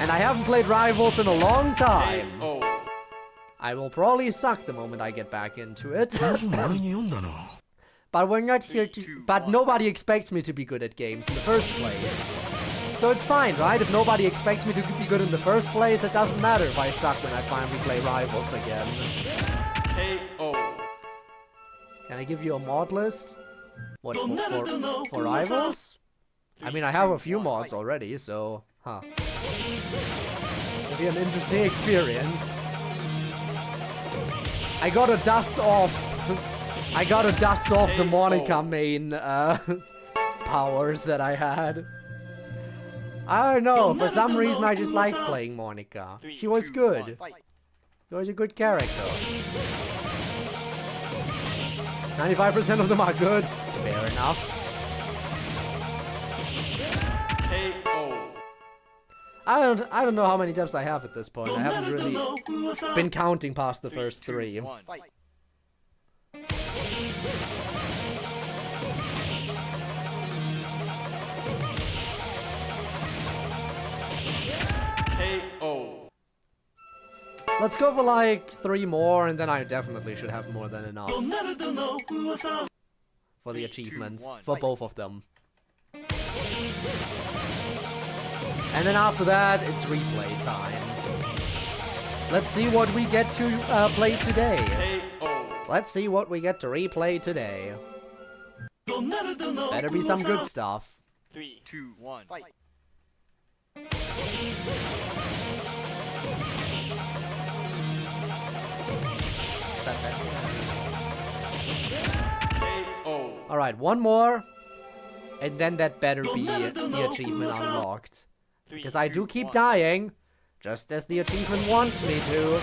Speaker 1: And I haven't played Rivals in a long time.
Speaker 9: KO.
Speaker 1: I will probably suck the moment I get back into it.
Speaker 9: 前に読んだな。
Speaker 1: But we're not here to. But nobody expects me to be good at games in the first place. So it's fine, right? If nobody expects me to be good in the first place, it doesn't matter if I suck when I finally play Rivals again.
Speaker 9: KO.
Speaker 1: Can I give you a mod list? What, for Rivals? I mean, I have a few mods already, so. Huh. It'll be an interesting experience. I gotta dust off. I gotta dust off the Monica main powers that I had. I don't know, for some reason I just liked playing Monica. She was good. She was a good character. 95% of them are good. Fair enough. I don't know how many deaths I have at this point. I haven't really been counting past the first 3. Let's go for like 3 more, and then I definitely should have more than enough for the achievements, for both of them. And then after that, it's replay time. Let's see what we get to play today. Let's see what we get to replay today. Better be some good stuff.
Speaker 9: 3, 2, 1, fight.
Speaker 1: Alright, 1 more. And then that better be the achievement unlocked. Because I do keep dying, just as the achievement wants me to.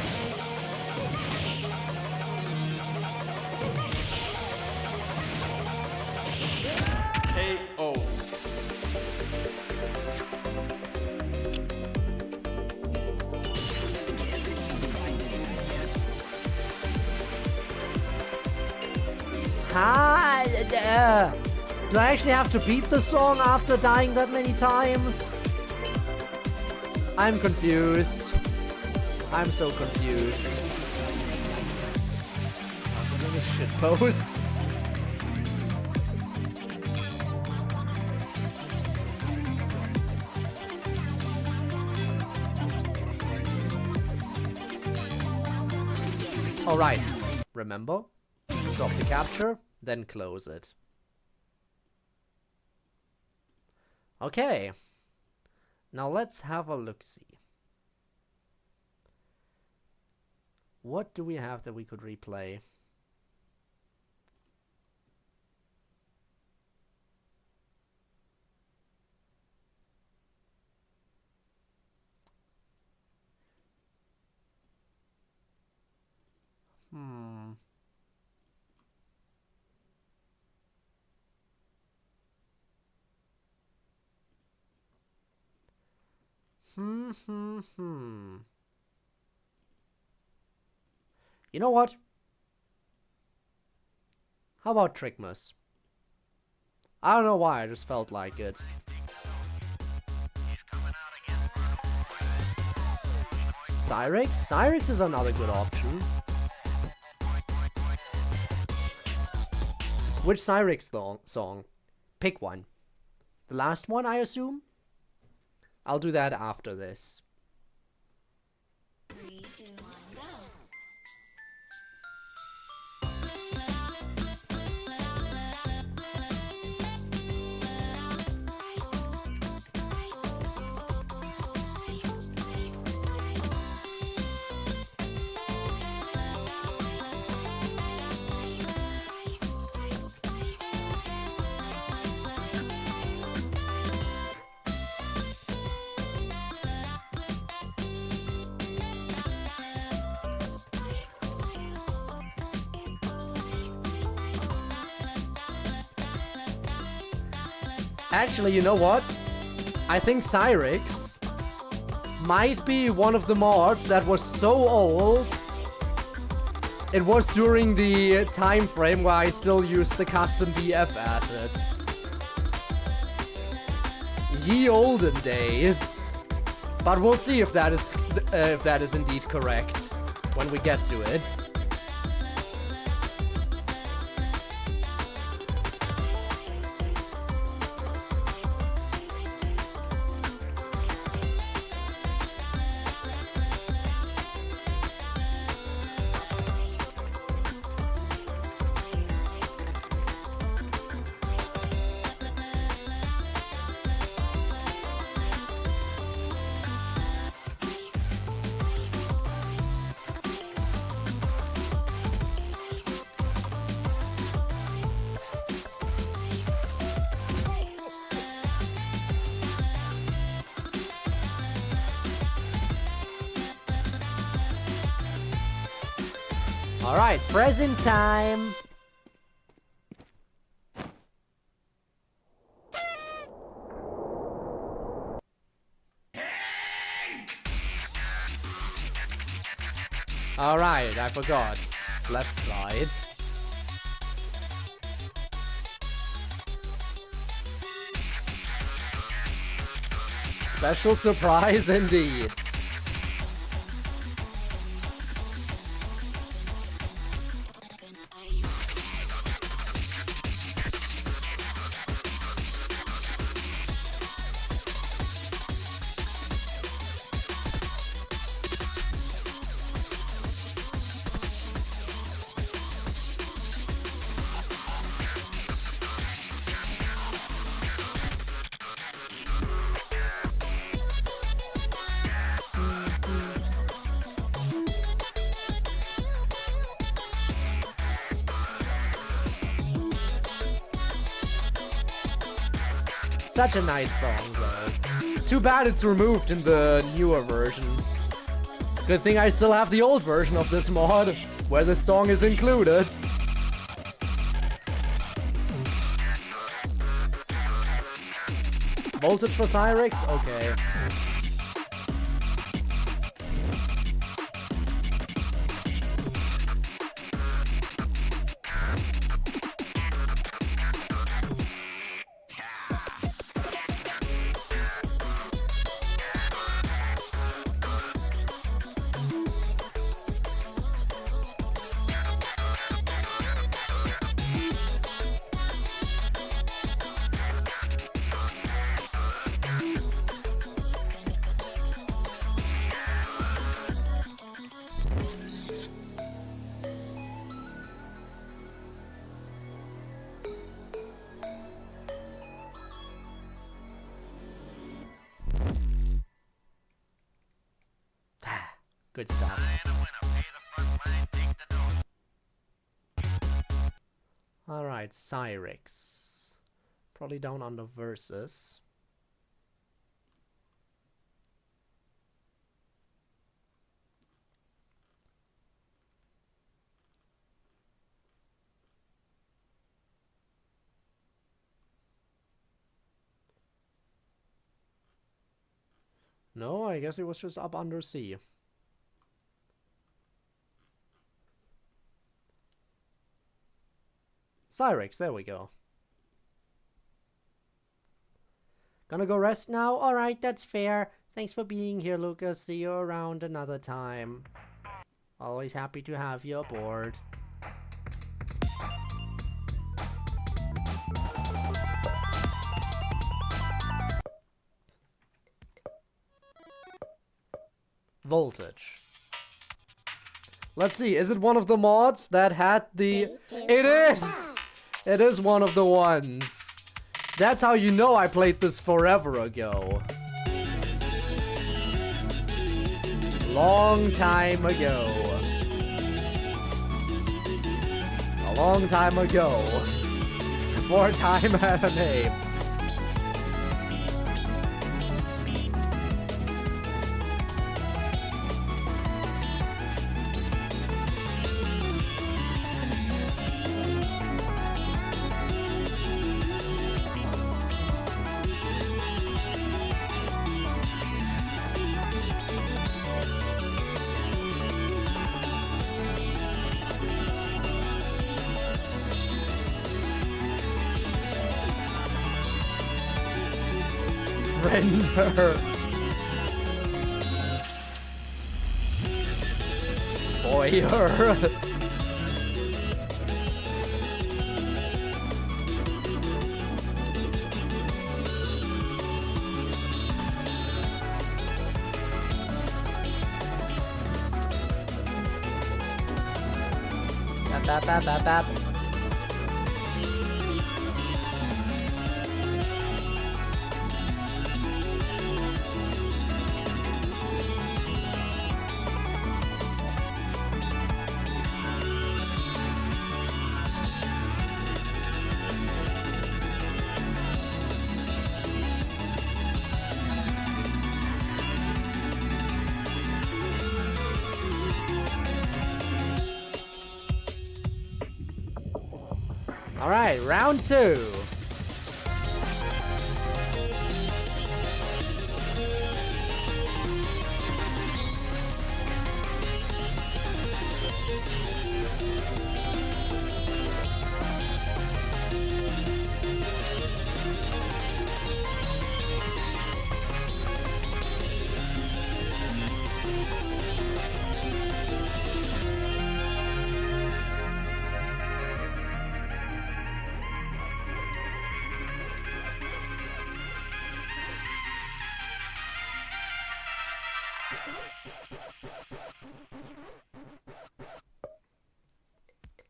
Speaker 1: Do I actually have to beat the song after dying that many times? I'm confused. I'm so confused. Look at this shit pose. Alright, remember? Stop the capture, then close it. Okay. Now let's have a look-see. What do we have that we could replay? You know what? How about Trickmas? I don't know why, I just felt like it. Cyrix? Cyrix is another good option. Which Cyrix song? Pick one. The last one, I assume? I'll do that after this.
Speaker 2: 3, 2, 1, go.
Speaker 1: Actually, you know what? I think Cyrix might be one of the mods that was so old. It was during the time frame where I still used the custom BF assets. Ye olden days. But we'll see if that is indeed correct when we get to it. Alright, present time. Alright, I forgot. Left side. Special surprise indeed. Such a nice song, though. Too bad it's removed in the newer version. Good thing I still have the old version of this mod, where this song is included. Voltage for Cyrix? Okay. Good stuff. Alright, Cyrix. Probably down under versus. No, I guess it was just up under C. Cyrix, there we go. Gonna go rest now? Alright, that's fair. Thanks for being here, Lucas. See you around another time. Always happy to have you aboard. Voltage. Let's see, is it one of the mods that had the... It is! It is one of the ones. That's how you know I played this forever ago. Long time ago. A long time ago. Before time had a name. Render. Boyer. Bap, bap, bap, bap. All right, round two.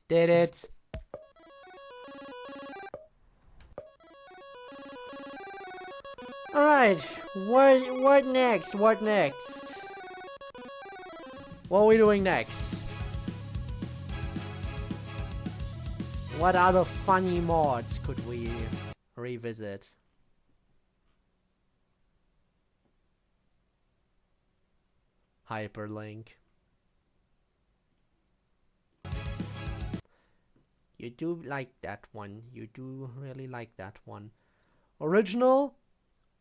Speaker 1: Did it. Alright, what next? What next? What are we doing next? What other funny mods could we revisit? Hyperlink. You do like that one. You do really like that one. Original,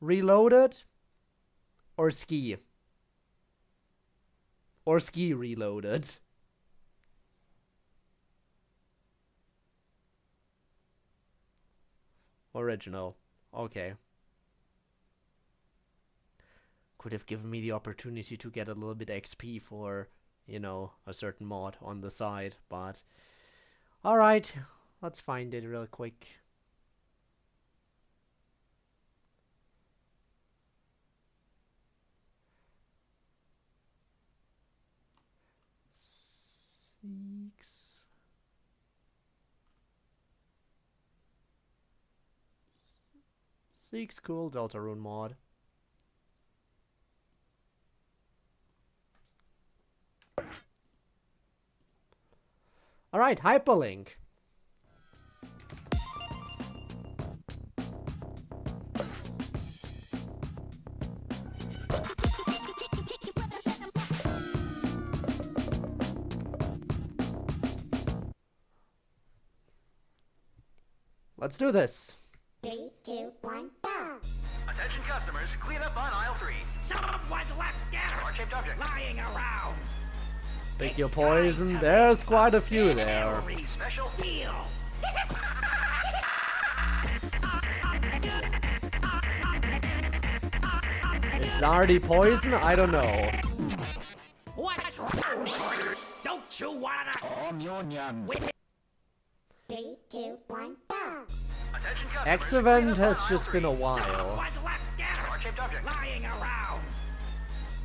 Speaker 1: Reloaded, or Ski? Or Ski Reloaded? Original. Okay. Could have given me the opportunity to get a little bit XP for, you know, a certain mod on the side, but... Alright, let's find it real quick. Seek's cool Deltarune mod. Alright, hyperlink. Let's do this.
Speaker 2: 3, 2, 1, go!
Speaker 5: Attention customers, clean up on aisle 3.
Speaker 6: Someone's left there,
Speaker 5: Heart-shaped object.
Speaker 6: lying around.
Speaker 1: Pick your poison. There's quite a few there.
Speaker 5: Special.
Speaker 6: Deal.
Speaker 1: Is Zardy poison? I don't know.
Speaker 6: What's wrong? Don't you wanna?
Speaker 2: 3, 2, 1, go!
Speaker 5: Attention customers.
Speaker 1: X
Speaker 5: clean
Speaker 1: event
Speaker 5: up
Speaker 1: has
Speaker 5: on
Speaker 1: just
Speaker 5: aisle
Speaker 1: been a
Speaker 5: 3.
Speaker 1: while.
Speaker 6: Someone's left there,
Speaker 5: Heart-shaped object.
Speaker 6: lying around.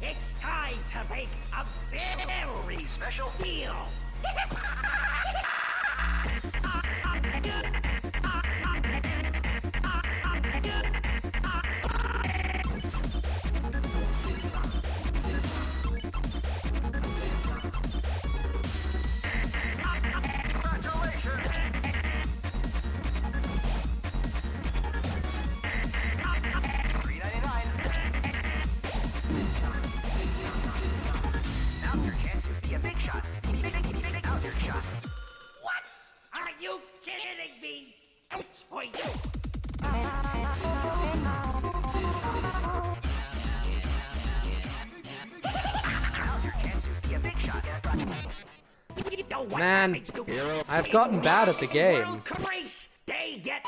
Speaker 6: It's time to make a very
Speaker 5: Special.
Speaker 6: deal. What? Are you kidding me? It's for you. You know what
Speaker 1: Man,
Speaker 6: happens to
Speaker 1: I've gotten bad at the game.
Speaker 6: World race, they get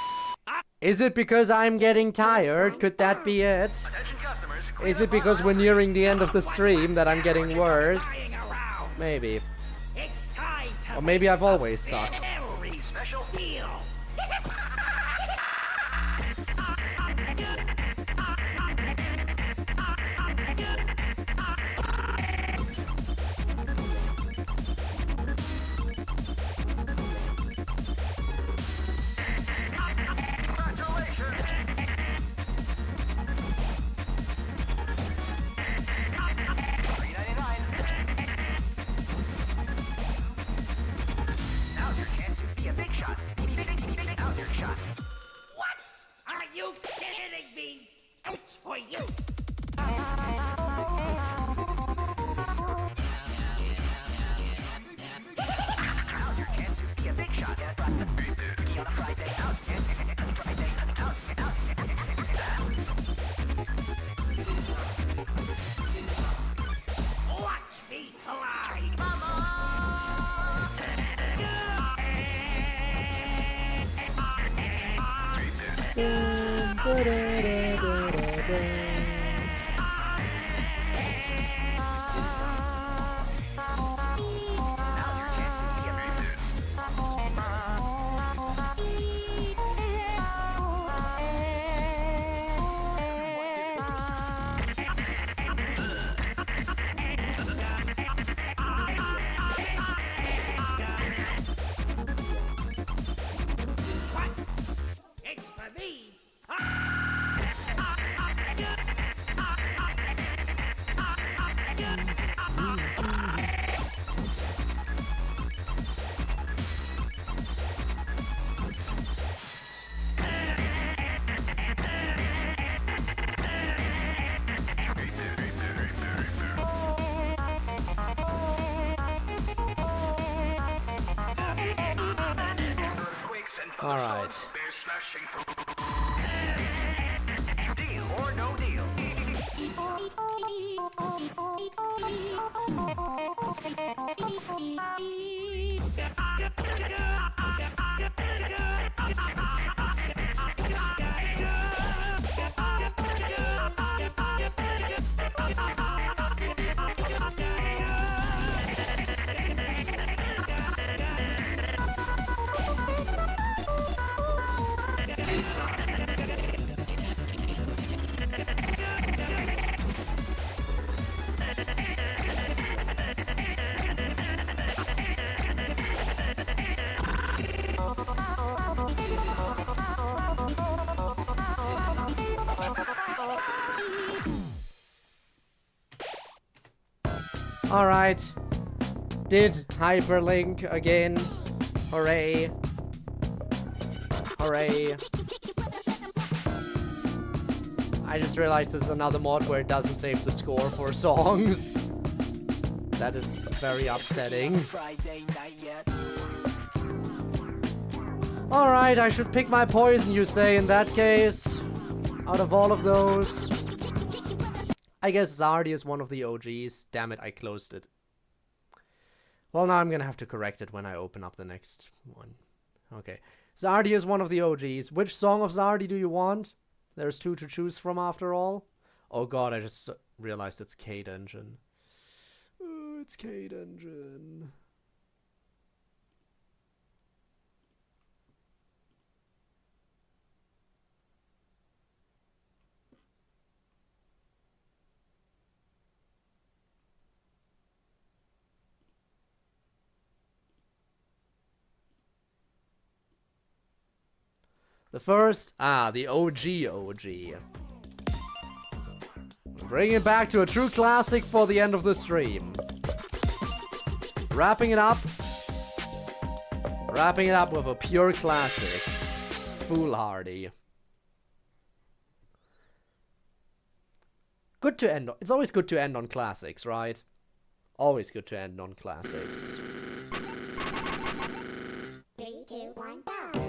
Speaker 1: Is it because I'm getting tired? Could that be it?
Speaker 5: Attention customers. Clean
Speaker 1: Is
Speaker 5: up
Speaker 1: it because
Speaker 5: on
Speaker 1: we're
Speaker 5: aisle
Speaker 1: nearing the end of the stream that I'm getting worse?
Speaker 6: lying around.
Speaker 1: Maybe.
Speaker 6: It's time to
Speaker 1: Or maybe I've
Speaker 6: make a
Speaker 1: always sucked.
Speaker 6: very special deal. What? Are you kidding me? It's for you. Watch me fly.
Speaker 1: Alright.
Speaker 6: Deal or no deal.
Speaker 1: Alright. Did hyperlink again. Hooray. Hooray. I just realized this is another mod where it doesn't save the score for songs. That is very upsetting.
Speaker 6: Friday night yet.
Speaker 1: Alright, I should pick my poison, you say, in that case. Out of all of those. I guess Zardi is one of the OGs. Damn it, I closed it. Well, now I'm gonna have to correct it when I open up the next one. Okay. Zardi is one of the OGs. Which song of Zardi do you want? There's two to choose from after all. Oh god, I just realized it's Cade Engine. Oh, it's Cade Engine. The first, the OG. Bring it back to a true classic for the end of the stream. Wrapping it up with a pure classic. Foolhardy. Good to end on. It's always good to end on classics, right? Always good to end on classics.
Speaker 2: 3, 2, 1, go!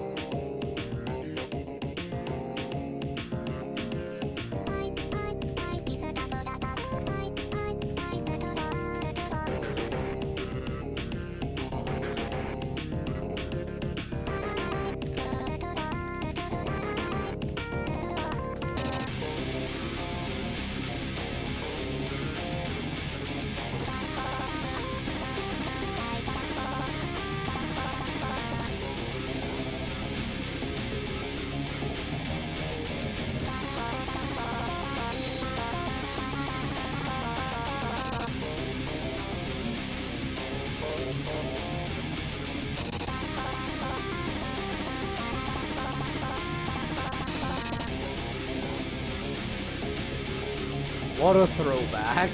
Speaker 1: What a throwback.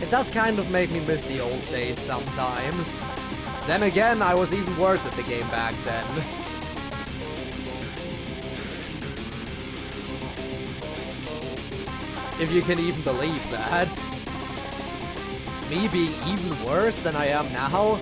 Speaker 1: It does kind of make me miss the old days sometimes. Then again, I was even worse at the game back then. If you can even believe that. Me being even worse than I am now?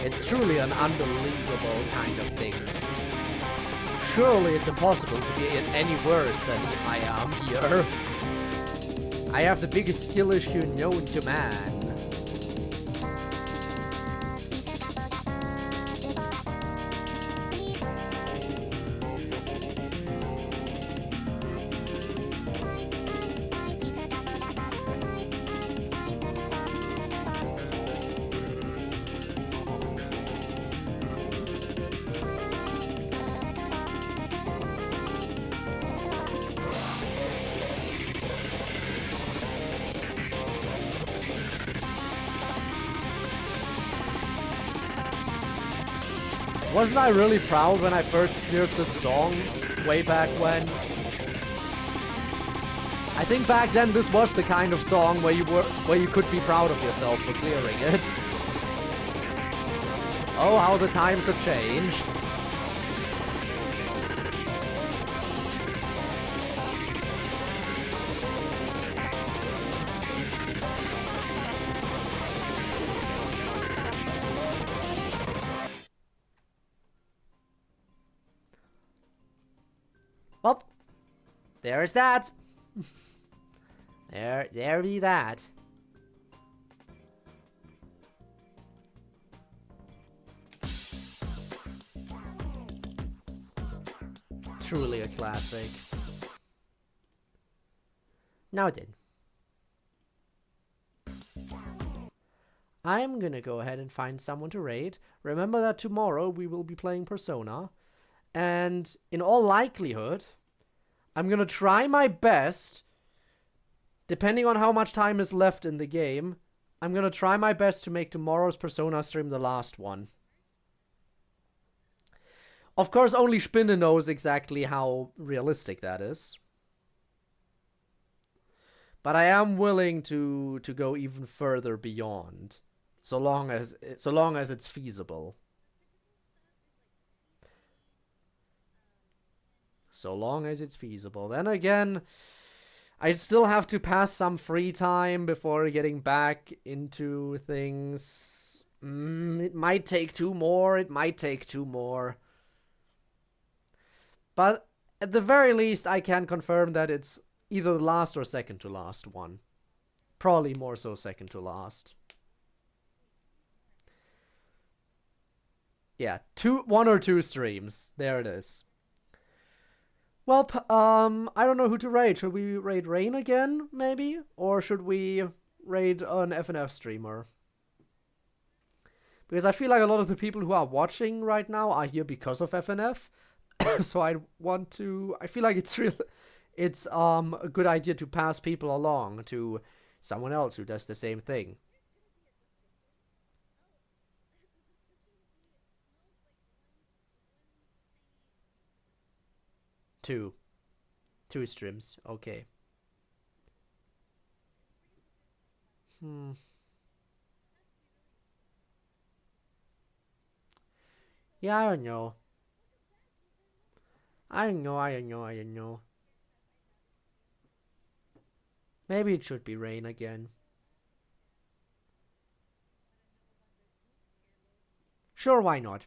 Speaker 1: It's truly an unbelievable kind of thing. surely it's impossible to be any worse than I am here. I have the biggest skill issue known to man. Wasn't I really proud when I first cleared this song way back when? I think back then this was the kind of song where you could be proud of yourself for clearing it. Oh, how the times have changed. Well, there's that. there be that. Truly a classic. Now then. I'm gonna go ahead and find someone to raid. Remember that tomorrow we will be playing Persona. And in all likelihood, I'm gonna try my best, depending on how much time is left in the game, I'm gonna try my best to make tomorrow's Persona stream the last one. Of course, only Spinne knows exactly how realistic that is. But I am willing to go even further beyond, so long as it's feasible. So long as it's feasible. Then again, I'd still have to pass some free time before getting back into things. It might take two more. It might take two more. But at the very least, I can confirm that it's either the last or second to last one. Probably more so second to last. Yeah, one or two streams. There it is. Well, I don't know who to raid. Should we raid Rain again, maybe? Or should we raid an FNF streamer? Because I feel like a lot of the people who are watching right now are here because of FNF. So I feel like it's a good idea to pass people along to someone else who does the same thing. Two streams, okay. Yeah, I don't know. I don't know. Maybe it should be Rain again. Sure, why not?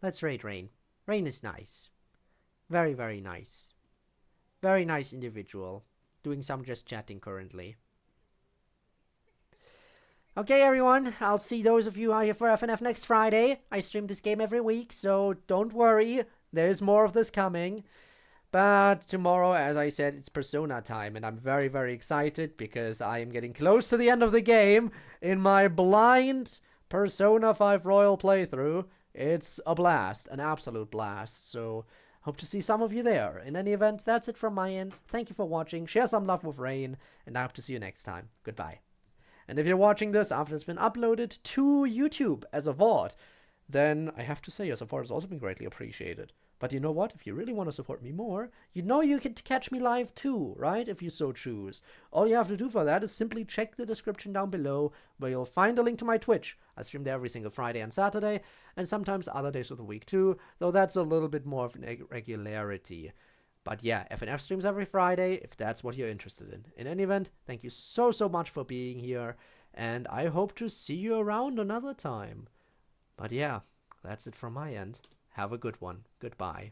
Speaker 1: Let's raid Rain. Rain is nice. Very, very nice. Very nice individual. Doing some just chatting currently. Okay, everyone. I'll see those of you out here for FNF next Friday. I stream this game every week, so don't worry. There's more of this coming. But tomorrow, as I said, it's Persona time, and I'm very, very excited because I am getting close to the end of the game in my blind Persona 5 Royal playthrough. It's a blast, an absolute blast, so hope to see some of you there. In any event, that's it from my end. Thank you for watching, share some love with Rain, and I hope to see you next time. Goodbye. And if you're watching this after it's been uploaded to YouTube as a VOD, then I have to say your support has also been greatly appreciated. But you know what? If you really want to support me more, you know you can catch me live too, right? If you so choose. All you have to do for that is simply check the description down below, where you'll find a link to my Twitch. I stream there every single Friday and Saturday, and sometimes other days of the week too, though that's a little bit more of an regularity. But yeah, FNF streams every Friday, if that's what you're interested in. In any event, thank you so much for being here, and I hope to see you around another time. But yeah, that's it from my end. Have a good one. Goodbye.